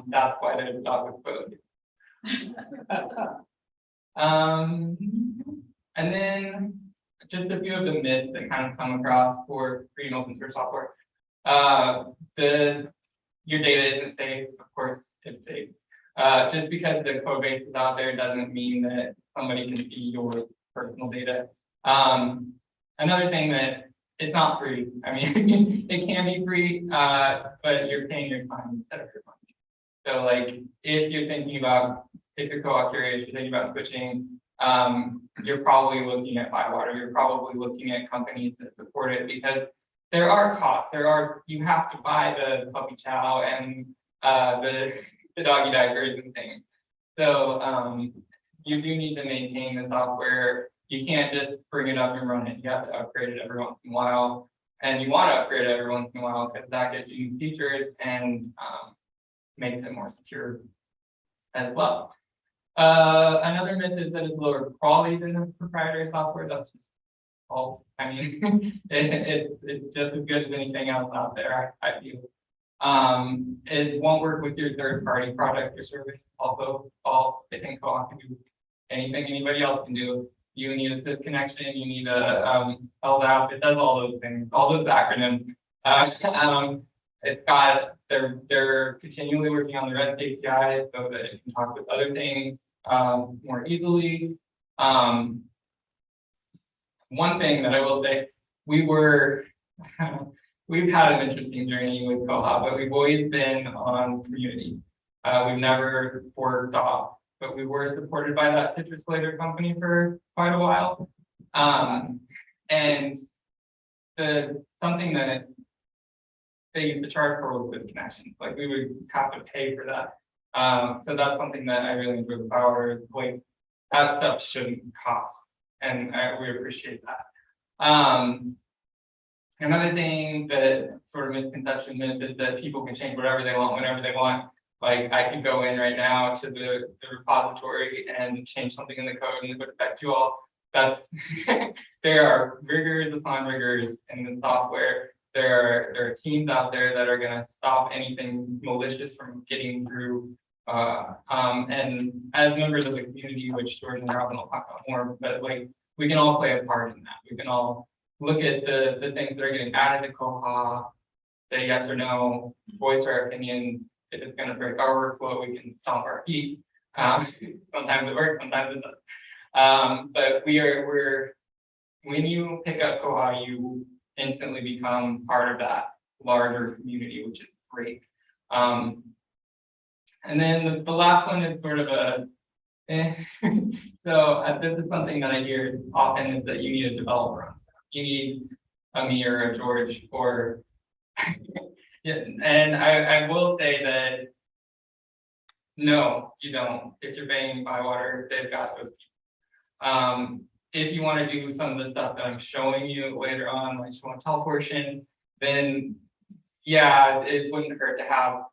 that's why there's a dog with food. And then just a few of the myths that kind of come across for free and open source software. Your data isn't safe, of course, it's safe. Just because the code base is out there doesn't mean that somebody can see your personal data. Another thing that it's not free. I mean, it can be free, but you're paying your time instead of your money. So like, if you're thinking about, if you're Koha curious, you're thinking about switching, you're probably looking at ByWater, you're probably looking at companies that support it because there are costs. You have to buy the puppy chow and the doggy diapers and things. So you do need to maintain the software. You can't just bring it up and run it. You have to upgrade it every once in a while. And you want to upgrade it every once in a while because that gives you new features and makes it more secure as well. Another myth is that it's lower quality than the proprietary software. That's just all. I mean, it's just as good as anything else out there, I feel. It won't work with your third-party product or service. Also, I think Koha can do anything anybody else can do. You need a SIP connection, you need a LDAP, it does all those things, all those acronyms. It's got, they're continually working on the REST API so that it can talk with other things more easily. One thing that I will say, we've had an interesting journey with Koha, but we've always been on Community. We've never worked off, but we were supported by that citrus flavor company for quite a while. And something that they used to charge for was good connections. Like we would have to pay for that. So that's something that I really enjoy with ByWater. Like that stuff shouldn't cost, and we appreciate that. Another thing that sort of misconception is that people can change whatever they want whenever they want. Like I could go in right now to the repository and change something in the code and it would affect you all. That's there are rigors upon rigors in the software. There are teams out there that are going to stop anything malicious from getting through. And as members of the community, which George and Robb will talk about more, but like we can all play a part in that. We can all look at the things that are getting added to Koha, say yes or no, voice our opinions. If it's going to break our workflow, we can stomp our feet. Sometimes it works, sometimes it doesn't. But when you pick up Koha, you instantly become part of that larger community, which is great. And then the last one is sort of a so this is something that I hear often is that you need a developer on staff. You need a me or a George or yeah, and I will say that no, you don't. If you're paying ByWater, they've got those people. If you want to do some of the stuff that I'm showing you later on, like show and tell portion, then yeah, it wouldn't hurt to have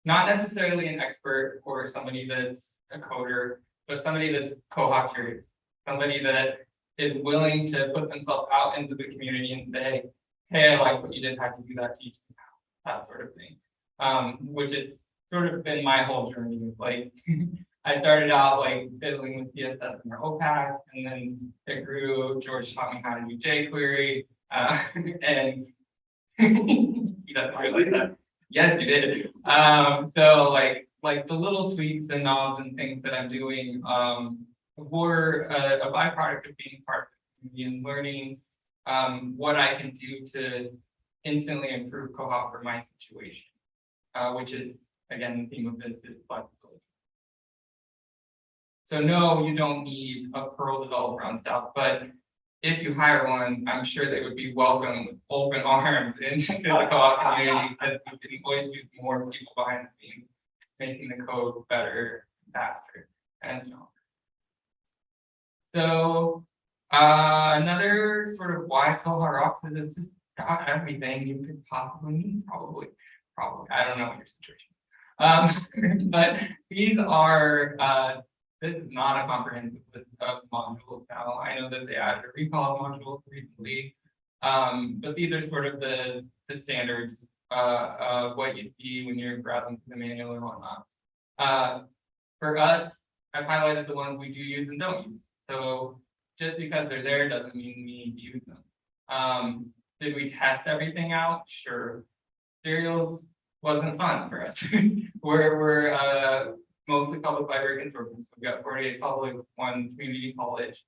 not necessarily an expert or somebody that's a coder, but somebody that's Koha curious, somebody that is willing to put themselves out into the community and say, hey, I like what you did, how can you do that, teach me how, that sort of thing. Which has sort of been my whole journey. Like I started out like fiddling with CSS and OPAC, and then it grew. George taught me how to do jQuery, and he doesn't really like that. Yes, you did. So like the little tweaks and knobs and things that I'm doing were a byproduct of being part of the community and learning what I can do to instantly improve Koha for my situation, which is again the theme of this is flexibility. So no, you don't need a Perl developer on staff, but if you hire one, I'm sure they would be welcome with open arms into the Koha community, because we can always use more people behind the scenes, making the code better, faster, and so on. So another sort of why Koha Rocks is it's just got everything you could possibly need, probably. I don't know your situation. But these are, this is not a comprehensive list of modules now. I know that they added a recall module recently. But these are sort of the standards of what you see when you're browsing through the manual and whatnot. For us, I've highlighted the ones we do use and don't use. So just because they're there doesn't mean we need to use them. Did we test everything out? Sure. Serials wasn't fun for us. we're mostly public library consortium. So we've got 48 public, 1 community college.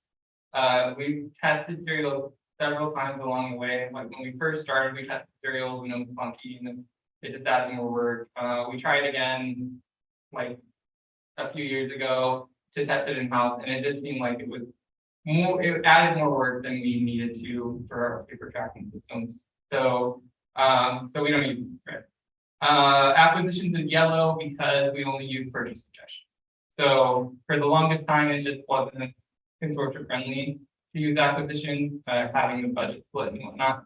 We've tested serials several times along the way. Like when we first started, we tested serials and it was funky and then it just added more work. We tried again like a few years ago to test it in-house, and it just seemed like it was more, it added more work than we needed to for our paper tracking systems. So so we don't use it. Acquisitions in yellow because we only use purchase suggestions. So for the longest time, it just wasn't consortium friendly to use acquisitions, having the budget split and whatnot.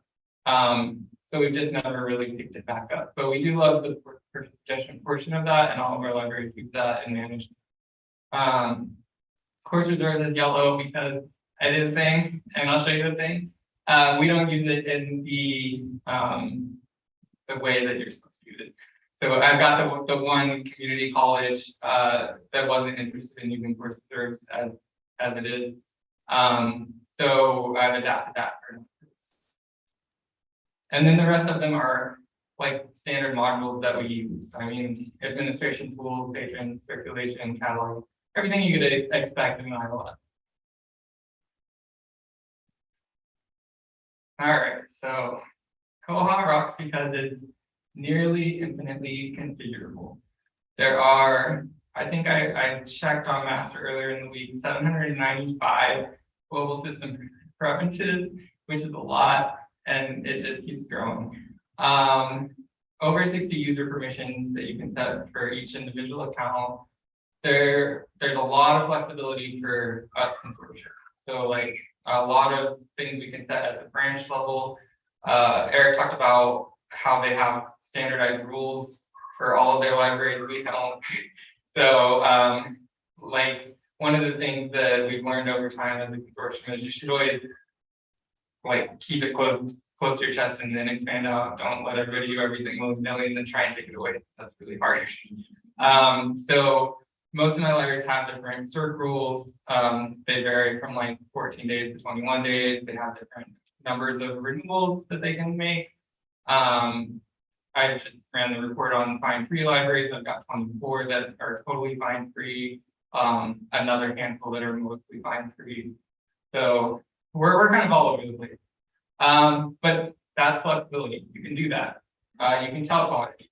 So we've just never really picked it back up. But we do love the purchase suggestion portion of that, and all of our libraries use that and manage. Course reserves is yellow because I did a thing, and I'll show you the thing. We don't use it in the way that you're supposed to use it. So I've got the one community college that wasn't interested in using course reserves as it is. So I've adapted that for. And then the rest of them are like standard modules that we use. I mean, administration tools, patron, circulation, catalog, everything you could expect in ILS. All right, so Koha Rocks because it's nearly infinitely configurable. There are, I think I checked on master earlier in the week, 795 global system preferences, which is a lot, and it just keeps growing. Over 60 user permissions that you can set for each individual account. There's a lot of flexibility for us consortia. So like a lot of things we can set at the branch level. Eric talked about how they have standardized rules for all of their libraries. We don't. So like one of the things that we've learned over time as a consortium is you should always like keep it close to your chest and then expand out. Don't let everybody do everything willy-nilly and then try and take it away. That's really hard. So most of my libraries have different CERC rules. They vary from like 14 days to 21 days. They have different numbers of renewals that they can make. I just ran the report on fine-free libraries. I've got 24 that are totally fine-free. Another handful that are mostly fine-free. So we're kind of all over the place. But that's flexibility. You can do that. You can tell Koha to do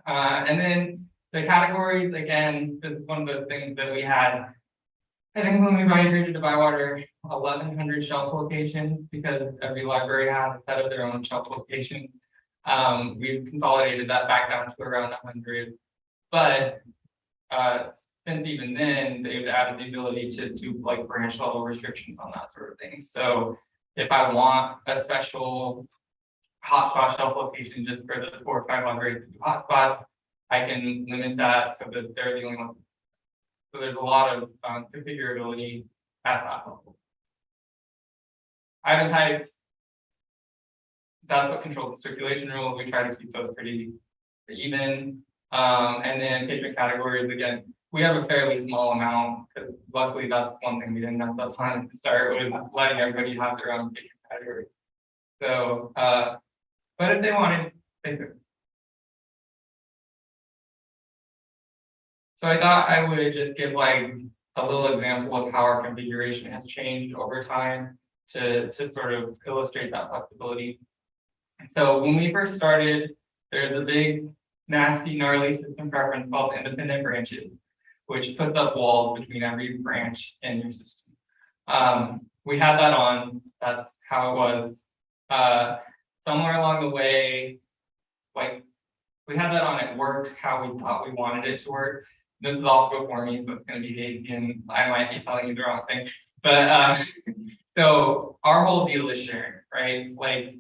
that. And then the categories, again, this is one of the things that we had. I think when we migrated to ByWater, 1,100 shelf locations, because every library has a set of their own shelf locations. We've consolidated that back down to around 100. But since even then, they've added the ability to do like branch level restrictions on that sort of thing. So if I want a special hotspot shelf location just for the 4 or 5 libraries to do hotspots, I can limit that so that they're the only ones. So there's a lot of configurability at that level. Item types, that's what controls the circulation rule. We try to keep those pretty even. And then patron categories, again, we have a fairly small amount because luckily that's one thing we didn't have that time to start with, letting everybody have their own patron category. So, but if they wanted, they could. So I thought I would just give like a little example of how our configuration has changed over time to sort of illustrate that flexibility. So when we first started, there's a big, nasty, gnarly system preference called independent branches, which puts up walls between every branch in your system. We had that on, that's how it was. Somewhere along the way, like we had that on, it worked how we thought we wanted it to work. This is all before me, so it's going to be hazy and I might be telling you the wrong thing. But so our whole deal is sharing, right? Like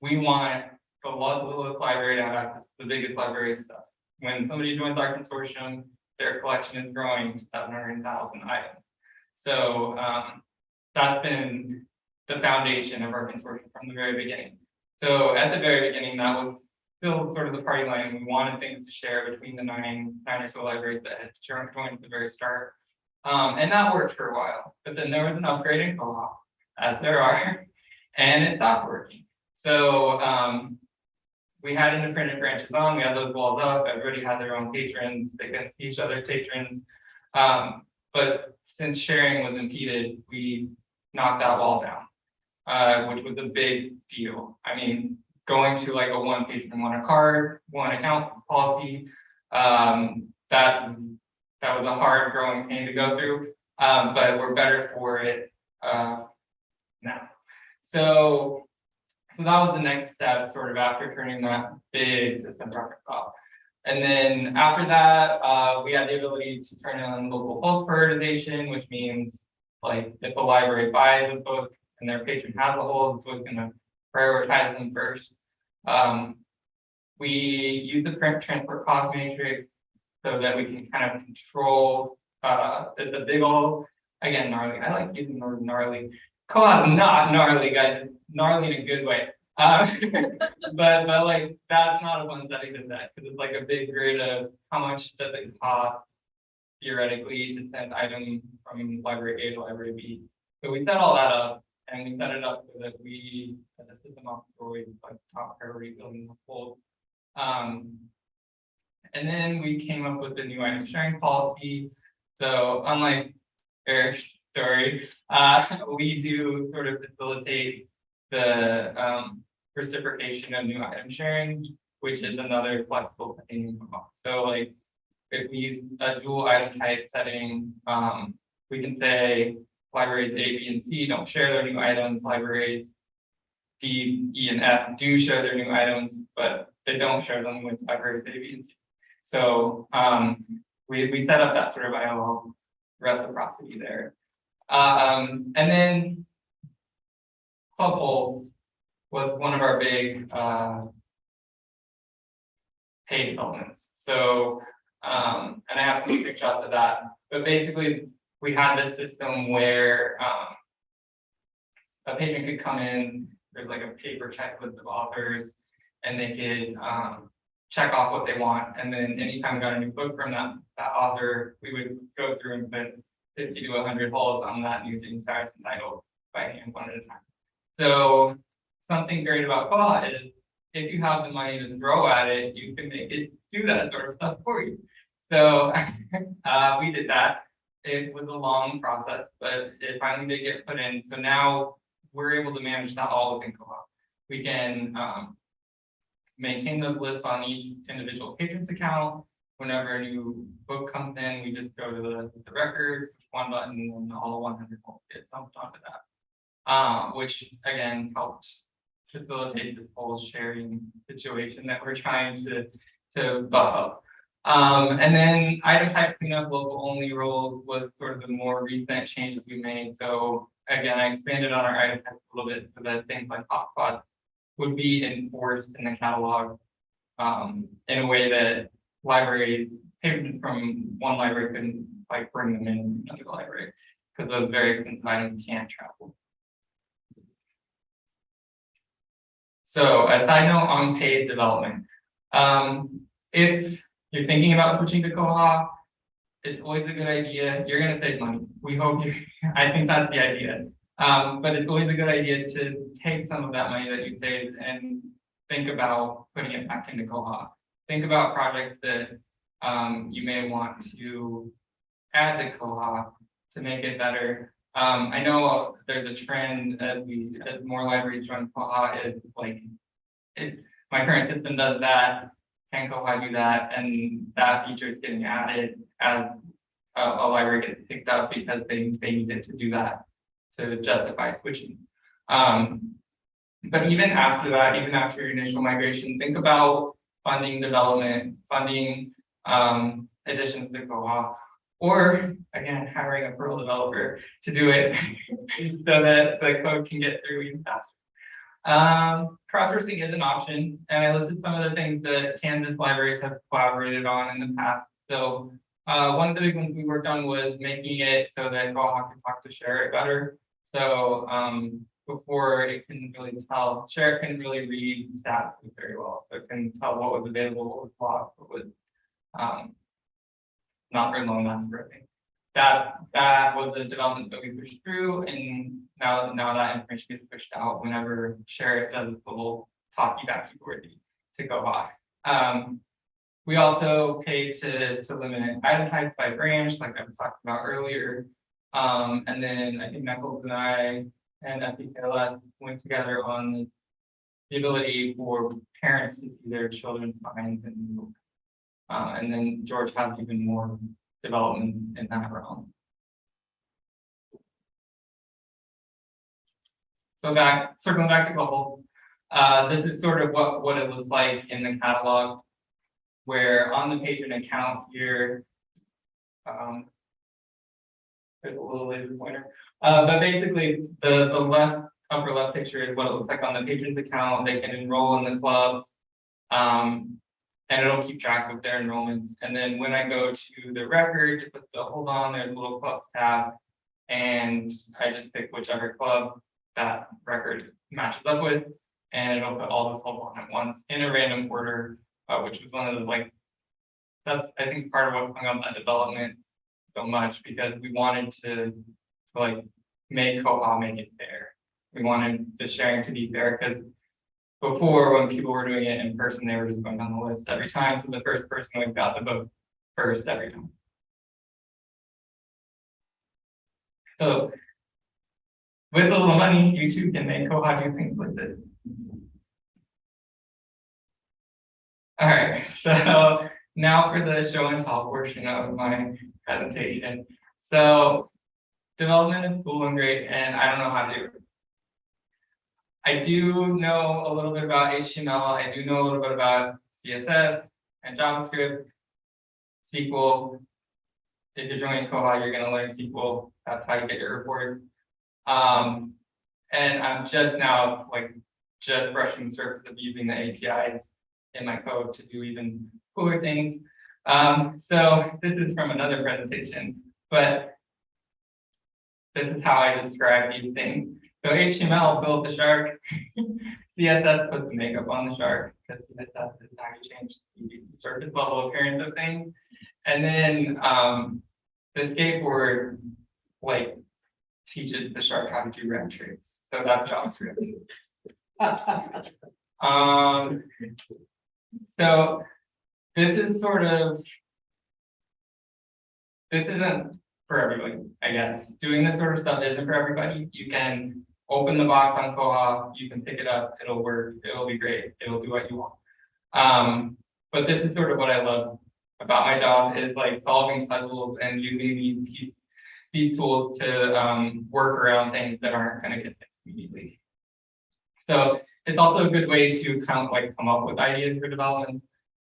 we want the littlest library to have access to the biggest library stuff. When somebody joins our consortium, their collection is growing to 700,000 items. So that's been the foundation of our consortium from the very beginning. So at the very beginning, that was still sort of the party line. We wanted things to share between the nine or so libraries that had joined at the very start. And that worked for a while, but then there was an upgrade in Koha, as there are, and it stopped working. So we had independent branches on, we had those walls up, everybody had their own patrons, they could see each other's patrons. But since sharing was impeded, we knocked that wall down, which was a big deal. I mean, going to like a one patron, one card, one account policy, that was a hard growing pain to go through, but we're better for it now. So that was the next step, sort of after turning that big system project off. And then after that, we had the ability to turn on local pulse prioritization, which means like if a library buys a book and their patron has a hold, so it's going to prioritize them first. We use the print transport cost matrix so that we can kind of control the big old, again, gnarly. I like using the word gnarly. Koha is not gnarly, guys. Gnarly in a good way. But like that's not a one setting to that because it's like a big grid of how much does it cost theoretically to send items from library A to library B. So we set all that up and we set it up so that we as a system officer always like top priority building the fold. And then we came up with the new item sharing policy. So unlike Eric's story, we do sort of facilitate the reciprocation of new item sharing, which is another flexible thing. So like if we use a dual item type setting, we can say libraries A, B, and C don't share their new items, libraries D, E, and F do share their new items, but they don't share them with libraries A, B, and C. So we set up that sort of ILL reciprocity there. And then club holds was one of our big paid developments. So and I have some quick shots of that, but basically we had this system where a patron could come in, there's like a paper checklist of authors, and they could check off what they want. And then anytime we got a new book from that author, we would go through and put 50 to 100 holds on that new thing size and title by hand one at a time. So something great about Koha is if you have the money to throw at it, you can make it do that sort of stuff for you. So we did that. It was a long process, but it finally did get put in. So now we're able to manage that all within Koha. We can maintain those lists on each individual patron's account. Whenever a new book comes in, we just go to the record, push one button, and all 100 holds get dumped onto that. Which again helps facilitate this whole sharing situation that we're trying to buff up. And then item type cleanup local only role was sort of the more recent changes we made. So again, I expanded on our item type a little bit so that things like hotspots would be enforced in the catalog in a way that libraries, patrons from one library couldn't like bring them in another library because those very expensive items can't travel. So a side note on paid development. If you're thinking about switching to Koha, it's always a good idea. You're going to save money. We hope you, I think that's the idea. But it's always a good idea to take some of that money that you saved and think about putting it back into Koha. Think about projects that you may want to add to Koha to make it better. I know there's a trend as more libraries join Koha is like, my current system does that, can Koha do that? And that feature is getting added as a library gets picked up because they needed to do that to justify switching. But even after that, even after your initial migration, think about funding development, funding additions to Koha, or again, hiring a Perl developer to do it so that the code can get through even faster. Crowdsourcing is an option, and I listed some of the things that Kansas libraries have collaborated on in the past. So one of the big ones we worked on was making it so that Koha can talk to share it better. So before it couldn't really tell, share couldn't really read stats very well. So it couldn't tell what was available, what was lost, what was not very low, that sort of thing. That was the development that we pushed through, and now that information gets pushed out whenever share it does the little talkie back to Koha. We also pay to limit item types by branch, like I was talking about earlier. And then I think NEKLS and I and SEKLS went together on the ability for parents to see their children's fines, and then George has even more developments in that realm. So circling back to Global, this is sort of what it looks like in the catalog, where on the page and account here, there's a little laser pointer, but basically the upper left picture is what it looks like on the patron's account. They can enroll in the club, and it'll keep track of their enrollments. And then when I go to the record to put the hold on, there's a little club tab, and I just pick whichever club that record matches up with, and it'll put all those hold on at once in a random order, which was one of the that's I think part of what hung up that development so much, because we wanted to make Koha make it fair. We wanted the sharing to be fair, because before, when people were doing it in person, they were just going down the list every time. So the first person who got the vote first every time. So with a little money, you too can make Koha do things like this. All right, so now for the show and tell portion of my presentation. So development is cool and great, and I don't know how to do it. I do know a little bit about HTML. I do know a little bit about CSS and JavaScript, SQL. If you're joining Koha, you're going to learn SQL. That's how you get your reports. And I'm just now just brushing the surface of using the APIs in my code to do even cooler things. So this is from another presentation, but this is how I describe these things. So HTML built the shark, CSS puts the makeup on the shark, because CSS is how you change the surface level appearance of things. And then the skateboard teaches the shark how to do red tricks. So that's JavaScript. So this is this isn't for everybody, I guess. Doing this sort of stuff isn't for everybody. You can open the box on Koha, you can pick it up, it'll work, it'll be great, it'll do what you want. But this is sort of what I love about my job, is solving puzzles and using these tools to work around things that aren't going to get fixed immediately. So it's also a good way to come up with ideas for development.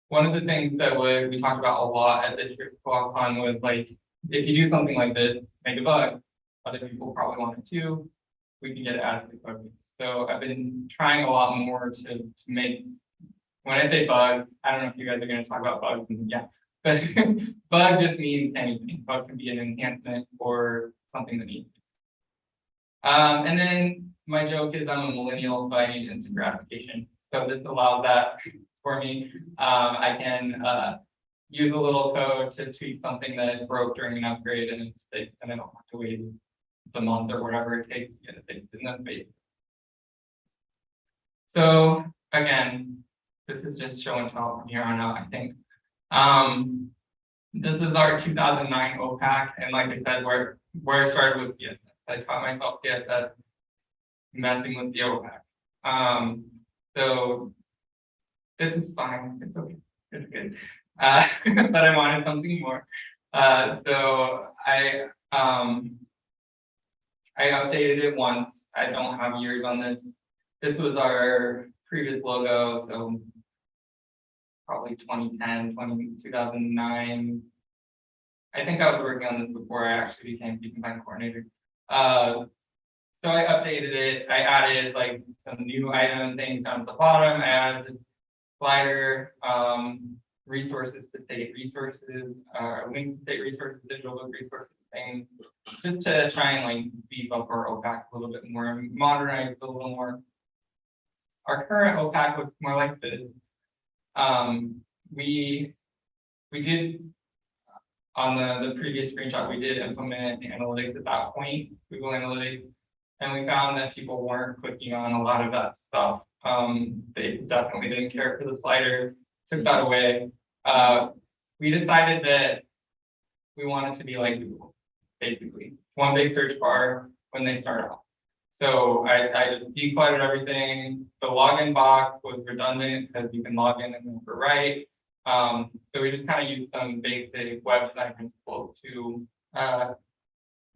One of the things that we talked about a lot at this year's Koha was if you do something like this, make a bug, other people probably want it too, we can get it out of the code base. So I've been trying a lot more to make, when I say bug, I don't know if you guys are going to talk about bugs, yeah, but bug just means anything. Bug can be an enhancement or something that needs. And then my joke is I'm a millennial, so I need instant gratification. So this allows that for me. I can use a little code to tweak something that broke during an upgrade and it's fixed, and I don't have to wait the month or whatever it takes to get it fixed in that phase. So again, this is just show and tell from here on out, I think. This is our 2009 OPAC, and like I said, where I started with CSS. I taught myself CSS messing with the OPAC. So this is fine, it's okay, it's good. But I wanted something more. So I updated it once. I don't have years on this. This was our previous logo, so probably 2010, 2009. I think I was working on this before I actually became SEKnFind Coordinator. So So I updated it. I added like some new item things down at the bottom. I added this slider, resources to state resources, link to state resources, digital book resources things, just to try and like beef up our OPAC a little bit more, modernize it a little more. Our current OPAC looks more like this. We did on the previous screenshot, we did implement analytics at that point, Google Analytics, and we found that people weren't clicking on a lot of that stuff. They definitely didn't care for the slider, took that away. We decided that we wanted to be like Google, basically. One big search bar when they start off. So I just decluttered everything. The login box was redundant because you can log in and overwrite. So we just kind of used some basic web design principles to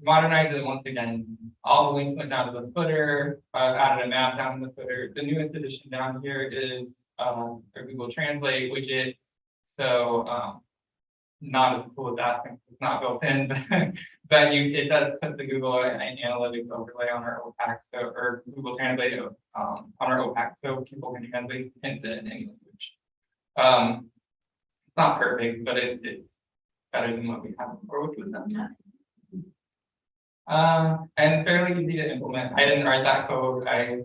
modernize it once again. All the links went down to the footer. I've added a map down in the footer. The newest addition down here is a Google Translate widget. So not as cool as Aspen, it's not built in, but it does put the Google Analytics overlay on our OPAC, so or Google Translate on our OPAC, so people can translate into any language. It's not perfect, but it's better than what we had before, which was done. And fairly easy to implement. I didn't write that code. I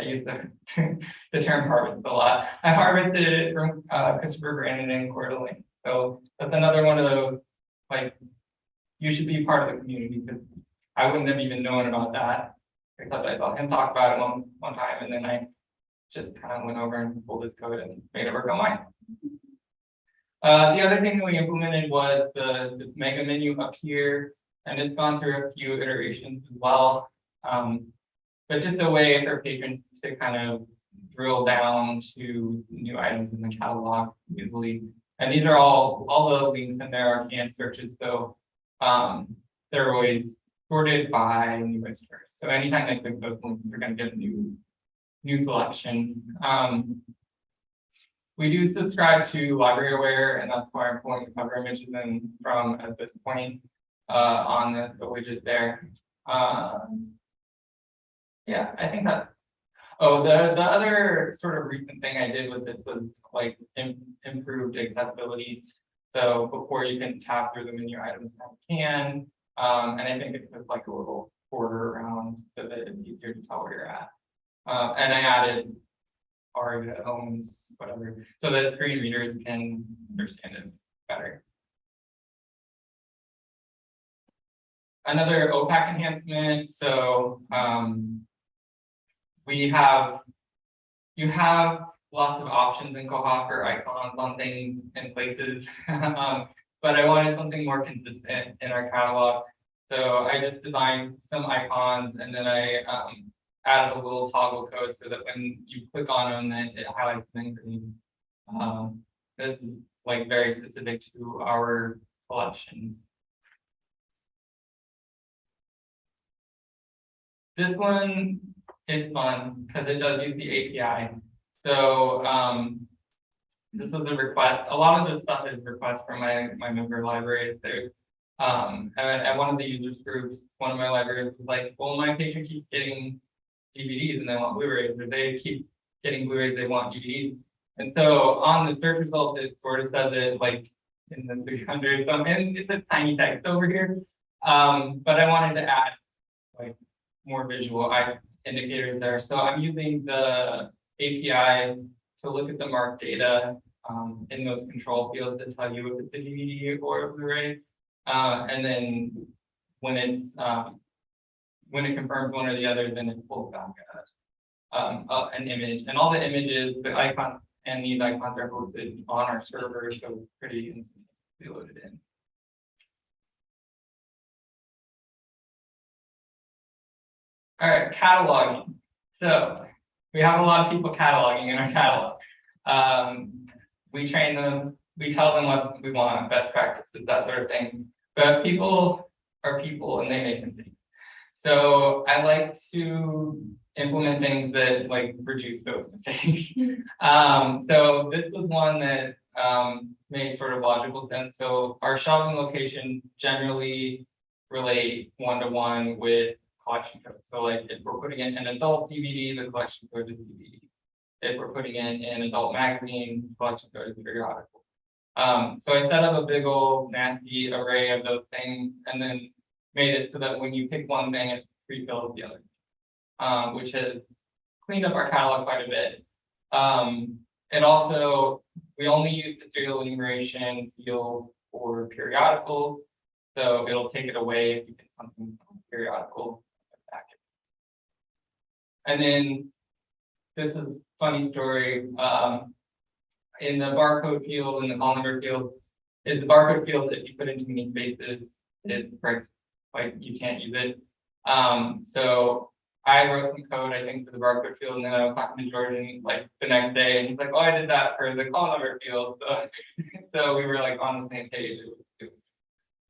use the term harvest a lot. I harvested it from Christopher Brandon and Quarterly. So that's another one of those, like, you should be part of the community, because I wouldn't have even known about that, except I saw him talk about it one time, and then I just kind of went over and pulled his code and made it work on mine. The other thing that we implemented was this mega menu up here, and it's gone through a few iterations as well. But just a way for patrons to kind of drill down to new items in the catalog easily. And these are all the links in there are canned searches, so they're always sorted by newest first. So anytime they click those links, they're going to get a new selection. We do subscribe to Library Aware, and that's where I'm pulling the cover images in from at this point on the widget there. Yeah, I think that. Oh, the other sort of recent thing I did with this was like improved accessibility. So before you can tap through the menu items, you can, and I think it puts like a little border around so that it's easier to tell where you're at. And I added ARIA owns whatever, so that screen readers can understand it better. Another OPAC enhancement. So you have lots of options in Koha for icons on things and places, but I wanted something more consistent in our catalog. So I just designed some icons, and then I added a little toggle code so that when you click on them, it highlights them in green. This is like very specific to our collections. This one is fun because it does use the API. So this was a request. A lot of the stuff is requests from my member libraries. There's at one of the users groups, one of my libraries was like, well, my patron keeps getting DVDs and they want Blu-rays, or they keep getting Blu-rays, they want DVDs. And so on the search results, it sort of says it like in the 300 something. It's a tiny text over here. But I wanted to add like more visual indicators there. So I'm using the API to look at the marked data in those control fields to tell you if it's a DVD or a Blu-ray. And then when it confirms one or the other, then it pulls back an image. And all the images, the icons, and these icons are hosted on our server, so it's pretty instantly loaded in. All right, cataloging. So we have a lot of people cataloging in our catalog. We train them, we tell them what we want, best practices, that sort of thing. But people are people and they make mistakes. So I like to implement things that like reduce those mistakes. So this was one that made sort of logical sense. So our shopping locations generally relate one-to-one with collection code. So like if we're putting in an adult DVD, the collection code is DVD. If we're putting in an adult magazine, the collection code is periodical. So I set up a big old nasty array of those things and then made it so that when you pick one thing, it pre-fills the other, which has cleaned up our catalog quite a bit. And also, we only use the serial enumeration field for periodical, so it'll take it away if you get something from periodical. And then this is a funny story. In the barcode field, in the call number field, is the barcode field, if you put in too many spaces, it breaks, like you can't use it. So I wrote some code, I think, for the barcode field, and then I was talking to Jordan like the next day, and he's like, "Oh, I did that for the call number field." So, so we were like on the same page.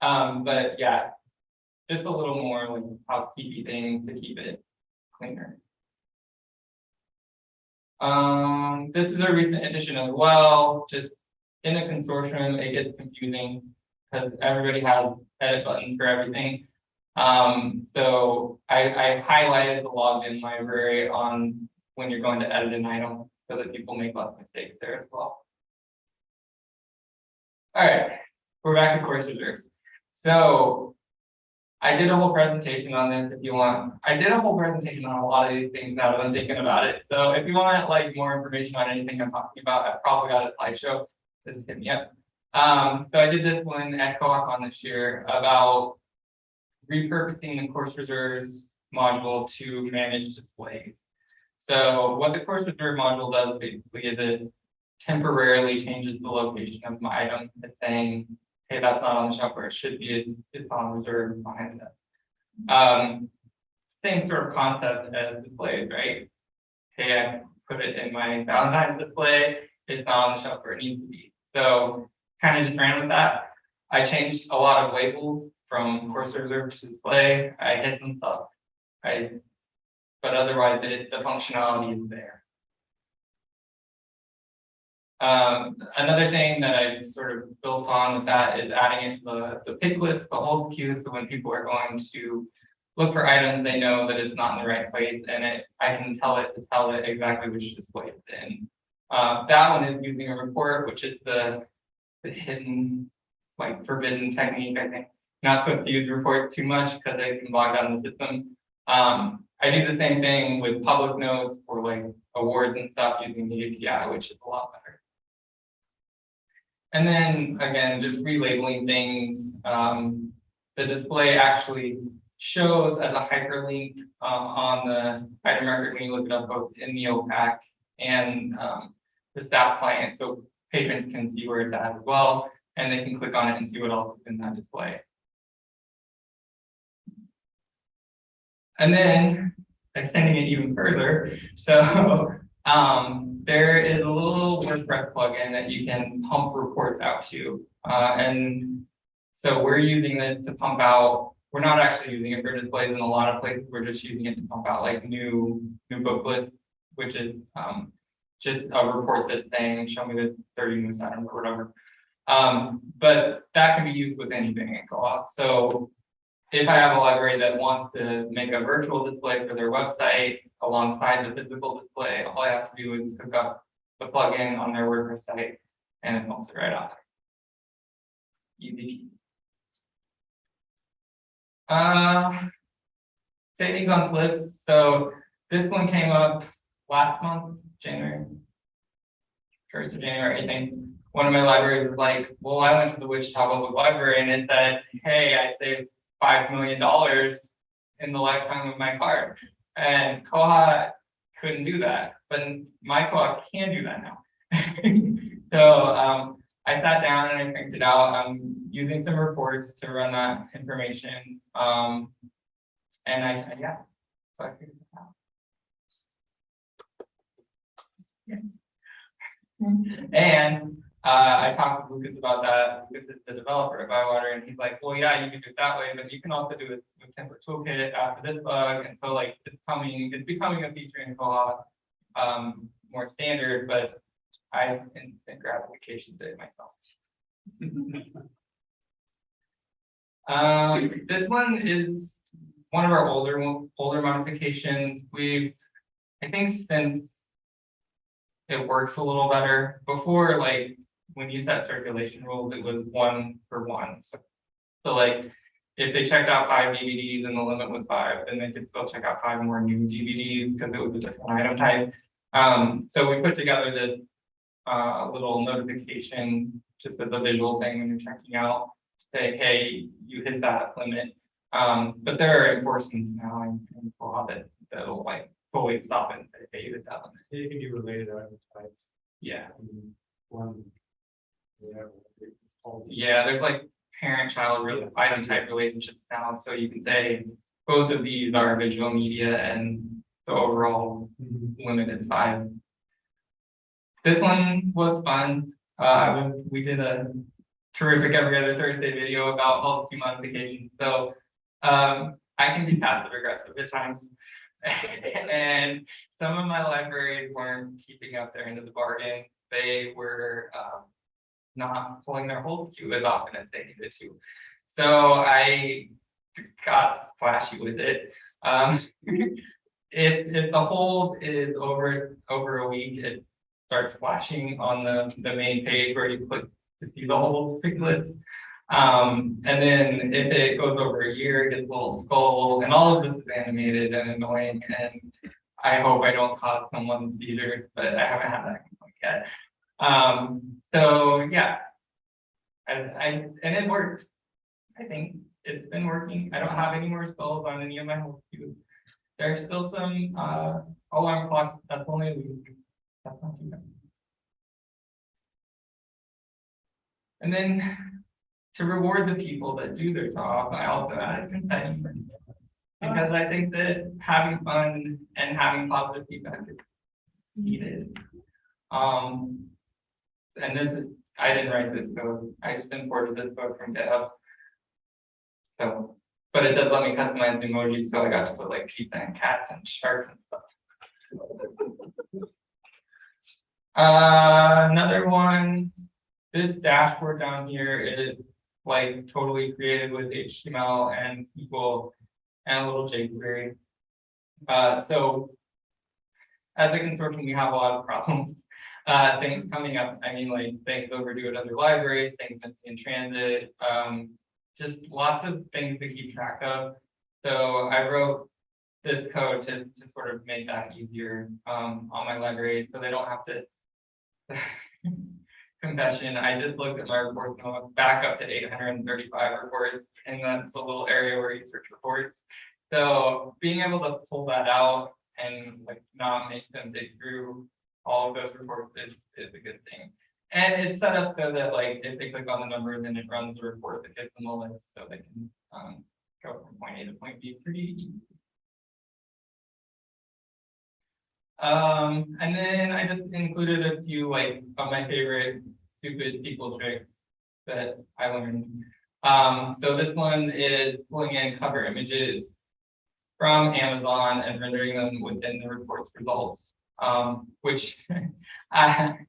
But yeah, just a little more like housekeeping things to keep it cleaner. This is a recent addition as well. Just in a consortium, it gets confusing because everybody has edit buttons for everything. So I highlighted the logged in library on when you're going to edit an item so that people make less mistakes there as well. All right, we're back to course reserves. So I did a whole presentation on this if you want. I did a whole presentation on a lot of these things now that I'm thinking about it. So if you want like more information on anything I'm talking about, I've probably got a slideshow. Just hit me up. So I did this one at Koha this year about repurposing the course reserves module to manage displays. So what the course reserve module does basically is it temporarily changes the location of my item. It's saying, hey, that's not on the shelf where it should be, it's on reserve behind it. Same sort of concept as displays, right? Hey, I put it in my Valentine's display, it's not on the shelf where it needs to be. So kind of just ran with that. I changed a lot of labels from course reserve to display. I hid some stuff. But otherwise the functionality is there. Another thing that I sort of built on with that is adding it to the pick list, the holds queue, so when people are going to look for items, they know that it's not in the right place, and I can tell it exactly which display it's in. That one is using a report, which is the hidden, like forbidden technique, I think. You're not supposed to use reports too much because they can bog down the system. I do the same thing with public notes for like awards and stuff using the API, which is a lot better. And then again, just relabeling things. The display actually shows as a hyperlink on the item record when you look it up both in the OPAC and the staff client, so patrons can see where it's at as well, and they can click on it and see what else is in that display. And then extending it even further, so there is a little WordPress plugin that you can pump reports out to, and so we're using this to pump out. We're not actually using it for displays in a lot of places. We're just using it to pump out like new booklets, which is just a report that's saying, show me the 30 news items or whatever. But that can be used with anything in Koha. So if I have a library that wants to make a virtual display for their website alongside the physical display, all I have to do is hook up the plugin on their WordPress site and it pumps it right out. Easy. Savings on flips. So this one came up last month, January, 1st of January, I think. One of my libraries was like, well, I went to the Wichita Public Library and it said, hey, I saved $5 million in the lifetime of my card. And Koha couldn't do that, but my Koha can do that now. So I sat down and I cranked it out. I'm using some reports to run that information. And yeah, so I figured it out. Yeah. And I talked to Lucas about that. Lucas is the developer at ByWater, and he's like, well, yeah, you can do it that way, but you can also do it with template toolkit after this bug. And so like it's becoming a feature in Koha, more standard, but I instant gratification did it myself. This one is one of our older modifications. I think since it works a little better. Before, like when you set circulation rules, it was 1 for 1. So like if they checked out 5 DVDs and the limit was 5, then they could still check out 5 more new DVDs because it was a different item type. So we put together this little notification, just as a visual thing when you're checking out, to say, hey, you hit that limit. But there are enforcements now in law that'll like fully stop and say, hey, you hit that limit. It can be related to item types. Yeah. One. Yeah, there's like parent-child item type relationships now, so you can say both of these are visual media and the overall limit is 5. This one was fun. We did a terrific every other Thursday video about policy modifications. So I can be passive aggressive at times. And some of my libraries weren't keeping up their end of the bargain. They were not pulling their hold queue as often as they needed to. So I got flashy with it. If the hold is over a week, it starts flashing on the main page where you click to see the whole list. And then if it goes over a year, it gets a little skull, and all of this is animated and annoying. And I hope I don't cause someone seizures, but I haven't had that complaint yet. So yeah, and it worked. I think it's been working. I don't have any more skulls on any of my whole queues. There's still some alarm clocks. That's only a week. That's not too bad. And then to reward the people that do their job, I also added confetti because I think that having fun and having positive feedback is needed. And this is, I didn't write this code. I just imported this code from GitHub. So, but it does let me customize the emojis, so I got to put like pizza and cats and sharks and stuff. Another one, this dashboard down here is like totally created with HTML and SQL and a little jQuery. So as a consortium, we have a lot of problems. Things coming up. I mean, like things overdue at other libraries, things missing in transit, just lots of things to keep track of. So I wrote this code to sort of make that easier on my library, so they don't have to. Confession, I just looked at my reports and I went back up to 835 reports in the little area where you search reports. So being able to pull that out and like not make them dig through all of those reports is a good thing. And it's set up so that like if they click on the number, then it runs the report that gives them a list so they can go from point A to point B pretty easy. And then I just included a few like of my favorite stupid SQL tricks that I learned. So this one is pulling in cover images from Amazon and rendering them within the report's results, which I'm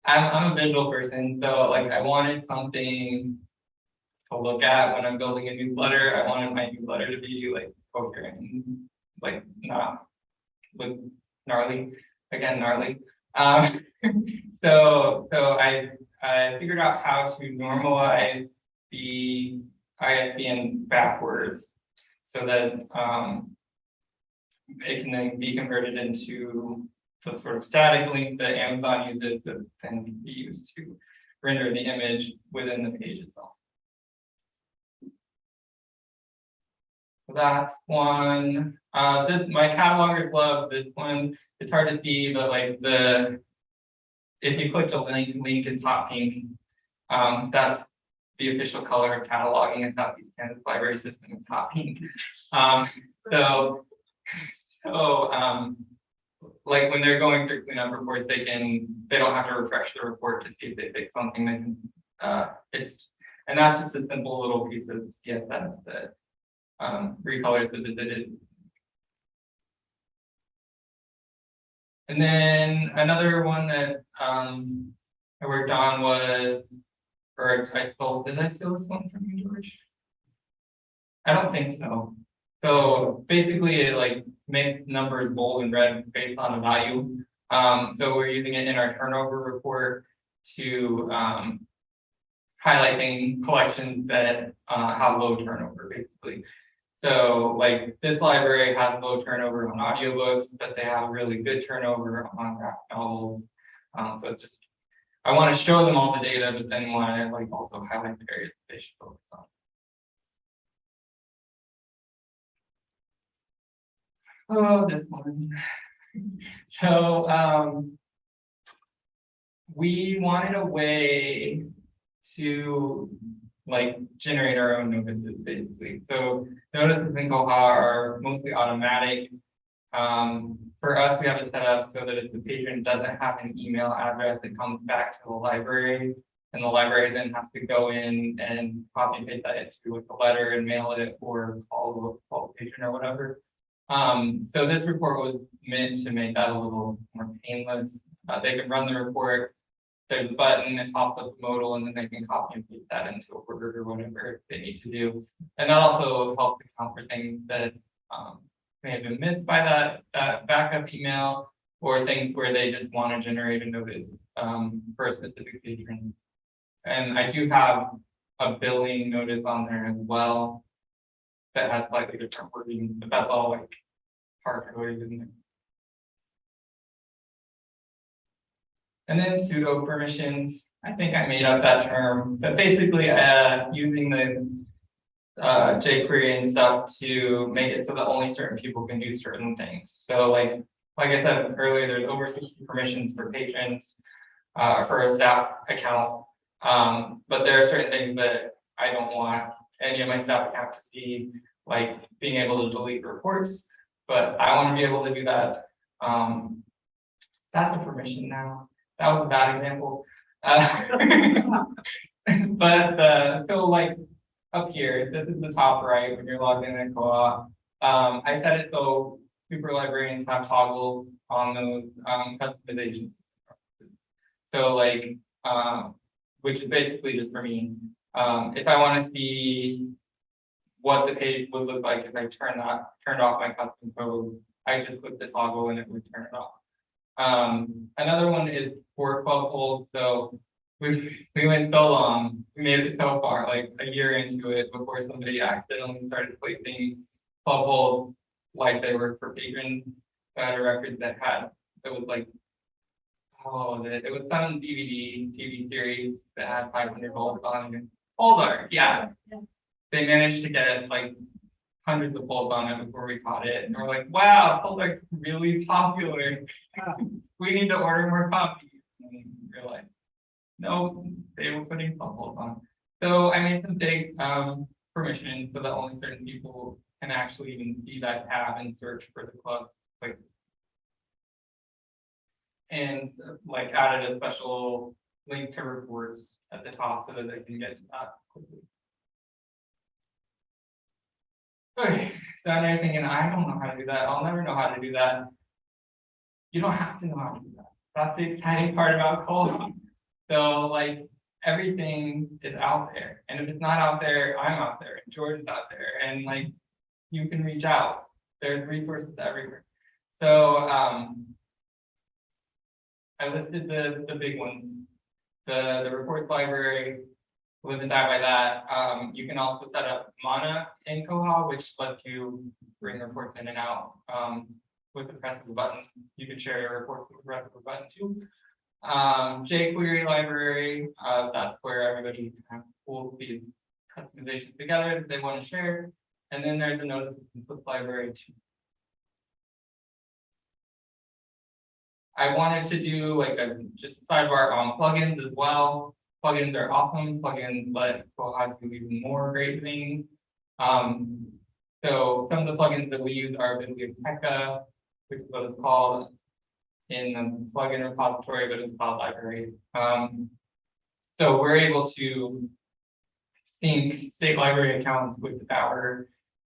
a visual person, so like I wanted something to look at when I'm building a newsletter. I wanted my newsletter to be like coherent and like not with gnarly, again gnarly. So I figured out how to normalize the ISBN backwards so that it can then be converted into the sort of static link that Amazon uses that then can be used to render the image within the page itself. So that's one. My catalogers love this one. It's hard to see, but like if you click the link in top pink, that's the official color of cataloging in Southeast Kansas Library System is top pink. Like when they're going through cleanup reports, they don't have to refresh the report to see if they fix something. They can and that's just a simple little piece of CSS that recolors the visited. And then another one that I worked on was, or I stole, did I steal this one from you, George? I don't think so. So basically it like makes numbers bold and red based on a value. So we're using it in our turnover report to highlighting collections that have low turnover basically. So like this library has low turnover on audiobooks, but they have really good turnover on graphic novels. So it's just, I want to show them all the data, but then want to like also highlight the areas they should focus on. Oh, this one. So we wanted a way to like generate our own notices basically. So notices in Koha are mostly automatic. For us, we have it set up so that if the patron doesn't have an email address, it comes back to the library, and the library then has to go in and copy and paste that into a letter and mail it or call the patron or whatever. So this report was meant to make that a little more painless. They can run the report, there's a button, it pops up the modal, and then they can copy and paste that into a Word or whatever they need to do. And that also helps account for things that may have been missed by that backup email, or things where they just want to generate a notice for a specific patron. And I do have a billing notice on there as well that has slightly different wording, but that's all like hard coded in there. And then pseudo permissions. I think I made up that term, but basically using the jQuery and stuff to make it so that only certain people can do certain things. So like I said earlier, there's over 60 permissions for patrons for a staff account. But there are certain things that I don't want any of my staff account to see, like being able to delete reports, but I want to be able to do that. That's a permission now. That was a bad example. But so like up here, this is the top right when you're logged in at Koha. I set it so super librarians have toggles on those customizations. So like, which is basically just for me. If I want to see what the page would look like if I turned off my custom code, I just click the toggle and it would turn it off. Another one is for 12 holds. So we went so long, we made it so far, like a year into it before somebody accidentally started placing 12 holds like they were for patrons. I had a record that was like, it was some TV series that had 500 holds on it. Holder, yeah. They managed to get like hundreds of holds on it before we caught it. And we're like, wow, Holder's really popular. We need to order more copies. And we realized, no, they were putting some holds on. So I made some big permissions so that only certain people can actually even see that tab and search for the club places. And like added a special link to reports at the top so that they can get to that quickly. Okay, so now you're thinking, I don't know how to do that. I'll never know how to do that. You don't have to know how to do that. That's the exciting part about Koha. So like everything is out there. And if it's not out there, I'm out there, and George is out there, and like you can reach out. There's resources everywhere. So I listed the big ones. The reports library, live and die by that. You can also set up Mana in Koha, which lets you bring reports in and out with the press of a button. You can share your reports with the press of a button too. jQuery library, that's where everybody kind of pulls these customizations together that they want to share. And then there's a notice input library too. I wanted to do like just a sidebar on plugins as well. Plugins are awesome. Plugins let Koha do even more great things. So some of the plugins that we use are Biblioteca, which is what it's called in the plugin repository, but it's called library. So we're able to sync state library accounts with our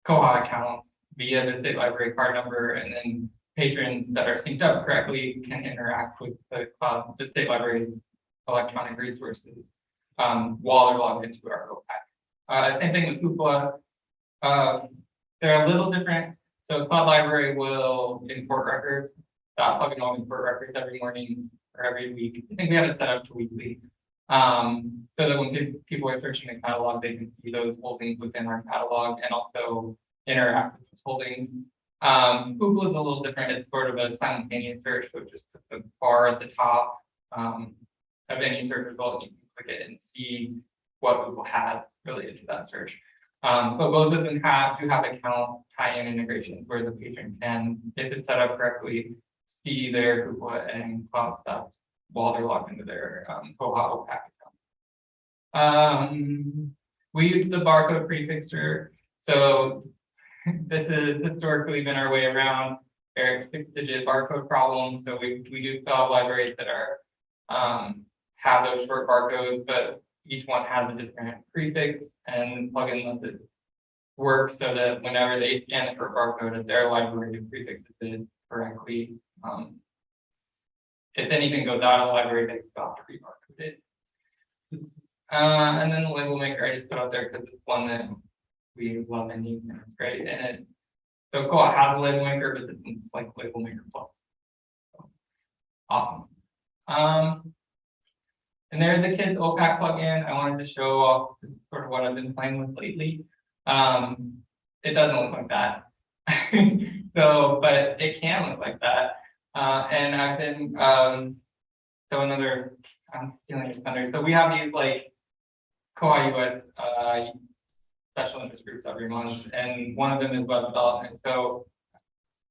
Koha accounts via the state library card number, and then patrons that are synced up correctly can interact with the state library's electronic resources while they're logged into our Koha. Same thing with Hoopla. they're a little different. So Cloud Library will import records. That plugin will import records every morning or every week. I think we have it set up to weekly. So that when people are searching the catalog, they can see those holdings within our catalog and also interact with those holdings. Google is a little different. It's sort of a simultaneous search, so just put the bar at the top of any search result. You can click it and see what Google has related to that search. But both of them do have account tie-in integrations where the patron can, if it's set up correctly, see their Google and cloud stuff while they're logged into their Koha OPAC account. We use the barcode prefixer. So this has historically been our way around. There are 6-digit barcode problems. So we do still have libraries that are have those short barcodes, but each one has a different prefix, and plugin lets it work so that whenever they scan the short barcode of their library, the prefix is correctly. If anything goes out of the library, they stop to re-barcode it. And then the label maker I just put out there because it's one that we love and use, and it's great. And so Koha has a label maker, but it's like label maker plus. So, awesome. And there's a kids OPAC plugin. I wanted to show off sort of what I've been playing with lately. It doesn't look like that. So, but it can look like that. And I've been, so another, I'm stealing your thunder. So we have these like koha-US special interest groups every month, and one of them is web development. So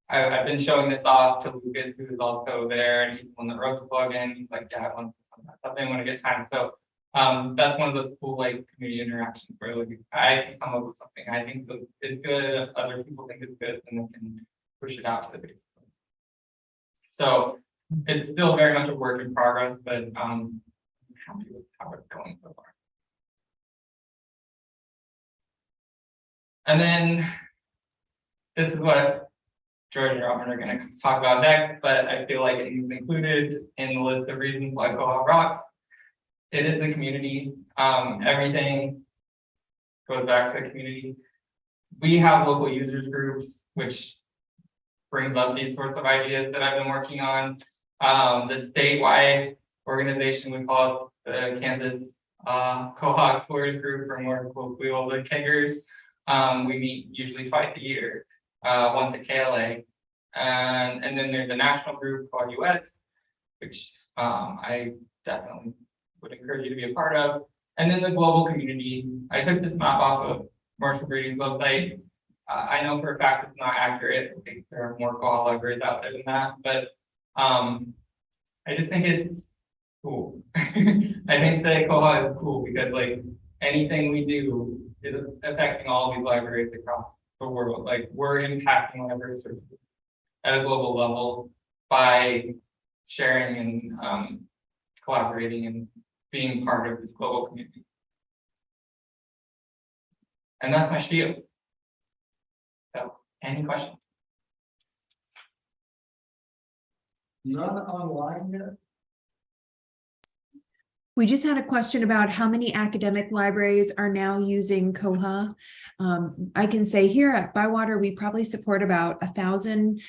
I've been showing this off to Lucas, who is also there, and he's the one that wrote the plugin. He's like, yeah, I want something when I get time. So that's one of those cool like community interactions where like I can come up with something I think is good, if other people think it's good, and they can push it out to the base. So it's still very much a work in progress, but I'm happy with how it's going so far. And then this is what George and Robin are going to talk about next, but I feel like it is included in the list of reasons why Koha rocks. It is the community. Everything goes back to the community. We have local users groups, which brings up these sorts of ideas that I've been working on. The statewide organization, we call it the Kansas Koha Explorers Group, or more colloquially, all the Keggers. We meet usually twice a year, once at KLA. And then there's a national group called US, which I definitely would encourage you to be a part of. And then the global community. I took this map off of Marshall Brady's website. I know for a fact it's not accurate. I think there are more Koha libraries out there than that, but I just think it's cool. I think that Koha is cool because like anything we do is affecting all of these libraries across the world. Like we're impacting library services at a global level by sharing and collaborating and being part of this global community. And that's my spiel. So, any questions? None online yet? We just had a question about how many academic libraries are now using Koha. I can say here at ByWater, we probably support about 1,000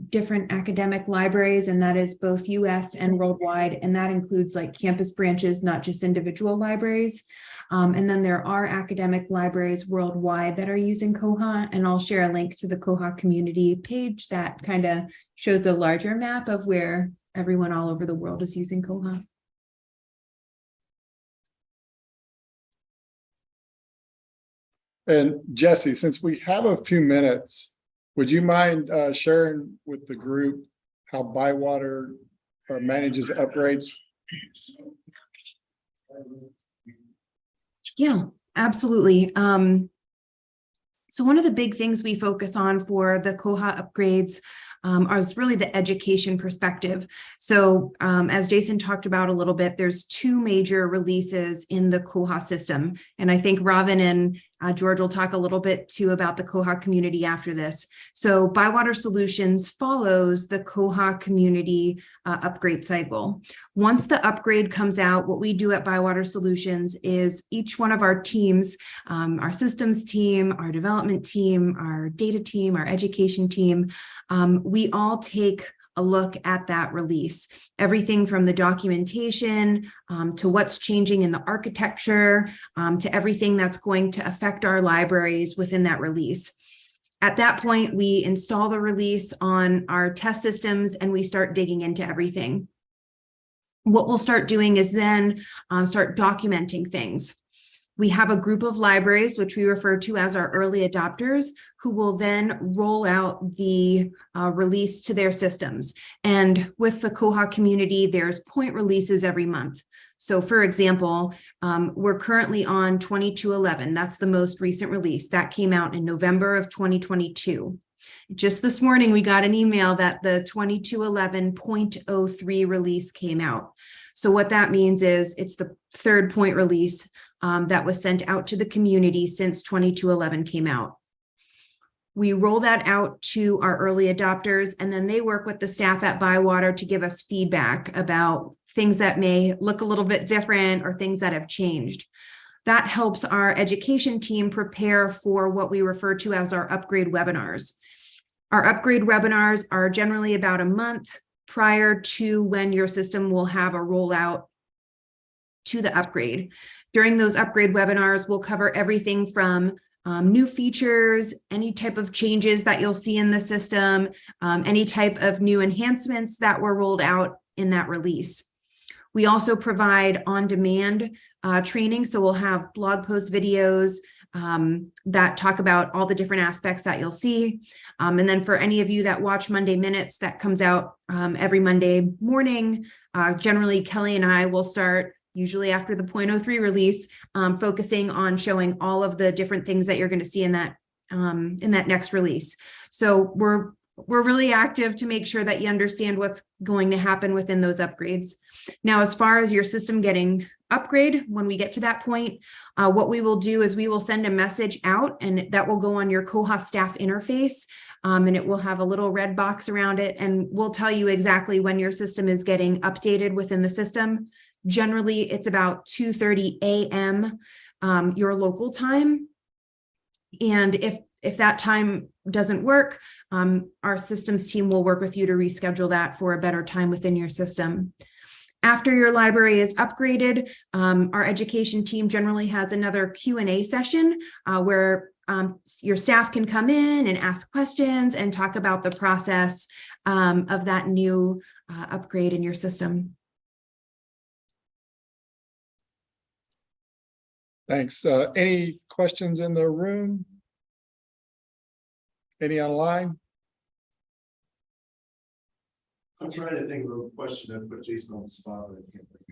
different academic libraries, and that is both US and worldwide. And that includes like campus branches, not just individual libraries. And then there are academic libraries worldwide that are using Koha, and I'll share a link to the Koha Community page that kind of shows a larger map of where everyone all over the world is using Koha. And Jesse, since we have a few minutes, would you mind sharing with the group how ByWater manages upgrades? Yeah, absolutely. So one of the big things we focus on for the Koha upgrades is really the education perspective. So as Jason talked about a little bit, there's 2 major releases in the Koha system. And I think Robin George will talk a little bit too about the Koha community after this. So ByWater Solutions follows the Koha community upgrade cycle. Once the upgrade comes out, what we do at ByWater Solutions is each one of our teams, our systems team, our development team, our data team, our education team, we all take a look at that release. Everything from the documentation to what's changing in the architecture to everything that's going to affect our libraries within that release. At that point, we install the release on our test systems and we start digging into everything. What we'll start doing is then start documenting things. We have a group of libraries, which we refer to as our early adopters, who will then roll out the release to their systems. And with the Koha community, there's point releases every month. So for example, we're currently on 22.11. That's the most recent release. That came out in November of 2022. Just this morning, we got an email that the 22.11.03 release came out. So what that means is it's the third point release that was sent out to the community since 22.11 came out. We roll that out to our early adopters, and then they work with the staff at ByWater to give us feedback about things that may look a little bit different or things that have changed. That helps our education team prepare for what we refer to as our upgrade webinars. Our upgrade webinars are generally about a month prior to when your system will have a rollout to the upgrade. During those upgrade webinars, we'll cover everything from new features, any type of changes that you'll see in the system, any type of new enhancements that were rolled out in that release. We also provide on-demand training, so we'll have blog post videos that talk about all the different aspects that you'll see. And then for any of you that watch Monday Minutes, that comes out every Monday morning. Generally, Kelly and I will start usually after the 0.03 release, focusing on showing all of the different things that you're going to see in that next release. So we're really active to make sure that you understand what's going to happen within those upgrades. Now, as far as your system getting upgrade, when we get to that point, what we will do is we will send a message out, and that will go on your Koha staff interface, and it will have a little red box around it, and we'll tell you exactly when your system is getting updated within the system. Generally, it's about 2:30 a.m. Your local time. And if that time doesn't work, our systems team will work with you to reschedule that for a better time within your system. After your library is upgraded, our education team generally has another Q&A session where your staff can come in and ask questions and talk about the process of that new upgrade in your system. Thanks. Any questions in the room? Any online? I'm trying to think of a question that put Jason on the spot.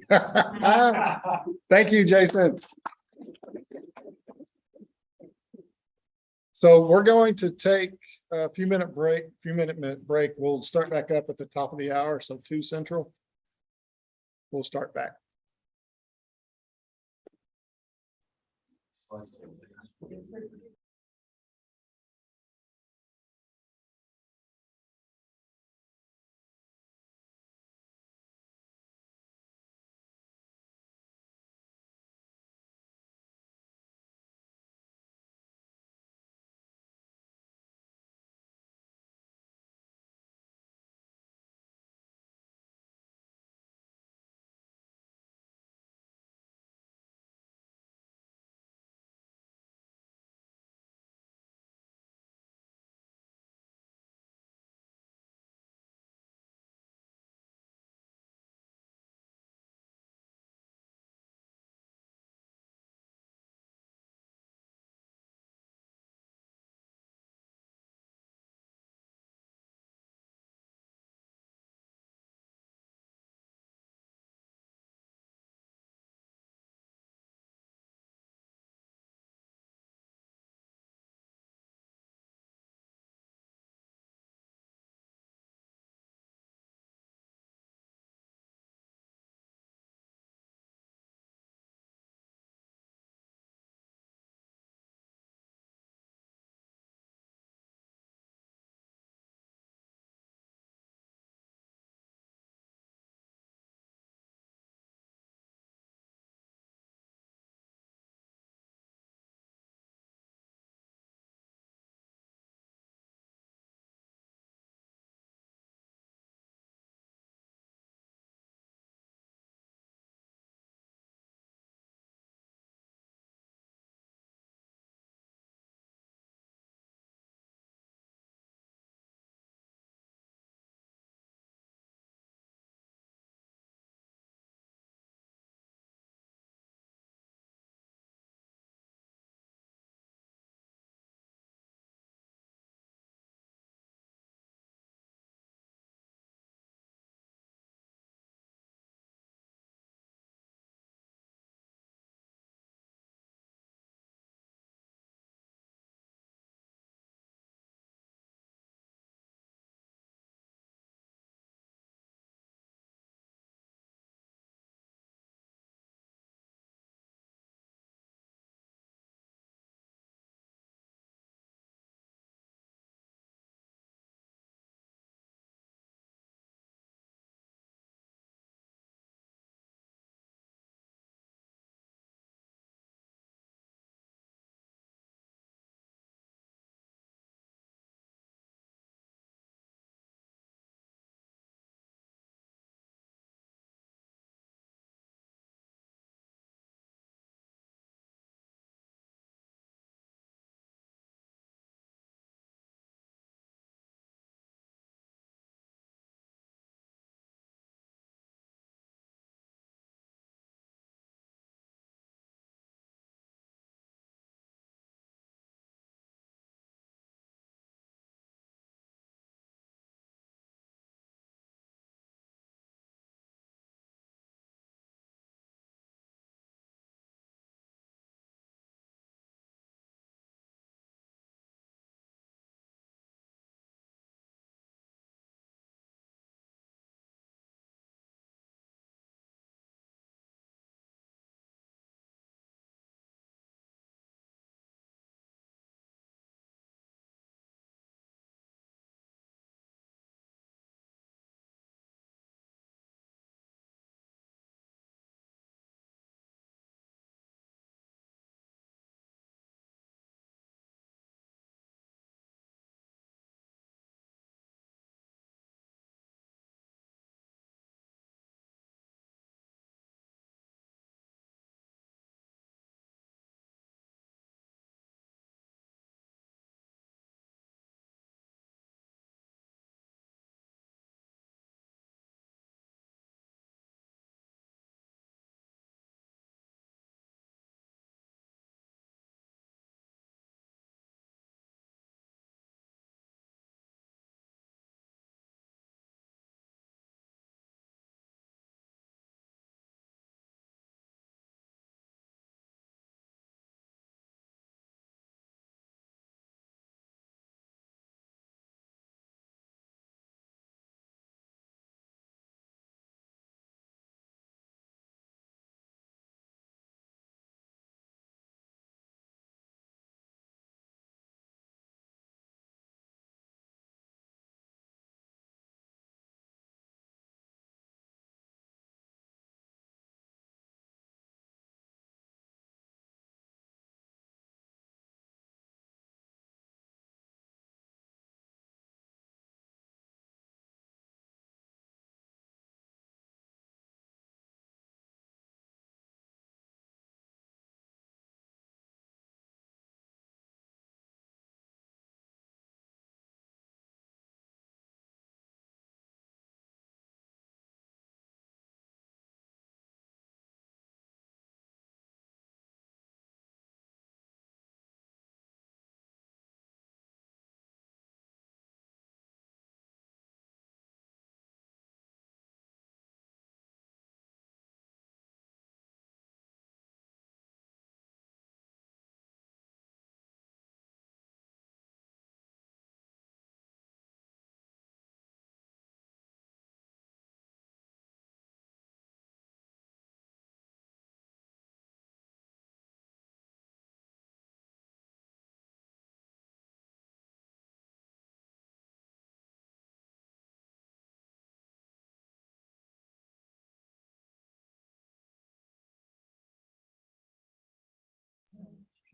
But I can't. Thank you, Jason. So we're going to take a few minute break. We'll start back up at the top of the hour, so 2 Central. We'll start back. Slice it.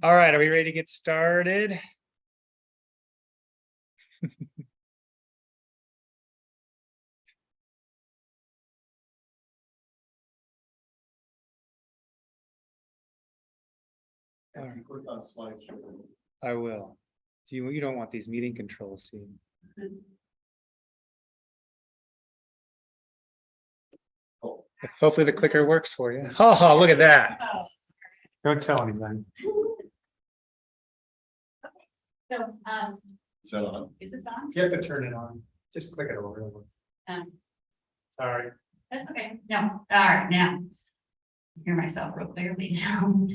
All right, are we ready to get started? If you click on slideshow. I will. You don't want these meeting controls, do you? Hopefully the clicker works for you. Oh, look at that. Don't tell anyone. So, Is that on? is this on? You have to turn it on. Just click it over. Sorry. That's okay. No, all right, now. Hear myself real clearly now.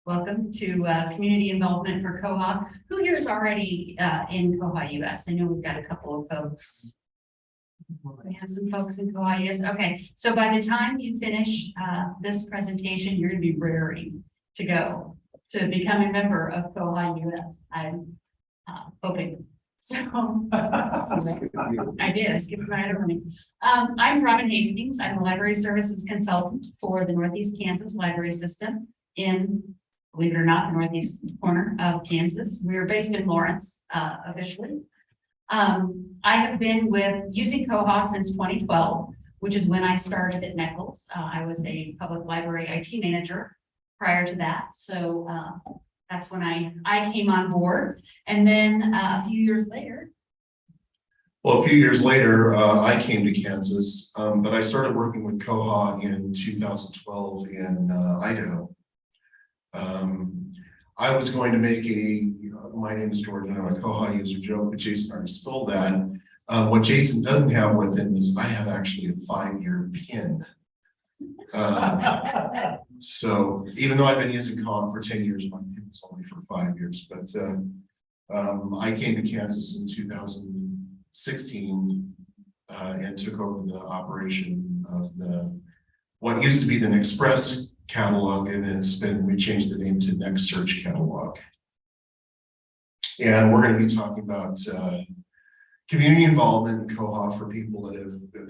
Welcome to community involvement for Koha. Who here is already in Koha US? I know we've got a couple of folks. We have some folks in Koha US. Okay, so by the time you finish this presentation, you're going to be raring to go to become a member of Koha US. I'm hoping. So I did. I skipped right over me. I'm Robin Hastings. I'm a library services consultant for the Northeast Kansas Library System in, believe it or not, the northeast corner of Kansas. We're based in Lawrence officially. I have been using Koha since 2012, which is when I started at NEKLS. I was a public library IT manager prior to that. So that's when I came on board. And then a few years later. Well, a few years later, I came to Kansas, but I started working with Koha in 2012 in Idaho. I was going to make my name is George, and I'm a Koha user joke, but Jason already stole that. What Jason doesn't have with him is I have actually a 5-year pin. So even though I've been using Koha for 10 years, my pin is only for 5 years. But I came to Kansas in 2016 and took over the operation of what used to be the NEKLS catalog, and we changed the name to NEKLS Search Catalog. And we're going to be talking about community involvement in Koha for people that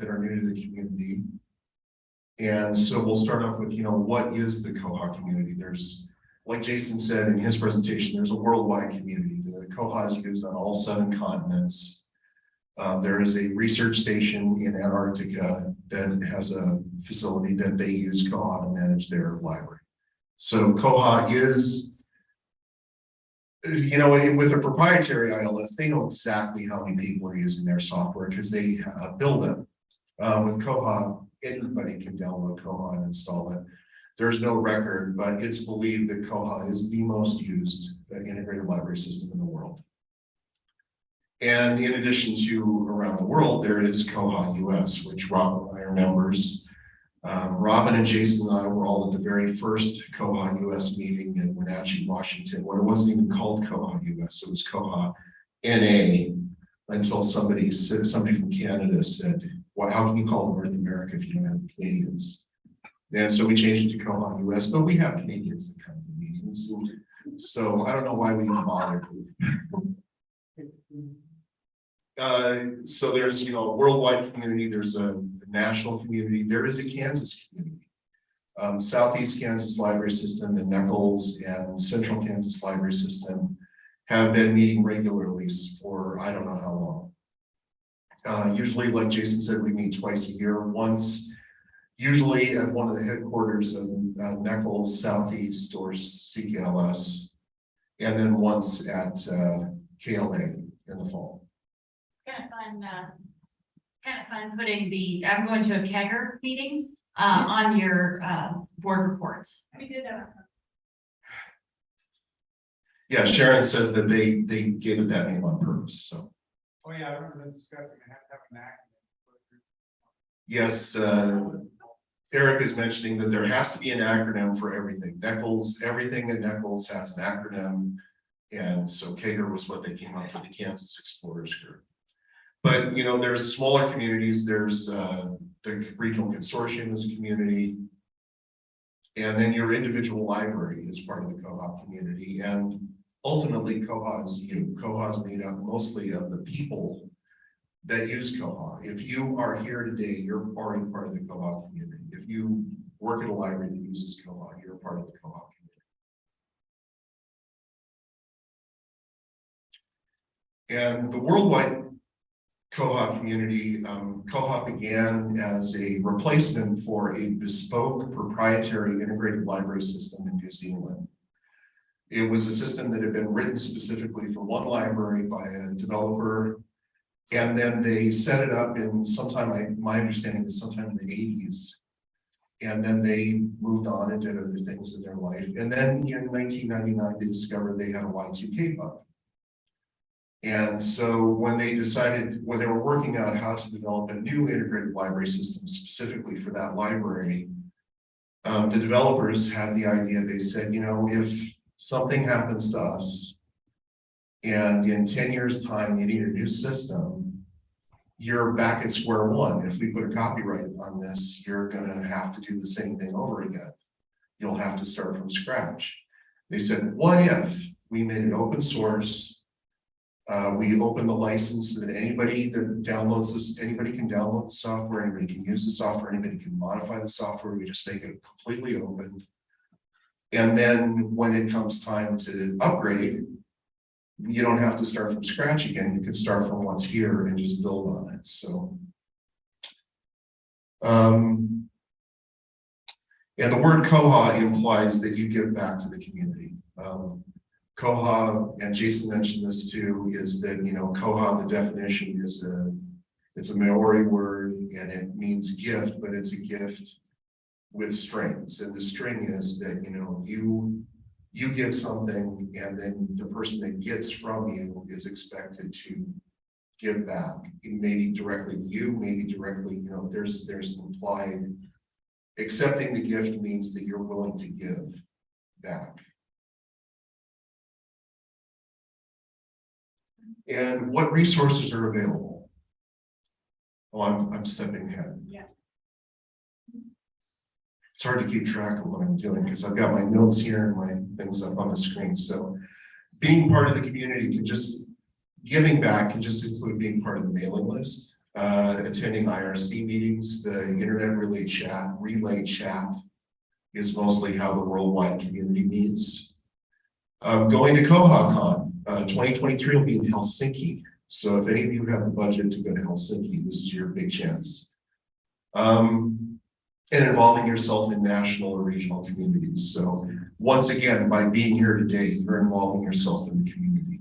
are new to the community. And so we'll start off with, what is the Koha community? There's, like Jason said in his presentation, there's a worldwide community. The Koha is used on all 7 continents. There is a research station in Antarctica that has a facility that they use Koha to manage their library. So Koha is, with a proprietary ILS, they know exactly how many people are using their software because they build them. With Koha, anybody can download Koha and install it. There's no record, but it's believed that Koha is the most used integrated library system in the world. And in addition to around the world, there is Koha US, which Robb and I are members. Robin and Jason and I were all at the very first Koha US meeting in Wenatchee, Washington, when it wasn't even called Koha US, it was Koha NA, until somebody from Canada said, well, how can you call it North America if you don't have Canadians? And so we changed it to Koha US, but we have Canadians that come to meetings. So I don't know why we even bothered. So there's, a worldwide community, there's a national community, there is a Kansas community. Southeast Kansas Library System and NEKLS and Central Kansas Library System have been meeting regularly for I don't know how long. Usually, like Jason said, we meet twice a year, once usually at one of the headquarters of NEKLS Southeast or SEKLS, and then once at KLA in the fall. Kind of fun putting I'm going to a Kegger meeting on your board reports. We did that. Yeah, Sharon says that they gave it that name on purpose, so. Oh, yeah, I remember discussing, I have to have an acronym. Yes, Eric is mentioning that there has to be an acronym for everything. NEKLS, everything at NEKLS has an acronym. And so Kegger was what they came up for the Kansas Explorers Group. But, there's smaller communities. There's the regional consortium as a community. And then your individual library is part of the Koha community. And ultimately, Koha is you. Koha is made up mostly of the people that use Koha. If you are here today, you're already part of the Koha community. If you work at a library that uses Koha, you're part of the Koha community. And the worldwide Koha community, Koha began as a replacement for a bespoke proprietary integrated library system in New Zealand. It was a system that had been written specifically for one library by a developer. And then they set it up in sometime, my understanding is sometime in the 80s. And then they moved on and did other things in their life. And then in 1999, they discovered they had a Y2K bug. And so when they were working out how to develop a new integrated library system specifically for that library, the developers had the idea, they said, you know, if something happens to us and in 10 years time, you need a new system, you're back at square one. If we put a copyright on this, you're gonna have to do the same thing over again. You'll have to start from scratch. They said, what if we made it open source? We open the license so that anybody that downloads this, anybody can download the software, anybody can use the software, anybody can modify the software. We just make it completely open. And then when it comes time to upgrade, you don't have to start from scratch again. You can start from what's here and just build on it. So, and the word Koha implies that you give back to the community. Koha, and Jason mentioned this too, is that, you know, Koha, the definition is it's a Maori word and it means gift, but it's a gift with strings. And the string is that, you know, you give something and then the person that gets from you is expected to give back. Maybe directly to you, maybe directly, you know, there's implied, accepting the gift means that you're willing to give back. And what resources are available? Oh, I'm stepping ahead. Yeah. It's hard to keep track of what I'm doing because I've got my notes here and my things up on the screen. So being part of the community can just, giving back can just include being part of the mailing list, attending IRC meetings, the internet relay chat is mostly how the worldwide community meets. Going to Koha Con. 2023 will be in Helsinki. So if any of you have the budget to go to Helsinki, this is your big chance. And involving yourself in national or regional communities. So once again, by being here today, you're involving yourself in the community.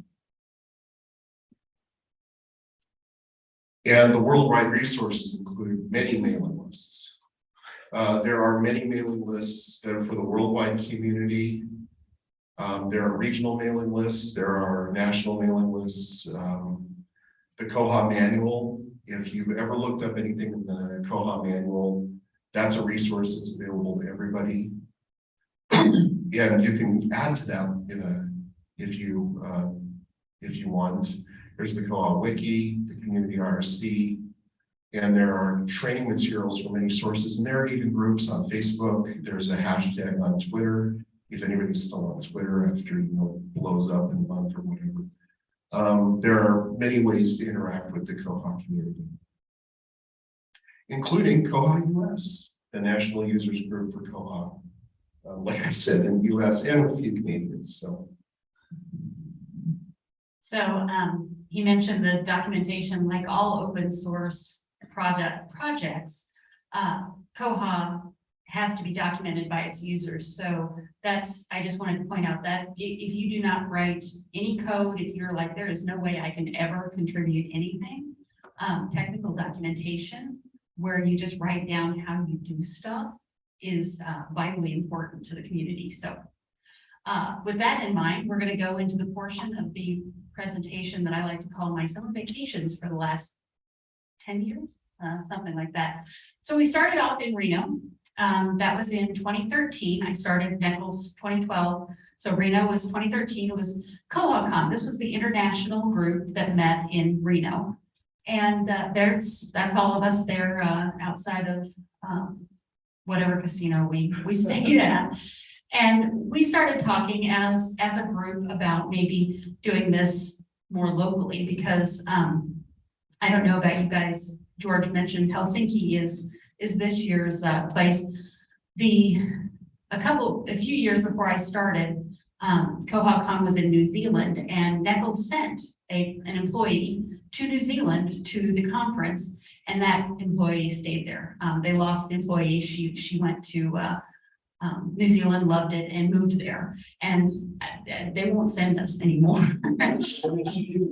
And the worldwide resources include many mailing lists. There are many mailing lists that are for the worldwide community. There are regional mailing lists, there are national mailing lists. The Koha manual, if you've ever looked up anything in the Koha manual, that's a resource that's available to everybody. And you can add to that if you want. There's the Koha Wiki, the Community RC, and there are training materials from many sources. And there are even groups on Facebook. There's a hashtag on Twitter. If anybody's still on Twitter after, you know, it blows up in a month or whatever. There are many ways to interact with the Koha community, including koha-US, the national users group for Koha. Like I said, in the US and a few Canadians. So he mentioned the documentation, like all open source projects, Koha has to be documented by its users. So that's, I just wanted to point out that if you do not write any code, if you're like, there is no way I can ever contribute anything, technical documentation, where you just write down how you do stuff is vitally important to the community. So with that in mind, we're going to go into the portion of the presentation that I like to call my summer vacations for the last 10 years, something like that. So we started off in Reno. That was in 2013. I started NEKLS 2012. So Reno was 2013. It was KohaCon. This was the international group that met in Reno. And that's all of us there outside of whatever casino we stayed at. And we started talking as a group about maybe doing this more locally because I don't know about you guys. George mentioned Helsinki is this year's place. A few years before I started, KohaCon was in New Zealand, and NEKLS sent an employee to New Zealand to the conference, and that employee stayed there. They lost the employee. She went to New Zealand, loved it, and moved there. And they won't send us anymore. What did she do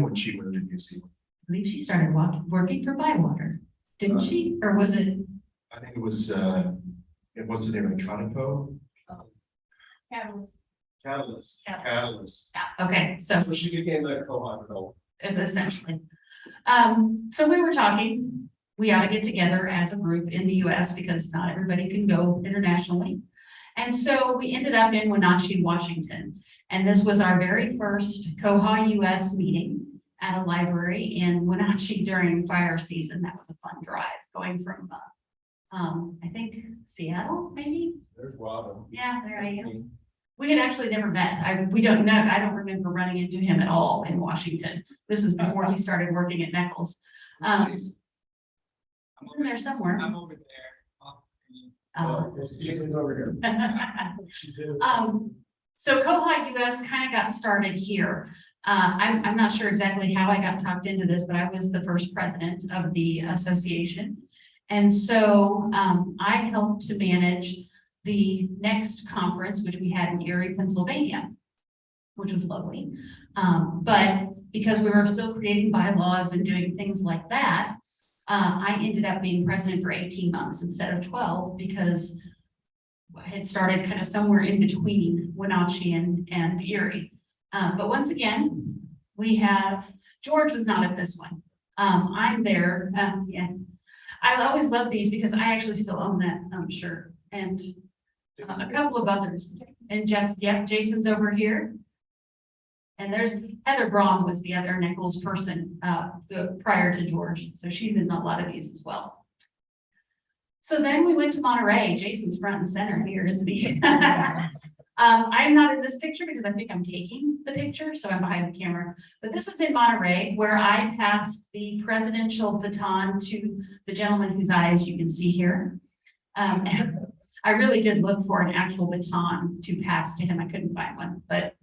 when she moved to New Zealand? I believe she started working for ByWater, didn't she? Or was it? I think it wasn't even Conoco. Catalyst. Okay, So she became a Koha developer. essentially. So we were talking, we ought to get together as a group in the US because not everybody can go internationally. And so we ended up in Wenatchee, Washington. And this was our very first koha-US meeting at a library in Wenatchee during fire season. That was a fun drive going from, I think Seattle, maybe? There's Robb. Yeah, there I am. We had actually never met. I don't remember running into him at all in Washington. This is before he started working at NEKLS. I'm in there somewhere. I'm over there. Jason's over here. So koha-US kind of got started here. I'm not sure exactly how I got talked into this, but I was the first president of the association. And so I helped to manage the next conference, which we had in Erie, Pennsylvania, which was lovely. But because we were still creating bylaws and doing things like that, I ended up being president for 18 months instead of 12 because I had started kind of somewhere in between Wenatchee and Erie. But once again, we have, George was not at this one. I'm there. Yeah. I always love these because I actually still own that shirt and a couple of others. And Jason's over here. And there's Heather Braun was the other NEKLS person prior to George. So she's in a lot of these as well. So then we went to Monterey. Jason's front and center here, isn't he? I'm not in this picture because I think I'm taking the picture, so I'm behind the camera. But this is in Monterey where I passed the presidential baton to the gentleman whose eyes you can see here. I really did look for an actual baton to pass to him. I couldn't find one, but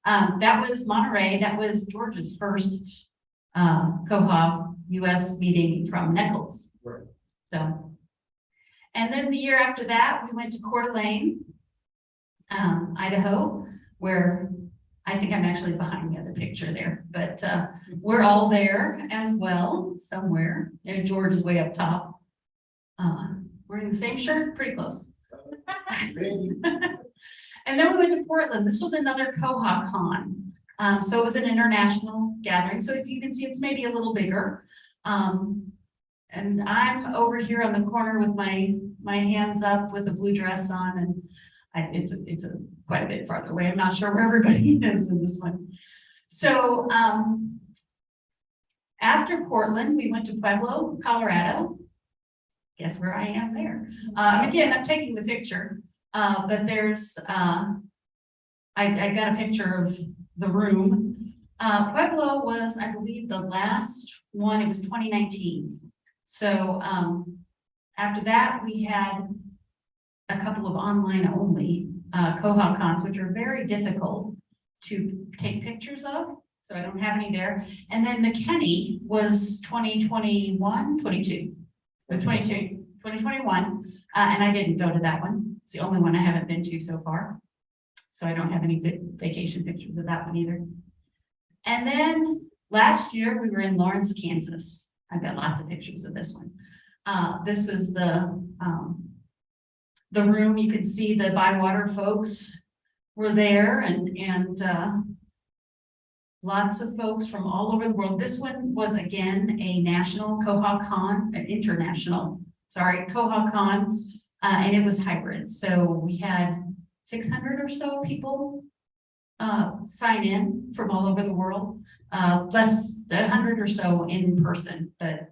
that was Monterey. That was George's first koha-US meeting from NEKLS. Right. So, and then the year after that, we went to Coeur d'Alene, Idaho, where I think I'm actually behind the other picture there, but we're all there as well somewhere. And George is way up top. Wearing the same shirt, pretty close. And then we went to Portland. This was another Koha Con. So it was an international gathering. So as you can see, it's maybe a little bigger. And I'm over here on the corner with my hands up with a blue dress on, and it's quite a bit farther away. I'm not sure where everybody is in this one. So after Portland, we went to Pueblo, Colorado. Guess where I am there. Again, I'm taking the picture, but there's, I got a picture of the room. Pueblo was, I believe, the last one. It was 2019. So after that, we had a couple of online only Koha cons, which are very difficult to take pictures of. So I don't have any there. And then McKinney was 2021, 22. It was 2021. And I didn't go to that one. It's the only one I haven't been to so far. So I don't have any good vacation pictures of that one either. And then last year we were in Lawrence, Kansas. I've got lots of pictures of this one. This was the room. You could see the ByWater folks were there and lots of folks from all over the world. This one was again a national Koha Con, an international, sorry, Koha Con, and it was hybrid. So we had 600 or so people sign in from all over the world, less 100 or so in person, but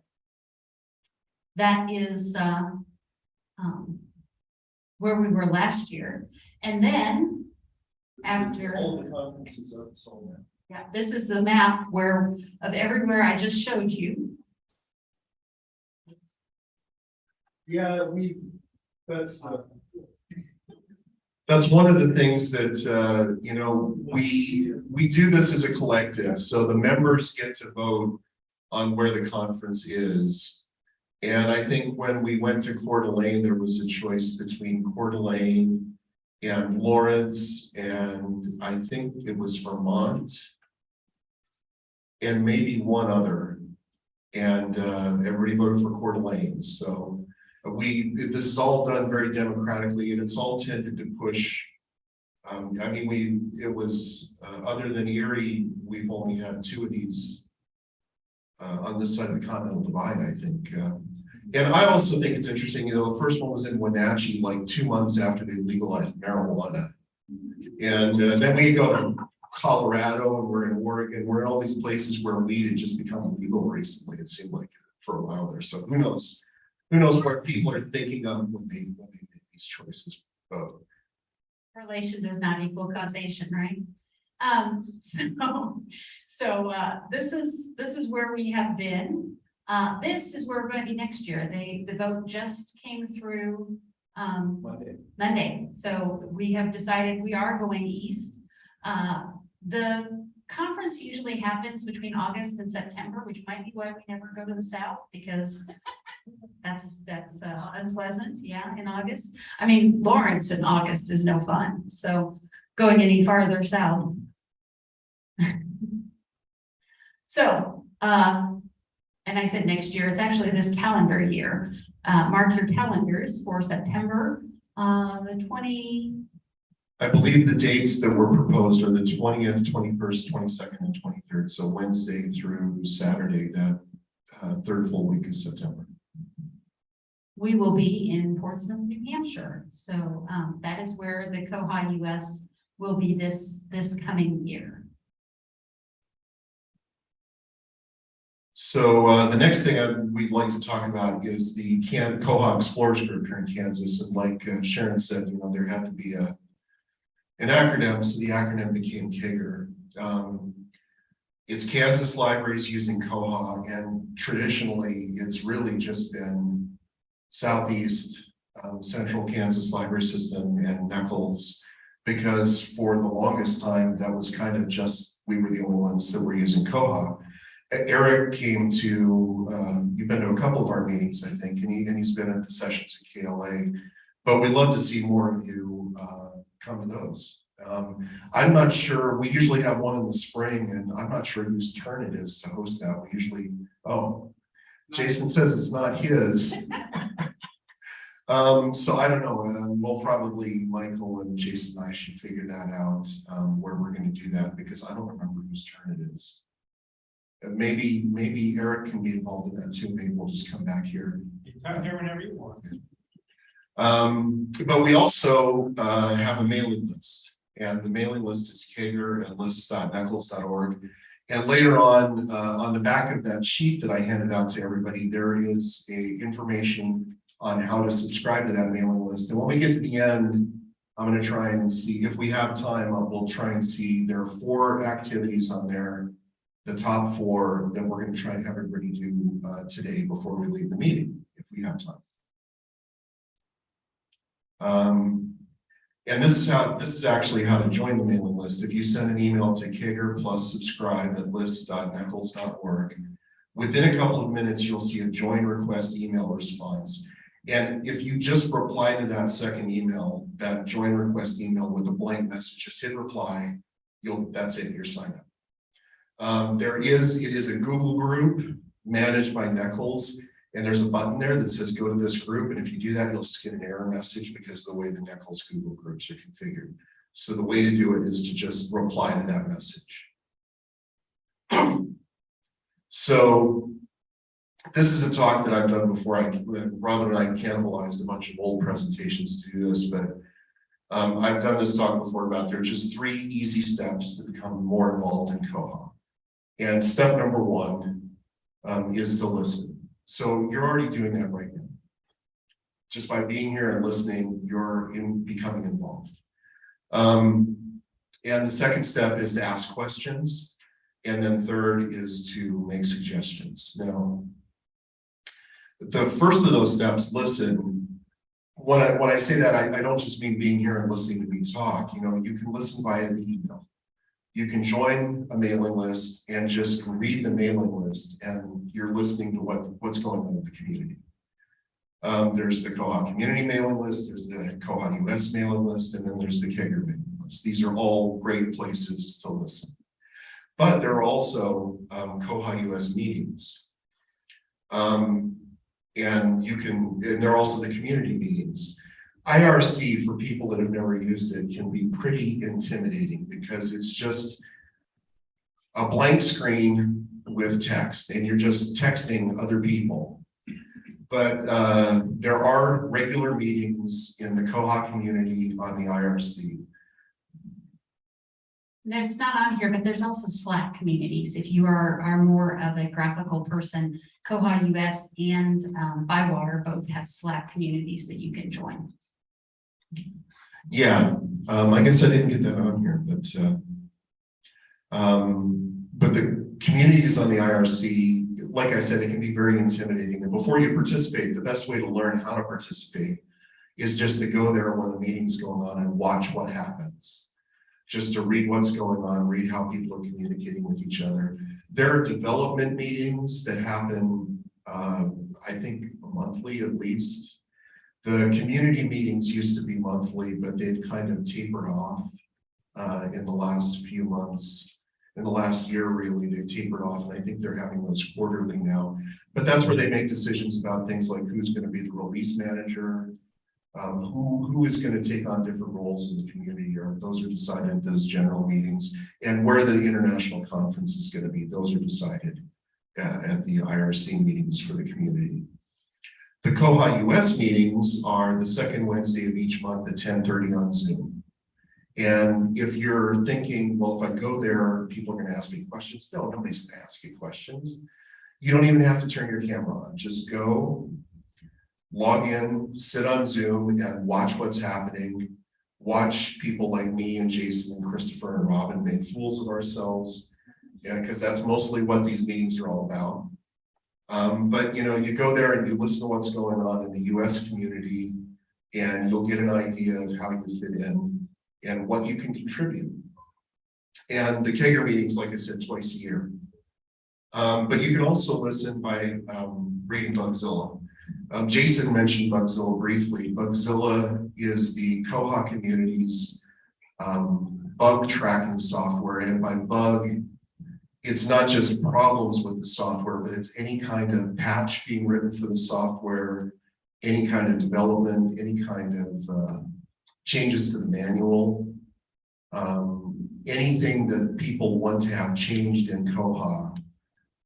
that is where we were last year. And then after All the conferences up so now. yeah, this is the map of everywhere I just showed you. Yeah, that's that's one of the things that, you know, we do this as a collective, so the members get to vote on where the conference is. And I think when we went to Coeur d'Alene, there was a choice between Coeur d'Alene and Lawrence, and I think it was Vermont, and maybe one other. And everybody voted for Coeur d'Alene. So this is all done very democratically, and it's all tended to push. I mean, it was other than Erie, we've only had 2 of these on this side of the Continental Divide, I think. And I also think it's interesting, you know, the first one was in Wenatchee, like 2 months after they legalized marijuana. And then we go to Colorado, and we're in Oregon, we're in all these places where weed had just become legal recently, it seemed like, for a while there. So who knows what people are thinking of when they make these choices. Relation does not equal causation, right? This is where we have been. This is where we're going to be next year. The vote just came through Monday. So we have decided we are going east. The conference usually happens between August and September, which might be why we never go to the south, because that's unpleasant. Yeah, in August. I mean, Lawrence in August is no fun. So going any farther south. So, and I said next year, it's actually this calendar year. Mark your calendars for September, the 20. I believe the dates that were proposed are the 20th, 21st, 22nd, and 23rd. So Wednesday through Saturday, that third full week of September. We will be in Portsmouth, New Hampshire. So that is where the koha-US will be this coming year. So the next thing we'd like to talk about is the Koha Explorers Group here in Kansas. And like Sharon said, you know, there had to be an acronym, so the acronym became KAGR. It's Kansas Libraries using Koha, and traditionally it's really just been Southeast, Central Kansas Library System and NEKLS, because for the longest time that was kind of just, we were the only ones that were using Koha. Eric came to, you've been to a couple of our meetings, I think, and he's been at the sessions at KLA, but we'd love to see more of you come to those. I'm not sure, we usually have one in the spring, and I'm not sure whose turn it is to host that. We usually, Jason says it's not his. So I don't know, we'll probably, Michael and Jason and I should figure that out, where we're going to do that, because I don't remember whose turn it is. Maybe Eric can be involved in that too. Maybe we'll just come back here. You can come here whenever you want. But we also have a mailing list, and the mailing list is KAGR at lists.nekls.org. And later on the back of that sheet that I handed out to everybody, there is information on how to subscribe to that mailing list. And when we get to the end, I'm going to try and see if we have time. We'll try and see, there are 4 activities on there, the top 4 that we're going to try and have everybody do today before we leave the meeting, if we have time. And this is actually how to join the mailing list. If you send an email to KAGR plus subscribe at list.nekls.org, within a couple of minutes, you'll see a join request email response. And if you just reply to that second email, that join request email with a blank message, just hit reply, that's it, you're signed up. It is a Google group managed by NEKLS, and there's a button there that says go to this group. And if you do that, you'll just get an error message because of the way the NEKLS Google groups are configured. So the way to do it is to just reply to that message. So this is a talk that I've done before. Rob and I cannibalized a bunch of old presentations to do this, but I've done this talk before about there are just 3 easy steps to become more involved in Koha. And step number 1 is to listen. So you're already doing that right now. Just by being here and listening, you're becoming involved. And the second step is to ask questions. And then third is to make suggestions. Now, the first of those steps, listen, when I say that, I don't just mean being here and listening to me talk. You know, you can listen via the email. You can join a mailing list and just read the mailing list, and you're listening to what's going on in the community. There's the Koha Community mailing list, there's the koha-US mailing list, and then there's the Leiker mailing list. These are all great places to listen. But there are also koha-US meetings. And there are also the community meetings. IRC, for people that have never used it, can be pretty intimidating because it's just a blank screen with text, and you're just texting other people. But there are regular meetings in the Koha community on the IRC. That's not on here, but there's also Slack communities. If you are more of a graphical person, koha-US and ByWater both have Slack communities that you can join. Yeah, I guess I didn't get that on here, but the communities on the IRC, like I said, it can be very intimidating. And before you participate, the best way to learn how to participate is just to go there when the meeting's going on and watch what happens. Just to read what's going on, read how people are communicating with each other. There are development meetings that happen, I think monthly at least. The community meetings used to be monthly, but they've kind of tapered off in the last few months. In the last year, really, they've tapered off, and I think they're having those quarterly now. But that's where they make decisions about things like who's going to be the release manager, who is going to take on different roles in the community, or those are decided at those general meetings, and where the international conference is going to be. Those are decided at the IRC meetings for the community. The Koha-US meetings are the second Wednesday of each month at 10:30 on Zoom. And if you're thinking, well, if I go there, people are going to ask me questions. No, nobody's going to ask you questions. You don't even have to turn your camera on. Just go, log in, sit on Zoom and watch what's happening. Watch people like me and Jason and Christopher and Robb make fools of ourselves. Yeah, because that's mostly what these meetings are all about. But you know, you go there and you listen to what's going on in the US community, and you'll get an idea of how you fit in and what you can contribute. And the Leiker meetings, like I said, twice a year. But you can also listen by reading Bugzilla. Jason mentioned Bugzilla briefly. Bugzilla is the Koha community's bug tracking software, and by bug, it's not just problems with the software, but it's any kind of patch being written for the software, any kind of development, any kind of changes to the manual, anything that people want to have changed in Koha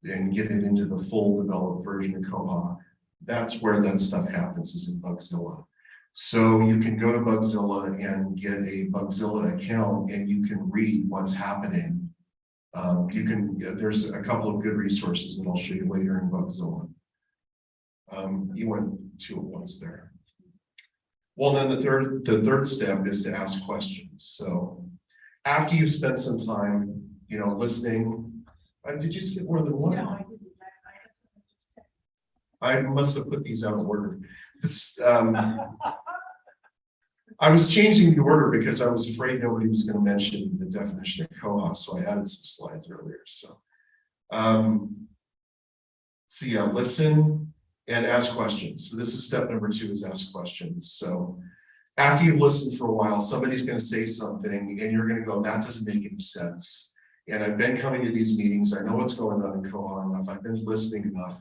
and get it into the full developed version of Koha. That's where that stuff happens, is in Bugzilla. So you can go to Bugzilla and get a Bugzilla account, and you can read what's happening. There's a couple of good resources that I'll show you later in Bugzilla. You went two at once there. Well, then the third step is to ask questions. So after you've spent some time, you know, listening, did you skip more than one? No, I didn't. I must have put these out of order. This, I was changing the order because I was afraid nobody was going to mention the definition of Koha, so I added some slides earlier. So yeah, listen and ask questions. So this is step number 2, is ask questions. So after you've listened for a while, somebody's going to say something and you're going to go, that doesn't make any sense. And I've been coming to these meetings. I know what's going on in Koha enough. I've been listening enough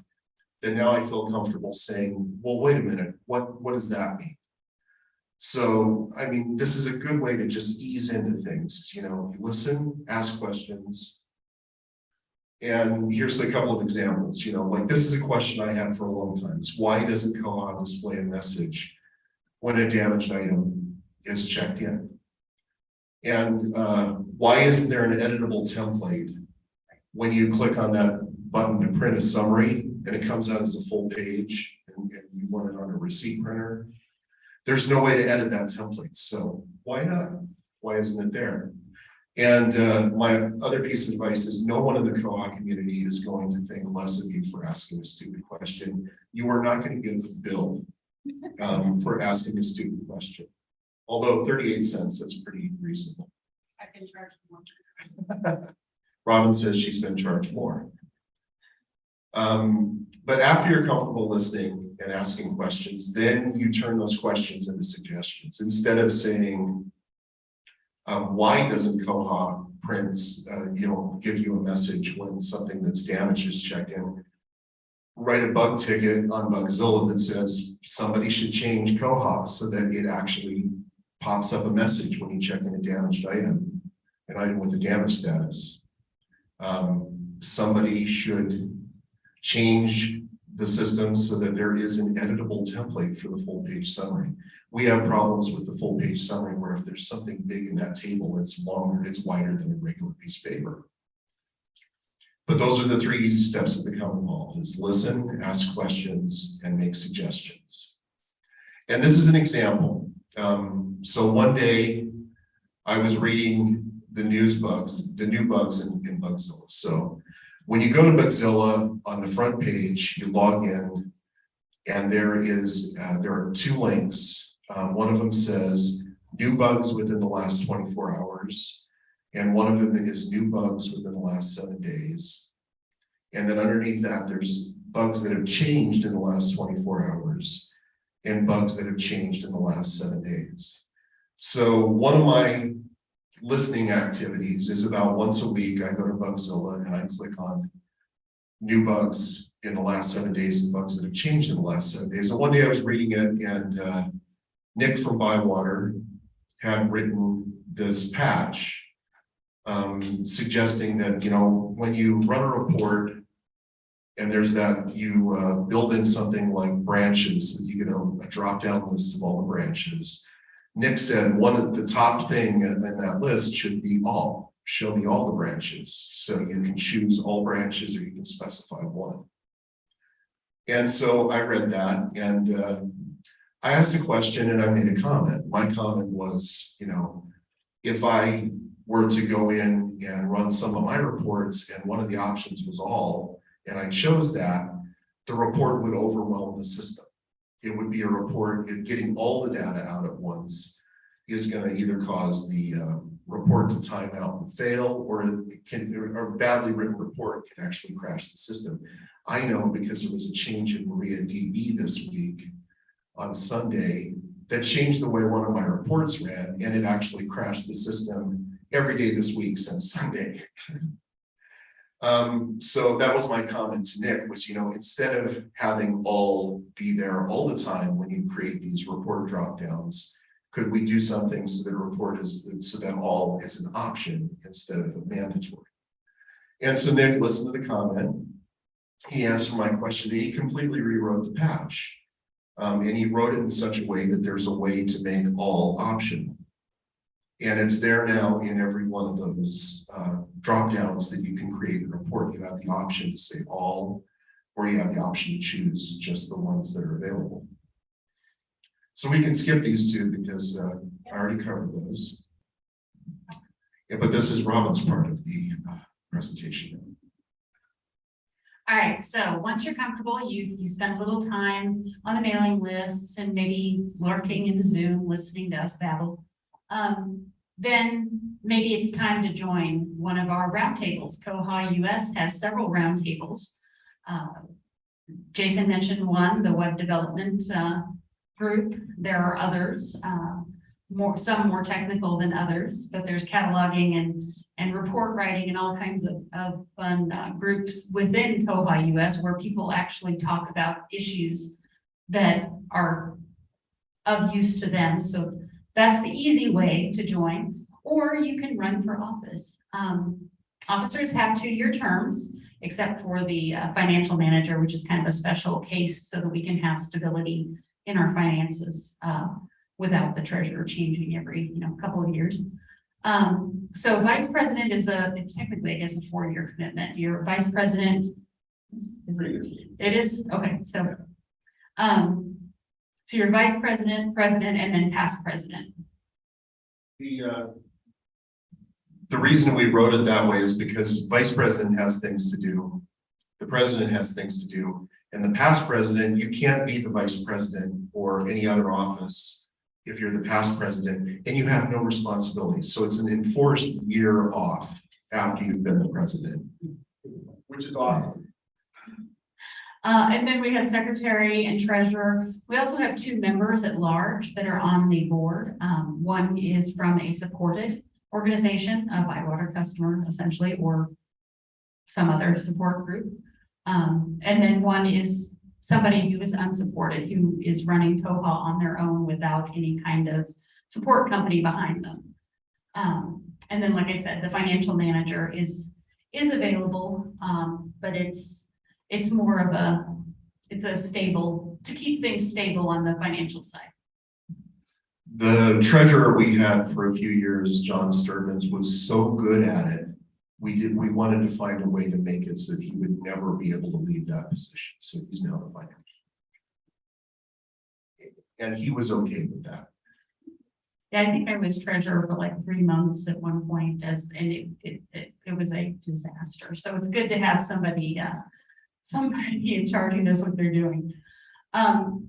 that now I feel comfortable saying, well, wait a minute, what does that mean? So, I mean, this is a good way to just ease into things, you know, listen, ask questions. And here's a couple of examples, you know, like this is a question I had for a long time. Is why doesn't Koha display a message when a damaged item is checked in? And why isn't there an editable template when you click on that button to print a summary and it comes out as a full page and you want it on a receipt printer? There's no way to edit that template. So why not? Why isn't it there? And my other piece of advice is no one in the Koha community is going to think less of you for asking a stupid question. You are not going to get fulfilled for asking a student question. Although 38 cents, that's pretty reasonable. I can charge more. Robin says she's been charged more. But after you're comfortable listening and asking questions, then you turn those questions into suggestions. Instead of saying, why doesn't Koha prints, give you a message when something that's damaged is checked in? Write a bug ticket on Bugzilla that says somebody should change Koha so that it actually pops up a message when you check in a damaged item, an item with a damage status. Somebody should change the system so that there is an editable template for the full page summary. We have problems with the full page summary where if there's something big in that table, it's longer, it's wider than a regular piece of paper. But those are the 3 easy steps to become involved: is listen, ask questions, and make suggestions. And this is an example. So one day I was reading the new bugs in Bugzilla. So when you go to Bugzilla, on the front page, you log in, and there are 2 links. One of them says new bugs within the last 24 hours. And one of them is new bugs within the last 7 days. And then underneath that, there's bugs that have changed in the last 24 hours and bugs that have changed in the last 7 days. So one of my listening activities is about once a week, I go to Bugzilla and I click on new bugs in the last 7 days and bugs that have changed in the last 7 days. And one day I was reading it, and Nick from ByWater had written this patch suggesting that, when you run a report and there's that, you build in something like branches, that you get a drop-down list of all the branches. Nick said one of the top thing in that list should be all. Show me all the branches. So you can choose all branches or you can specify one. And so I read that, and I asked a question and I made a comment. My comment was, if I were to go in and run some of my reports and one of the options was all, and I chose that, the report would overwhelm the system. It would be a report, getting all the data out at once is going to either cause the report to time out and fail, or a badly written report can actually crash the system. I know because there was a change in MariaDB this week on Sunday that changed the way one of my reports ran, and it actually crashed the system every day this week since Sunday. So that was my comment to Nick, was, instead of having all be there all the time when you create these report drop downs, could we do something so that a report so that all is an option instead of a mandatory? And so Nick listened to the comment, he answered my question, and he completely rewrote the patch. And he wrote it in such a way that there's a way to make all optional. And it's there now in every one of those drop downs that you can create a report. You have the option to say all, or you have the option to choose just the ones that are available. So we can skip these 2 because I already covered those. Yeah, but this is Robin's part of the presentation. All right, so once you're comfortable, you spend a little time on the mailing lists and maybe lurking in Zoom, listening to us babble. Then maybe it's time to join one of our roundtables. Koha-US has several roundtables. Jason mentioned one, the web development group. There are others, some more technical than others, but there's cataloging and report writing and all kinds of fun groups within Koha-US where people actually talk about issues that are of use to them. So that's the easy way to join, or you can run for office. Officers have 2-year terms, except for the financial manager, which is kind of a special case so that we can have stability in our finances without the treasurer changing every couple of years. So vice president is it's technically, I guess, a 4-year commitment. Your vice president, it is, okay, so your vice president, president, and then past president. The reason we wrote it that way is because vice president has things to do, the president has things to do, And the past president, you can't be the vice president or any other office if you're the past president and you have no responsibilities. So it's an enforced year off after you've been the president, which is awesome. And then we have secretary and treasurer. We also have 2 members at large that are on the board. One is from a supported organization, a ByWater customer essentially, or some other support group. And then one is somebody who is unsupported, who is running Koha on their own without any kind of support company behind them. And then, like I said, the financial manager is available, but it's more of a stable, to keep things stable on the financial side. The treasurer we had for a few years, John Sturmans, was so good at it. We wanted to find a way to make it so that he would never be able to leave that position. So he's now the financial. And he was okay with that. Yeah, I think I was treasurer for like 3 months at one point, and it was a disaster. So it's good to have somebody in charge who knows what they're doing.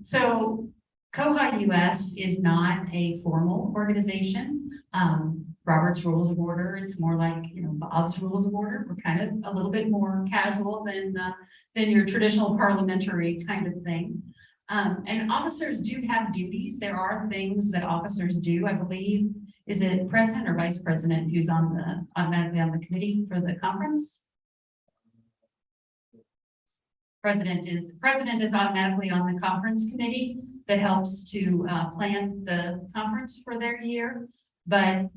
So koha-US is not a formal organization. Robert's Rules of Order, it's more like, Bob's Rules of Order. We're kind of a little bit more casual than your traditional parliamentary kind of thing. And officers do have duties. There are things that officers do. I believe, is it president or vice president who's automatically on the committee for the conference? President is automatically on the conference committee that helps to plan the conference for their year. But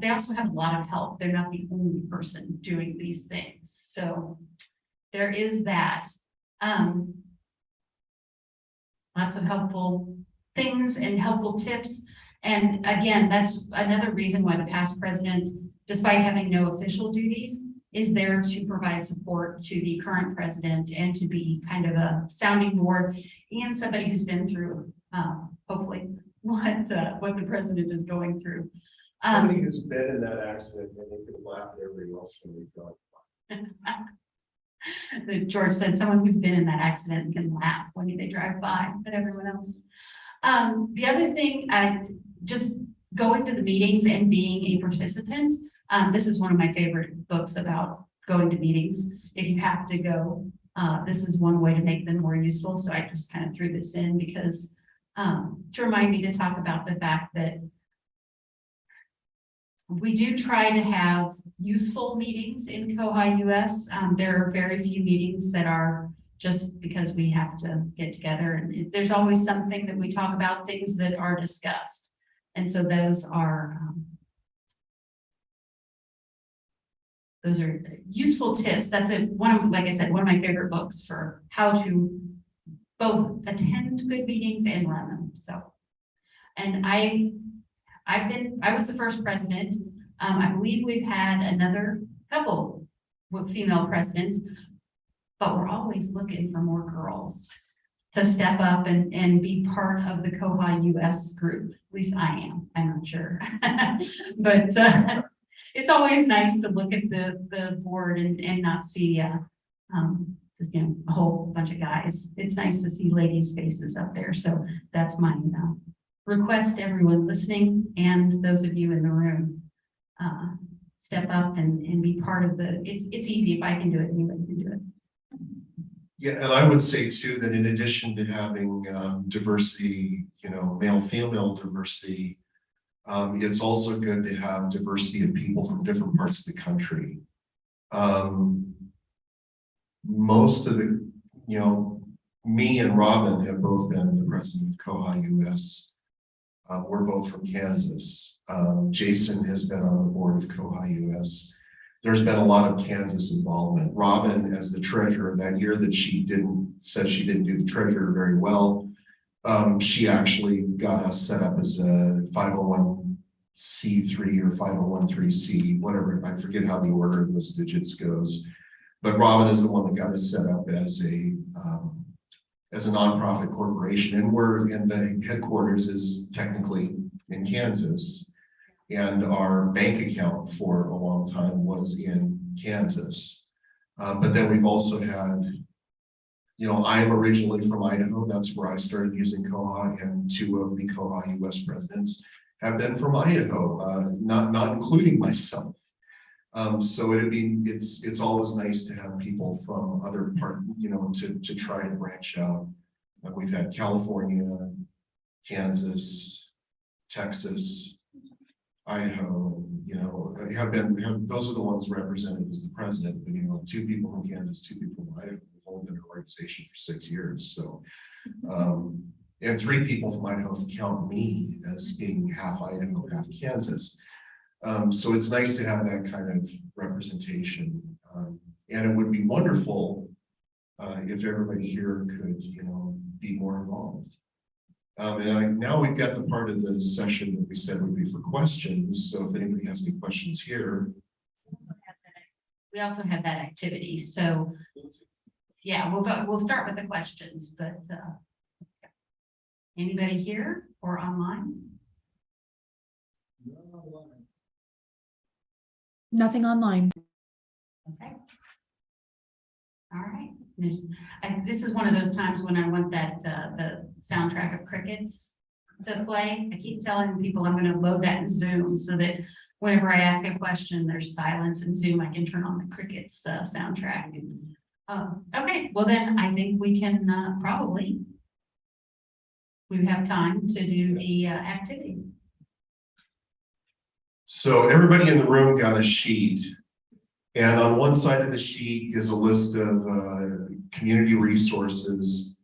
they also have a lot of help. They're not the only person doing these things. So there is that. Lots of helpful things and helpful tips. And again, that's another reason why the past president, despite having no official duties, is there to provide support to the current president and to be kind of a sounding board and somebody who's been through, hopefully, what the president is going through. Somebody who's been in that accident and they could laugh at everybody else when they go. George said someone who's been in that accident can laugh when they drive by at everyone else. The other thing, just going to the meetings and being a participant. This is one of my favorite books about going to meetings. If you have to go, this is one way to make them more useful. So I just kind of threw this in because to remind me to talk about the fact that we do try to have useful meetings in koha-US. There are very few meetings that are just because we have to get together, and there's always something that we talk about, things that are discussed. And so those are useful tips. That's like I said, one of my favorite books for how to both attend good meetings and run them. So, and I was the first president. I believe we've had another couple with female presidents, but we're always looking for more girls to step up and be part of the koha-US group. At least I am. I'm not sure, but it's always nice to look at the board and not see just, a whole bunch of guys. It's nice to see ladies' faces up there. So that's my request to everyone listening and those of you in the room. Step up and be part of it's easy. If I can do it, anybody can do it. Yeah, and I would say too, that in addition to having diversity, male-female diversity, it's also good to have diversity of people from different parts of the country. Most of the, me and Robin have both been the president of koha-US. We're both from Kansas. Jason has been on the board of koha-US. There's been a lot of Kansas involvement. Robin, as the treasurer, that year that she said she didn't do the treasurer very well, she actually got us set up as a 501c3 or 501(c), whatever. I forget how the order of those digits goes. But Robin is the one that got us set up as a nonprofit corporation, and the headquarters is technically in Kansas, and our bank account for a long time was in Kansas. But then we've also had, I'm originally from Idaho. That's where I started using Koha, and 2 of the koha-US presidents have been from Idaho, not including myself. So it's always nice to have people from other parts, to try and branch out. We've had California, Kansas, Texas, Idaho, those are the ones represented as the president, but 2 people from Kansas, 2 people from Idaho, we've all been in our organization for 6 years. So, and 3 people from Idaho, if you count me as being half Idaho, half Kansas. So it's nice to have that kind of representation. And it would be wonderful if everybody here could, be more involved. Now we've got the part of the session that we said would be for questions. So if anybody has any questions here. We also have that activity. So yeah, we'll start with the questions, but anybody here or online? Nothing online. Okay. All right. This is one of those times when I want that the soundtrack of crickets to play. I keep telling people I'm going to load that in Zoom so that whenever I ask a question, there's silence in Zoom. I can turn on the crickets soundtrack. Okay, well then I think we can we have time to do the activity. So everybody in the room got a sheet, and on one side of the sheet is a list of community resources,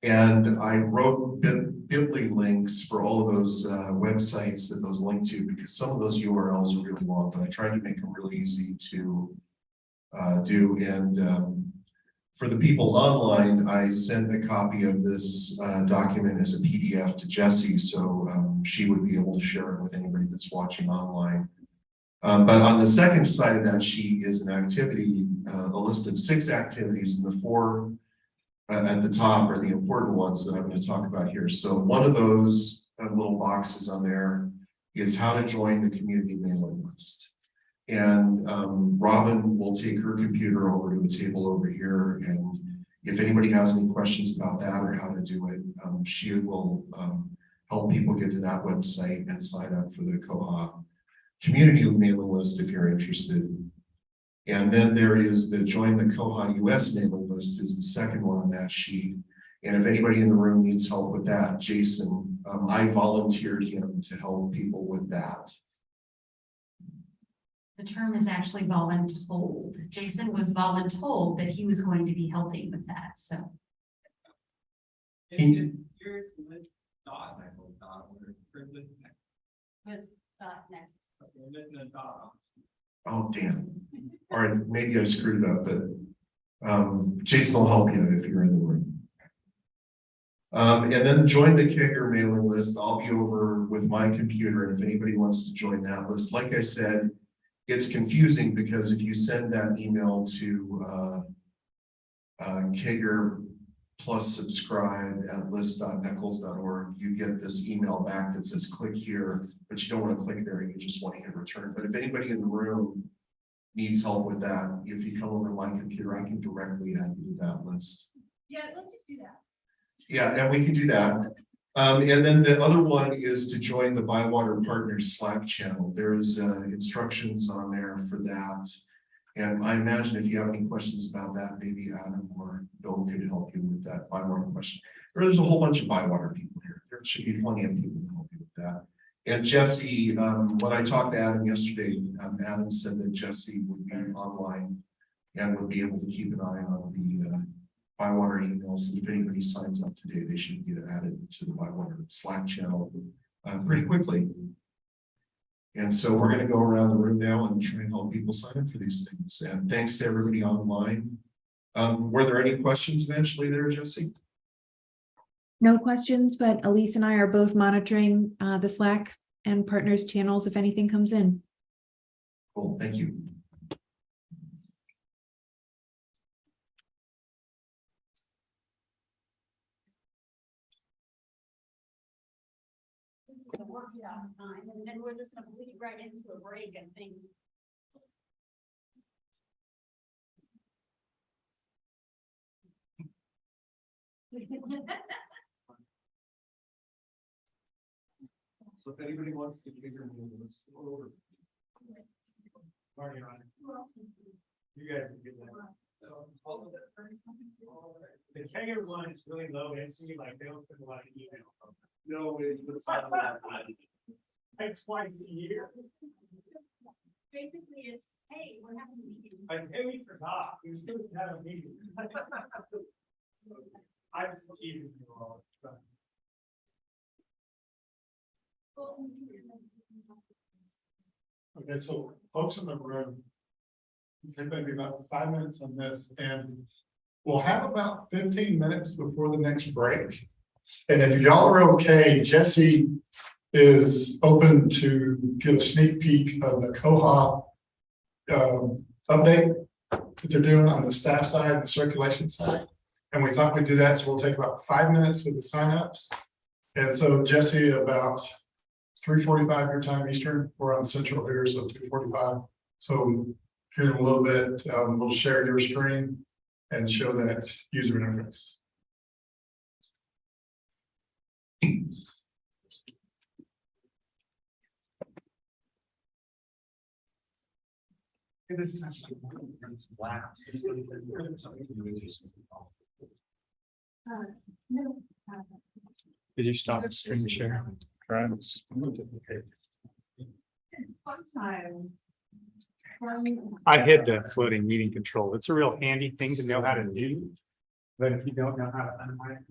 and I wrote bit.ly links for all of those websites that those link to, because some of those URLs are really long, but I tried to make them really easy to do. And for the people online, I sent a copy of this document as a PDF to Jessie, so she would be able to share it with anybody that's watching online. But on the second side of that sheet is an activity, a list of 6 activities, and the 4 at the top are the important ones that I'm going to talk about here. So one of those little boxes on there is how to join the community mailing list. And Robin will take her computer over to a table over here, and if anybody has any questions about that or how to do it, she will help people get to that website and sign up for the Koha Community mailing list if you're interested. And then there is the join the koha-US mailing list is the second one on that sheet. And if anybody in the room needs help with that, Jason, I volunteered him to help people with that. The term is actually voluntold. Jason was voluntold that he was going to be helping with that. So. Yours with dot next. Oh, damn. All right, maybe I screwed it up, but Jason will help you if you're in the room. And then join the Kegger mailing list. I'll be over with my computer, and if anybody wants to join that list, like I said, it's confusing because if you send that email to Kegger plus subscribe at list.nekls.org, you get this email back that says click here, but you don't want to click there, you just want to hit return. But if anybody in the room needs help with that, if you come over to my computer, I can directly add you to that list. Yeah, let's just do that. Yeah, and we can do that. And then the other one is to join the ByWater Partners Slack channel. There's instructions on there for that. And I imagine if you have any questions about that, maybe Adam or Bill could help you with that ByWater question. There's a whole bunch of ByWater people here. There should be plenty of people to help you with that. And Jesse, when I talked to Adam yesterday, Adam said that Jesse would be online and would be able to keep an eye on the ByWater emails. If anybody signs up today, they should get added to the ByWater Slack channel pretty quickly. And so we're going to go around the room now and try and help people sign up for these things. And thanks to everybody online. Were there any questions eventually there, Jesse? No questions, but Elise and I are both monitoring the Slack and partners channels if anything comes in. Cool, thank you. This is the workshop time, and then we're just going to lead right into a break and things. So if anybody wants to use their name, let's go over. Already on it. You guys can get that. The Kager one is really low entry, like they don't send a lot of email. No, it's not. Like twice a year. Basically, it's, hey, we're having a meeting. Like, hey, we forgot, we still have a meeting. I just teasing you all. Okay, so folks in the room. Take maybe about 5 minutes on this, and we'll have about 15 minutes before the next break. And if y'all are okay, Jesse is open to give a sneak peek of the Koha update that they're doing on the staff side and the circulation side. And we thought we'd do that, so we'll take about 5 minutes with the signups. And so Jesse, about 3:45 your time Eastern, we're on Central here, so 2:45. So here in a little bit, we'll share your screen and show that user interface. This time. Did you stop the screen share? Right. Sometimes. I hid the floating meeting control. It's a real handy thing to know how to do. But if you don't know how to unmic.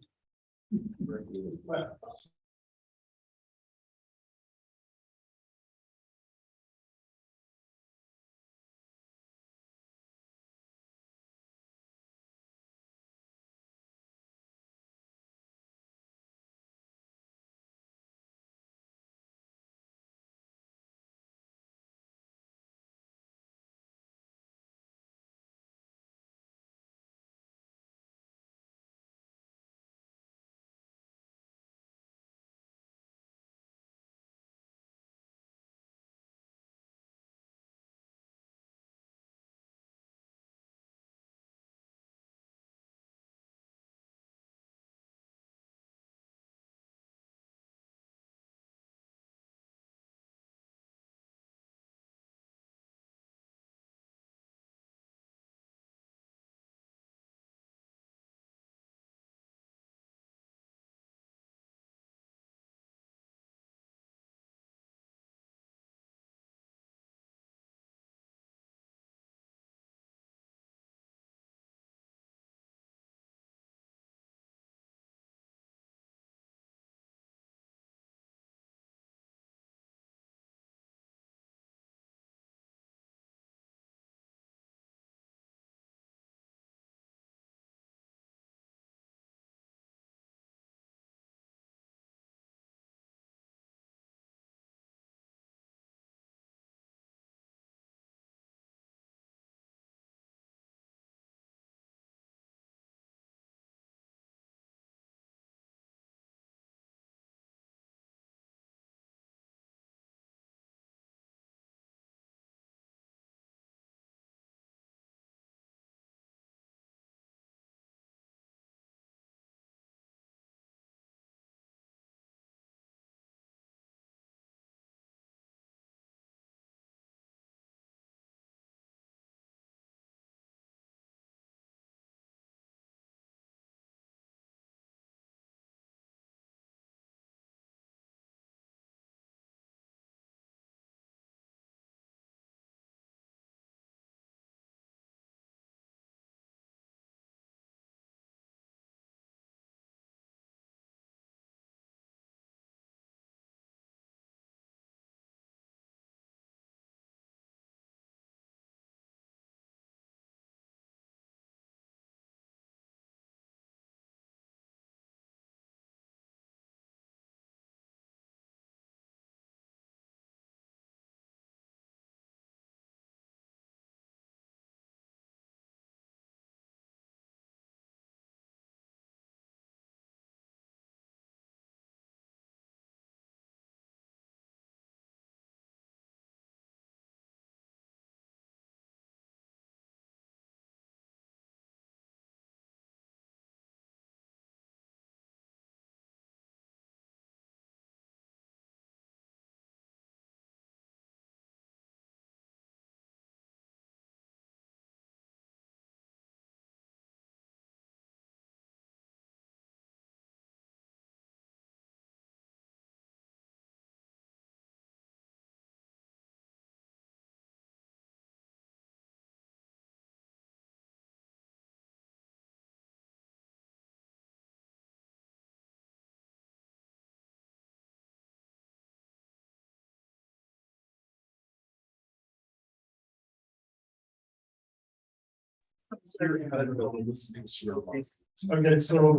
Okay, so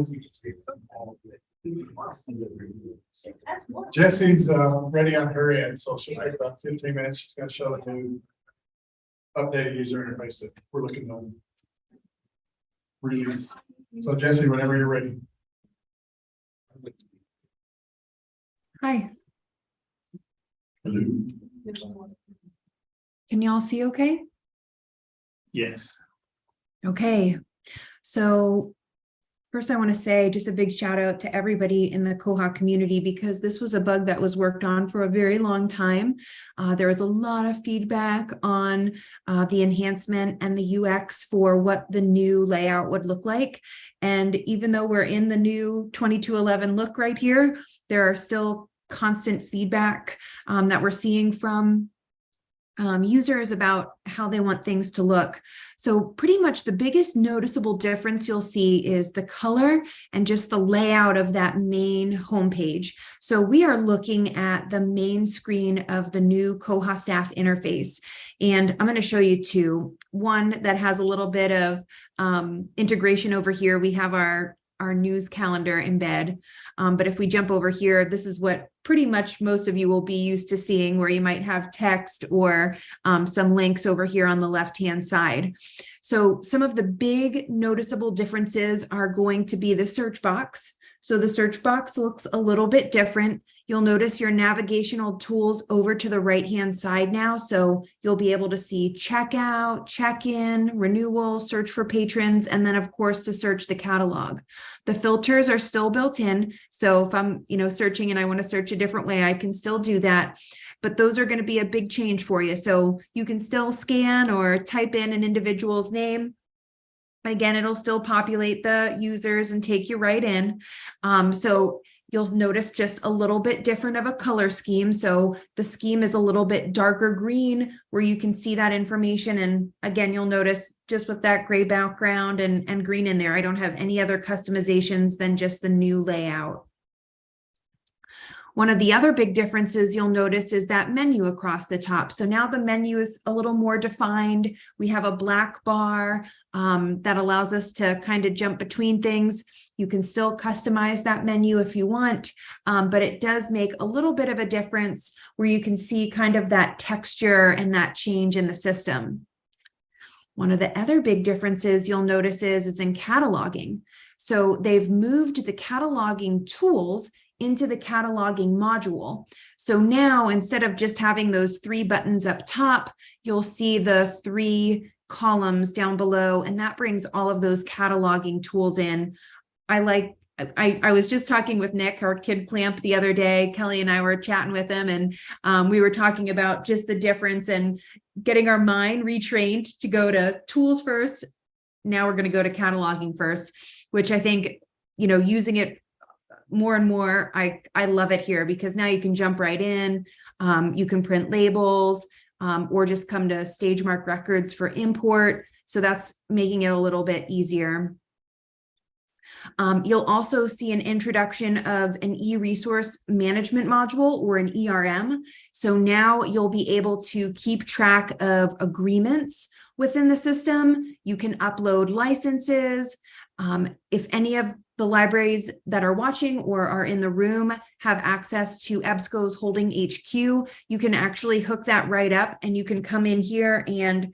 Jesse's ready on her end, so she'll take about 15 minutes. She's gonna show the new updated user interface that we're looking on. Release. So Jesse, whenever you're ready. Hi, Hello. can y'all see okay? Yes. Okay, so first I want to say just a big shout out to everybody in the Koha community because this was a bug that was worked on for a very long time. There was a lot of feedback on the enhancement and the UX for what the new layout would look like. And even though we're in the new 2211 look right here, there are still constant feedback that we're seeing from users about how they want things to look. So pretty much the biggest noticeable difference you'll see is the color and just the layout of that main homepage. So we are looking at the main screen of the new Koha staff interface. And I'm going to show you two. One that has a little bit of integration over here. We have our news calendar embed. But if we jump over here, this is what pretty much most of you will be used to seeing, where you might have text or some links over here on the left-hand side. So some of the big noticeable differences are going to be the search box. So the search box looks a little bit different. You'll notice your navigational tools over to the right-hand side now. So you'll be able to see checkout, check-in, renewal, search for patrons, and then of course to search the catalog. The filters are still built in. So if I'm, searching and I want to search a different way, I can still do that. But those are going to be a big change for you. So you can still scan or type in an individual's name. Again, it'll still populate the users and take you right in. So you'll notice just a little bit different of a color scheme. So the scheme is a little bit darker green where you can see that information. And again, you'll notice just with that gray background and green in there, I don't have any other customizations than just the new layout. One of the other big differences you'll notice is that menu across the top. So now the menu is a little more defined. We have a black bar that allows us to kind of jump between things. You can still customize that menu if you want, but it does make a little bit of a difference where you can see kind of that texture and that change in the system. One of the other big differences you'll notice is in cataloging. So they've moved the cataloging tools into the cataloging module. So now instead of just having those 3 buttons up top, you'll see the 3 columns down below, and that brings all of those cataloging tools in. I was just talking with Nick, our kid clamp, the other day. Kelly and I were chatting with him, and we were talking about just the difference and getting our mind retrained to go to tools first. Now we're going to go to cataloging first, which I think, using it more and more, I love it here because now you can jump right in. You can print labels or just come to stage mark records for import. So that's making it a little bit easier. You'll also see an introduction of an e-resource management module or an ERM. So now you'll be able to keep track of agreements within the system. You can upload licenses. If any of the libraries that are watching or are in the room have access to EBSCO's holding HQ, you can actually hook that right up and you can come in here and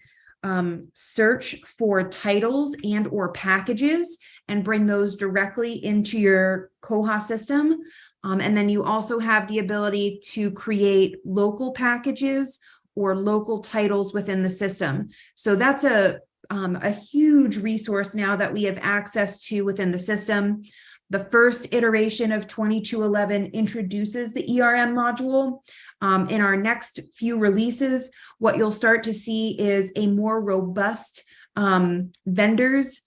search for titles and or packages and bring those directly into your Koha system. And then you also have the ability to create local packages or local titles within the system. So that's a huge resource now that we have access to within the system. The first iteration of 2211 introduces the ERM module. In our next few releases, what you'll start to see is a more robust vendors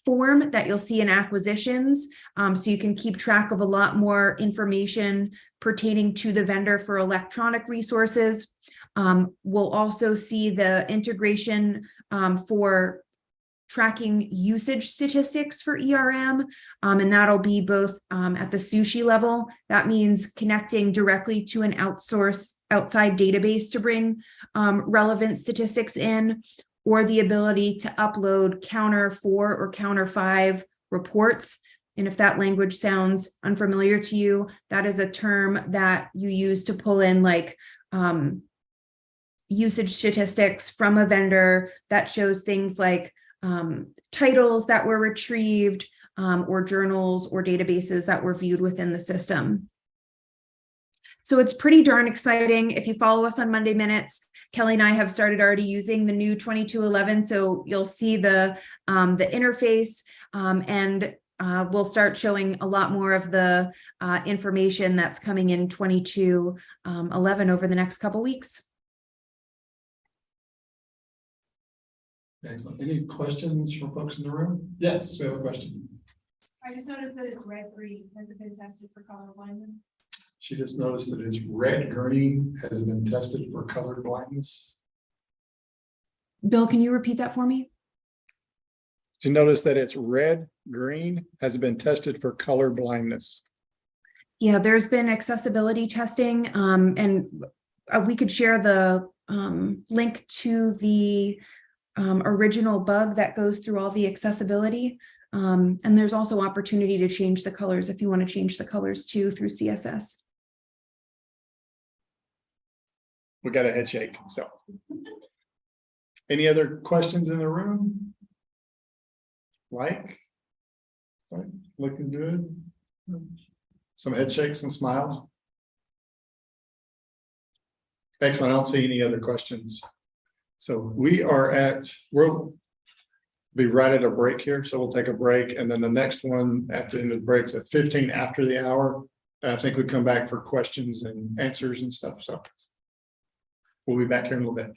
form that you'll see in acquisitions. So you can keep track of a lot more information pertaining to the vendor for electronic resources. We'll also see the integration for tracking usage statistics for ERM, and that'll be both at the sushi level. That means connecting directly to an outside database to bring relevant statistics in, or the ability to upload counter 4 or counter 5 reports. And if that language sounds unfamiliar to you, that is a term that you use to pull in like usage statistics from a vendor that shows things like titles that were retrieved, or journals or databases that were viewed within the system. So it's pretty darn exciting. If you follow us on Monday Minutes, Kelly and I have started already using the new 2211. So you'll see the interface, and we'll start showing a lot more of the information that's coming in 2211 over the next couple weeks. Excellent. Any questions from folks in the room? Yes, we have a question. I just noticed that it's red green. Has it been tested for color blindness? She just noticed that it's red green. Has it been tested for color blindness? Bill, can you repeat that for me? To notice that it's red, green, has been tested for color blindness. Yeah, there's been accessibility testing, and we could share the link to the original bug that goes through all the accessibility. And there's also opportunity to change the colors if you want to change the colors too through CSS. We got a head shake, so. Any other questions in the room? Like? Looking good? Some head shakes and smiles? Excellent, I don't see any other questions. So we'll be right at a break here, so we'll take a break, and then the next one after the end of the break's at 15 after the hour. And I think we come back for questions and answers and stuff, so we'll be back here in a little bit.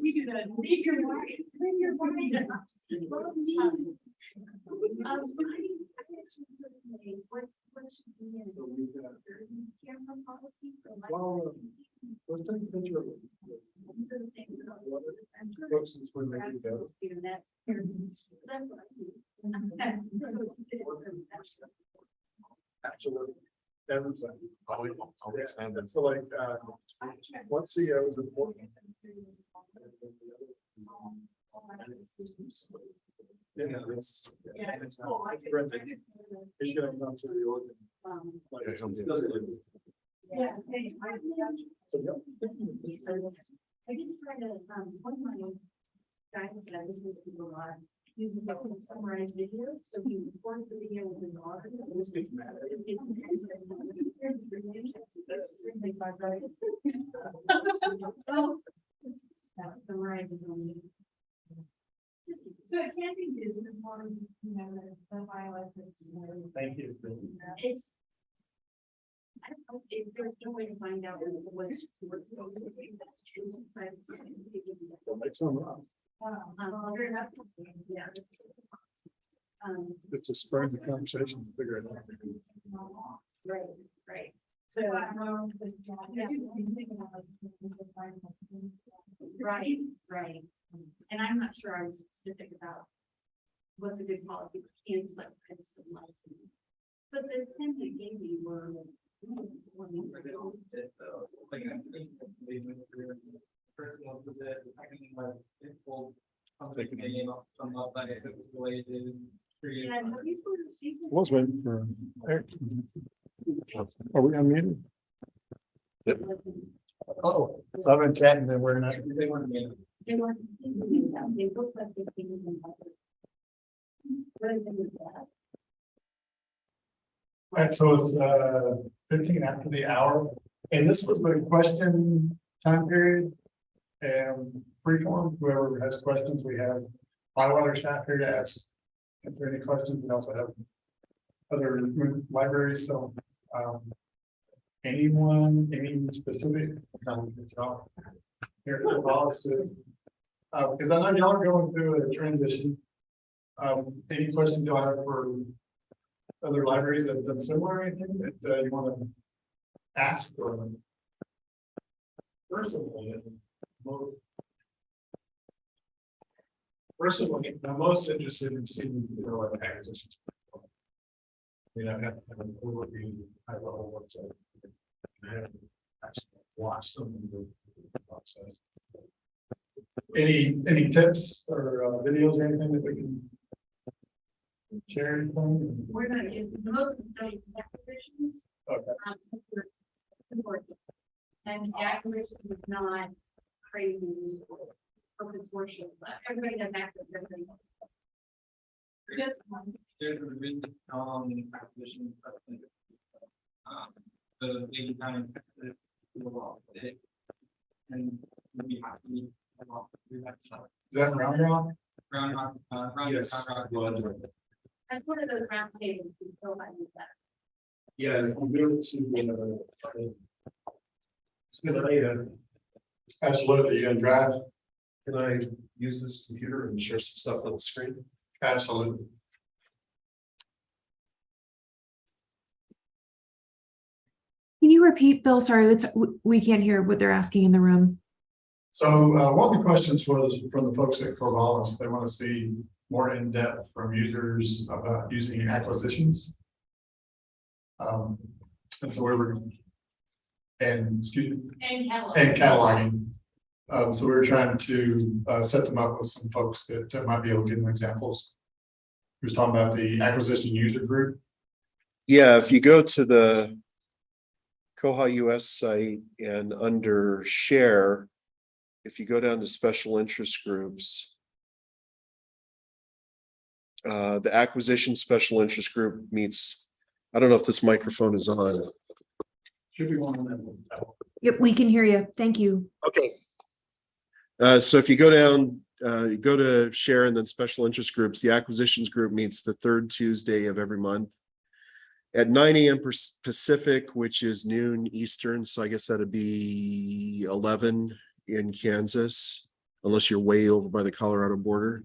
We do that. Leave your mind. Leave your mind. What should be in camera policy for Well, let's take a picture of it. Folks, since we're making that. Absolutely. Everything. Yeah, so like, one CEO is important. Yeah, it's. He's gonna come to the organ. Yeah. I did try to, one of my guys that I listen to a lot uses it to summarize videos, so he records the video with his audio. That summarizes only. So it can be used as long as, you know, the bylaws. Thank you. It's. I don't know if there's no way to find out what it's going to be. Don't make some up. Yeah. It's just spurring the conversation to figure it out. Right. So, right. And I'm not sure I was specific about what's a good policy for Kansas, like kind of some like. But the 10 you gave me were. Was waiting for Eric. Are we unmuted? Yep. Oh, so I've been chatting and we're not. They look like they came in. Right, so it's 15 after the hour, and this was the question time period. And freeform, whoever has questions, we have ByWater staff here to ask if there are any questions. We also have other libraries, so anyone, any specific here at the policy, because I know y'all are going through a transition. Any questions y'all have for other libraries that have done similar, or anything that you want to ask? Or personally, I'm most interested in seeing, you know, like acquisitions. I have an overview, high level what's up. I haven't actually watched some of the process. Any tips or videos or anything that we can share? Anything? We're going to use most of the acquisitions. Okay. And the acquisition is not crazy open source, but everybody has access to everything. There's a really acquisition. The big kind of and we'll be happy. Is that round rock? Yes. That's one of those round tables. We still might use that. Yeah, I'm going to. Absolutely, you can drive. Can I use this computer and share some stuff on the screen? Absolutely. Can you repeat, Bill? Sorry, we can't hear what they're asking in the room. So one of the questions was from the folks at Corvallis. They want to see more in depth from users about using acquisitions. And so we were, and cataloging. So we were trying to set them up with some folks that might be able to give them examples. He was talking about the acquisition user group. Yeah, if you go to the koha-US site and under share, if you go down to special interest groups, the acquisition special interest group meets, I don't know if this microphone is on. Should be one of them. Yep, we can hear you. Thank you. Okay. So if you go down, you go to share and then special interest groups, the acquisitions group meets the third Tuesday of every month at 9 a.m. Pacific, which is noon Eastern. So I guess that'd be 11 in Kansas. unless you're way over by the Colorado border.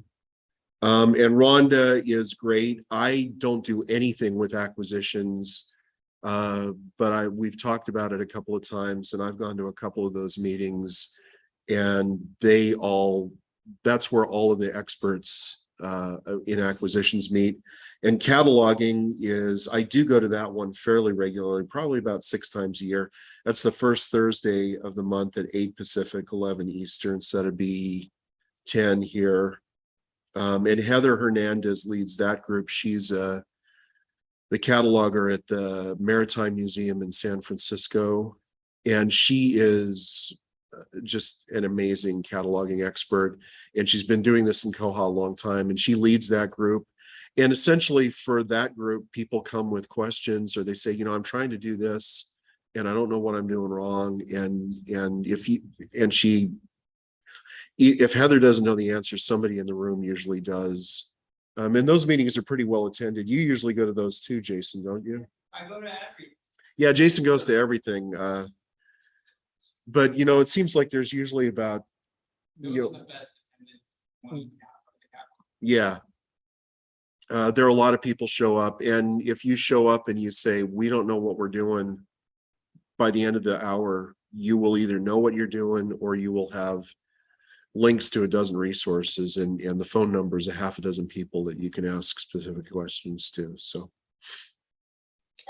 And Rhonda is great. I don't do anything with acquisitions. But we've talked about it a couple of times, and I've gone to a couple of those meetings, and that's where all of the experts in acquisitions meet. And cataloging I do go to that one fairly regularly, probably about 6 times a year. That's the first Thursday of the month at 8 Pacific, 11 Eastern, so that'd be 10 here. And Heather Hernandez leads that group. She's the cataloger at the Maritime Museum in San Francisco. And she is just an amazing cataloging expert. And she's been doing this in Koha a long time, and she leads that group. And essentially for that group, people come with questions, or they say, I'm trying to do this and I don't know what I'm doing wrong. And if Heather doesn't know the answer, somebody in the room usually does. And those meetings are pretty well attended. You usually go to those too, Jason, don't you? I go to every. Yeah, Jason goes to everything. But it seems like there's usually about, yeah. There are a lot of people show up, and if you show up and you say, we don't know what we're doing, by the end of the hour, you will either know what you're doing, or you will have links to a dozen resources and the phone numbers of half a dozen people that you can ask specific questions to. So.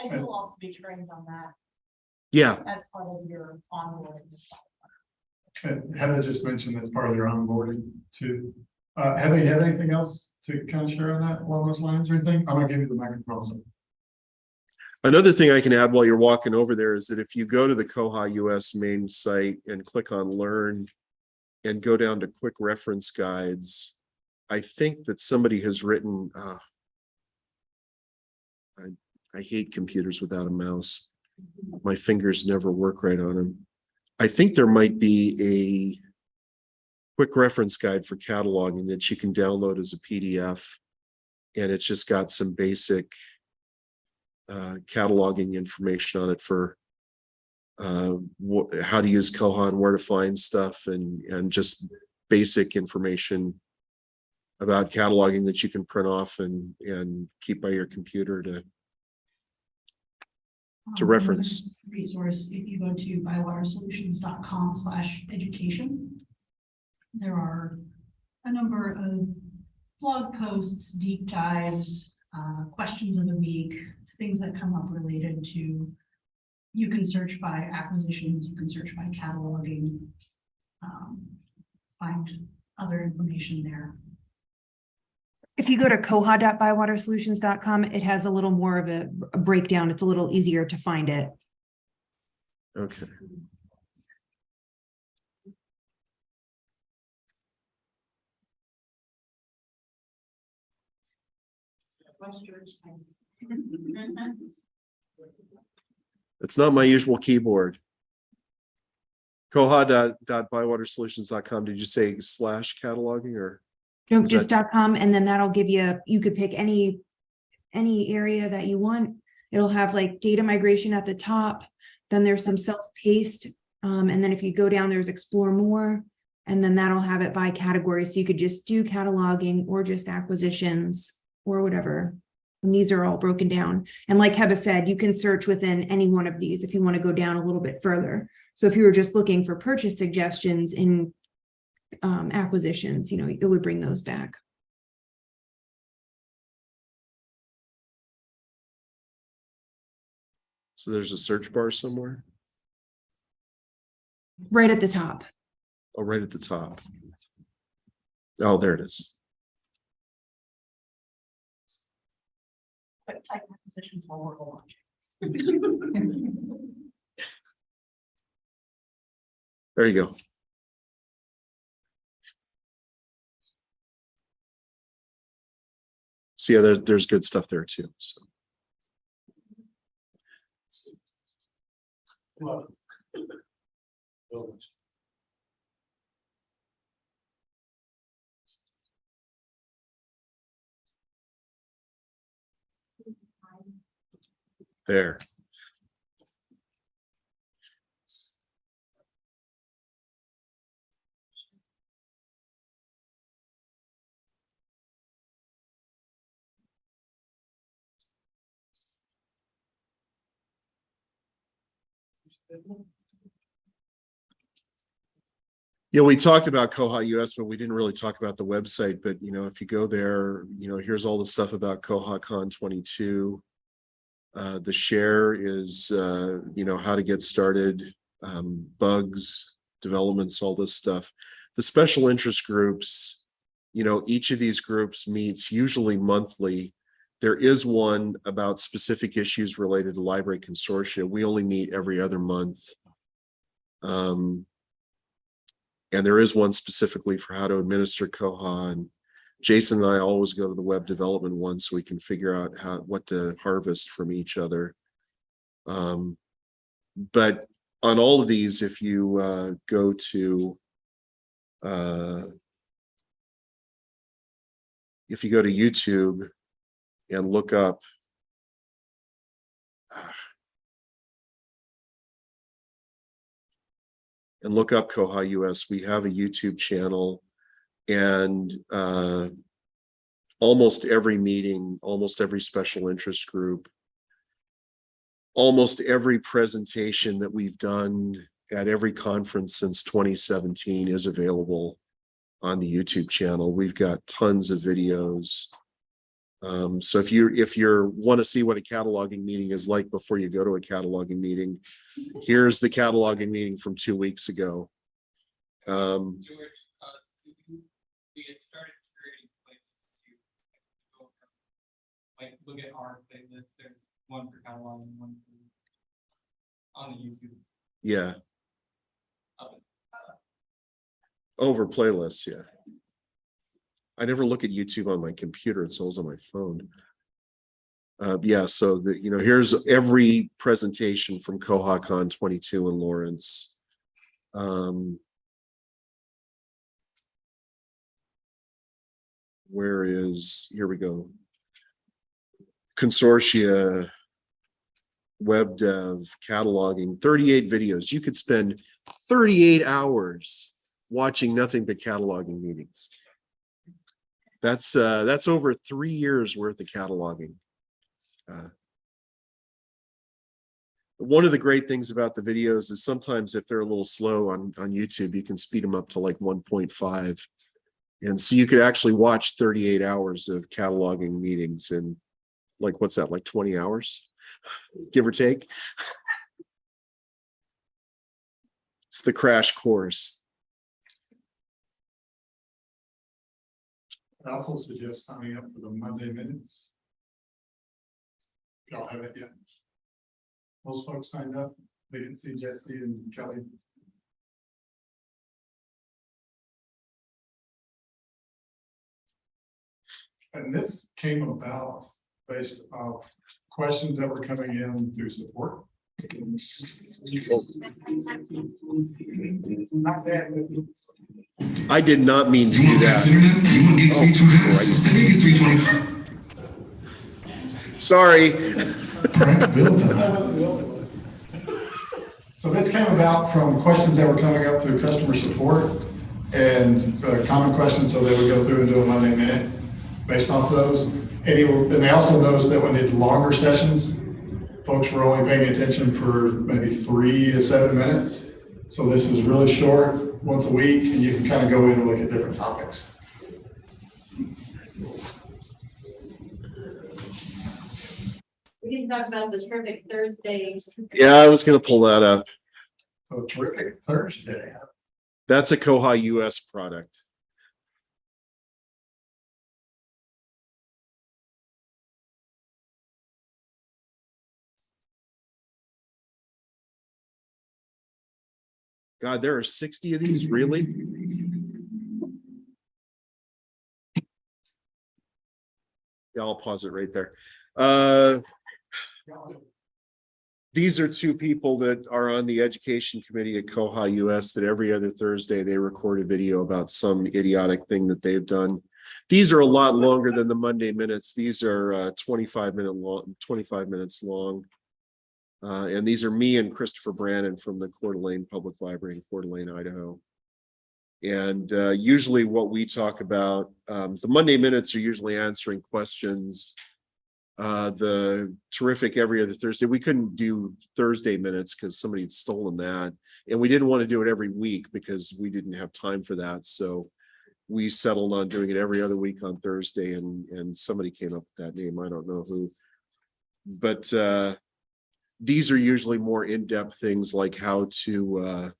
And you'll also be trained on that. Yeah. As part of your onboarding. Heather just mentioned that's part of their onboarding too. Heather, you have anything else to kind of share on that along those lines or anything? I'm gonna give you the microphone. Another thing I can add while you're walking over there is that if you go to the koha-US main site and click on Learn and go down to Quick Reference Guides, I think that somebody has written, I hate computers without a mouse. My fingers never work right on them. I think there might be a quick reference guide for cataloging that you can download as a PDF. And it's just got some basic cataloging information on it for how to use Koha and where to find stuff, and just basic information about cataloging that you can print off and keep by your computer to reference. Resource, if you go to bywatersolutions.com/education, there are a number of blog posts, deep dives, questions of the week, things that come up related to, you can search by acquisitions, you can search by cataloging, find other information there. If you go to koha.bywatersolutions.com, it has a little more of a breakdown. It's a little easier to find it. Okay. It's not my usual keyboard. Koha.bywatersolutions.com. Did you say /cataloging or? Nope, just .com, and then that'll give you, you could pick any area that you want. It'll have like data migration at the top. Then there's some self-paced. And then if you go down, there's explore more, and then that'll have it by category. So you could just do cataloging or just acquisitions or whatever. And these are all broken down. And like Heba said, you can search within any one of these if you want to go down a little bit further. So if you were just looking for purchase suggestions in acquisitions, it would bring those back. So there's a search bar somewhere? Right at the top. Oh, right at the top. Oh, there it is. But type acquisitions while we're watching. There you go. So yeah, there's good stuff there too. So. There. Yeah, we talked about koha-US, but we didn't really talk about the website. But if you go there, here's all the stuff about KohaCon 22. The share is how to get started, bugs, developments, all this stuff. The special interest groups, each of these groups meets usually monthly. There is one about specific issues related to library consortia. We only meet every other month. And there is one specifically for how to administer Koha. And Jason and I always go to the web development one so we can figure out what to harvest from each other. But on all of these, if you go to YouTube and look up koha-US, we have a YouTube channel, and almost every meeting, almost every special interest group, almost every presentation that we've done at every conference since 2017 is available on the YouTube channel. We've got tons of videos. So if you want to see what a cataloging meeting is like before you go to a cataloging meeting, here's the cataloging meeting from 2 weeks ago. George, we had started creating playlists to go from, like, look at our playlist. There's one for cataloging, one for on the YouTube. Yeah. Over playlists, yeah. I never look at YouTube on my computer, it's always on my phone. Yeah, so here's every presentation from KohaCon 22 in Lawrence. Here we go. Consortia, web dev, cataloging, 38 videos. You could spend 38 hours watching nothing but cataloging meetings. That's over 3 years worth of cataloging. One of the great things about the videos is sometimes if they're a little slow on YouTube, you can speed them up to like 1.5. And so you could actually watch 38 hours of cataloging meetings in like, what's that, like 20 hours, give or take. It's the crash course. I also suggest signing up for the Monday minutes. Y'all have it yet? Most folks signed up. They didn't see Jesse and Kelly. And this came about based on questions that were coming in through support. I did not mean to do that. Sorry. So this came about from questions that were coming up through customer support and common questions, so they would go through and do a Monday minute based off those. And they also noticed that when they did longer sessions, folks were only paying attention for maybe 3 to 7 minutes. So this is really short, once a week, and you can kind of go in and look at different topics. We can talk about the Terrific Thursday. Yeah, I was going to pull that up. So Terrific Thursday. That's a Koha-US product. God, there are 60 of these, really? Yeah, I'll pause it right there. These are 2 people that are on the education committee at Koha-US that every other Thursday they record a video about some idiotic thing that they've done. These are a lot longer than the Monday minutes. These are 25 minutes long. And these are me and Christopher Brannon from the Coeur d'Alene Public Library in Coeur d'Alene, Idaho. And usually what we talk about, the Monday minutes are usually answering questions the terrific every other Thursday. We couldn't do Thursday minutes because somebody had stolen that. And we didn't want to do it every week because we didn't have time for that. So we settled on doing it every other week on Thursday, and somebody came up with that name. I don't know who. But these are usually more in-depth things like how to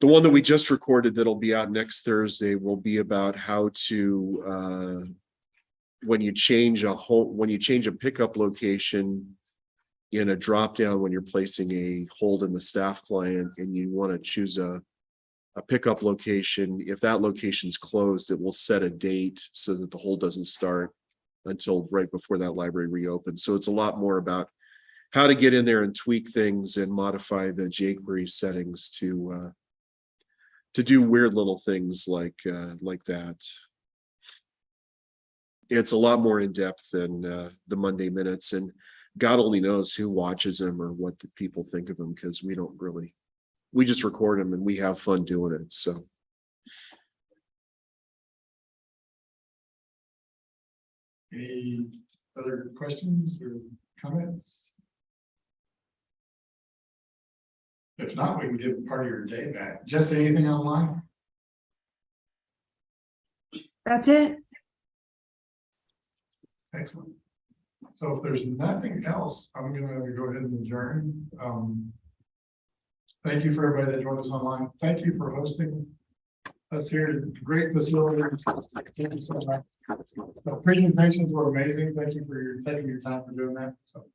the one that we just recorded that'll be out next Thursday will be about how to when you change a pickup location in a drop down when you're placing a hold in the staff client and you want to choose a pickup location, if that location's closed, it will set a date so that the hold doesn't start until right before that library reopens. So it's a lot more about how to get in there and tweak things and modify the jQuery settings to do weird little things like that. It's a lot more in depth than the Monday minutes, and God only knows who watches them or what the people think of them, because we just record them and we have fun doing it. So. Any other questions or comments? If not, we can give part of your day back. Jesse, anything online? That's it. Excellent. So if there's nothing else, I'm gonna go ahead and adjourn. Thank you for everybody that joined us online. Thank you for hosting us here. Great facility. Thank you so much. The presentations were amazing. Thank you for taking your time for doing that. So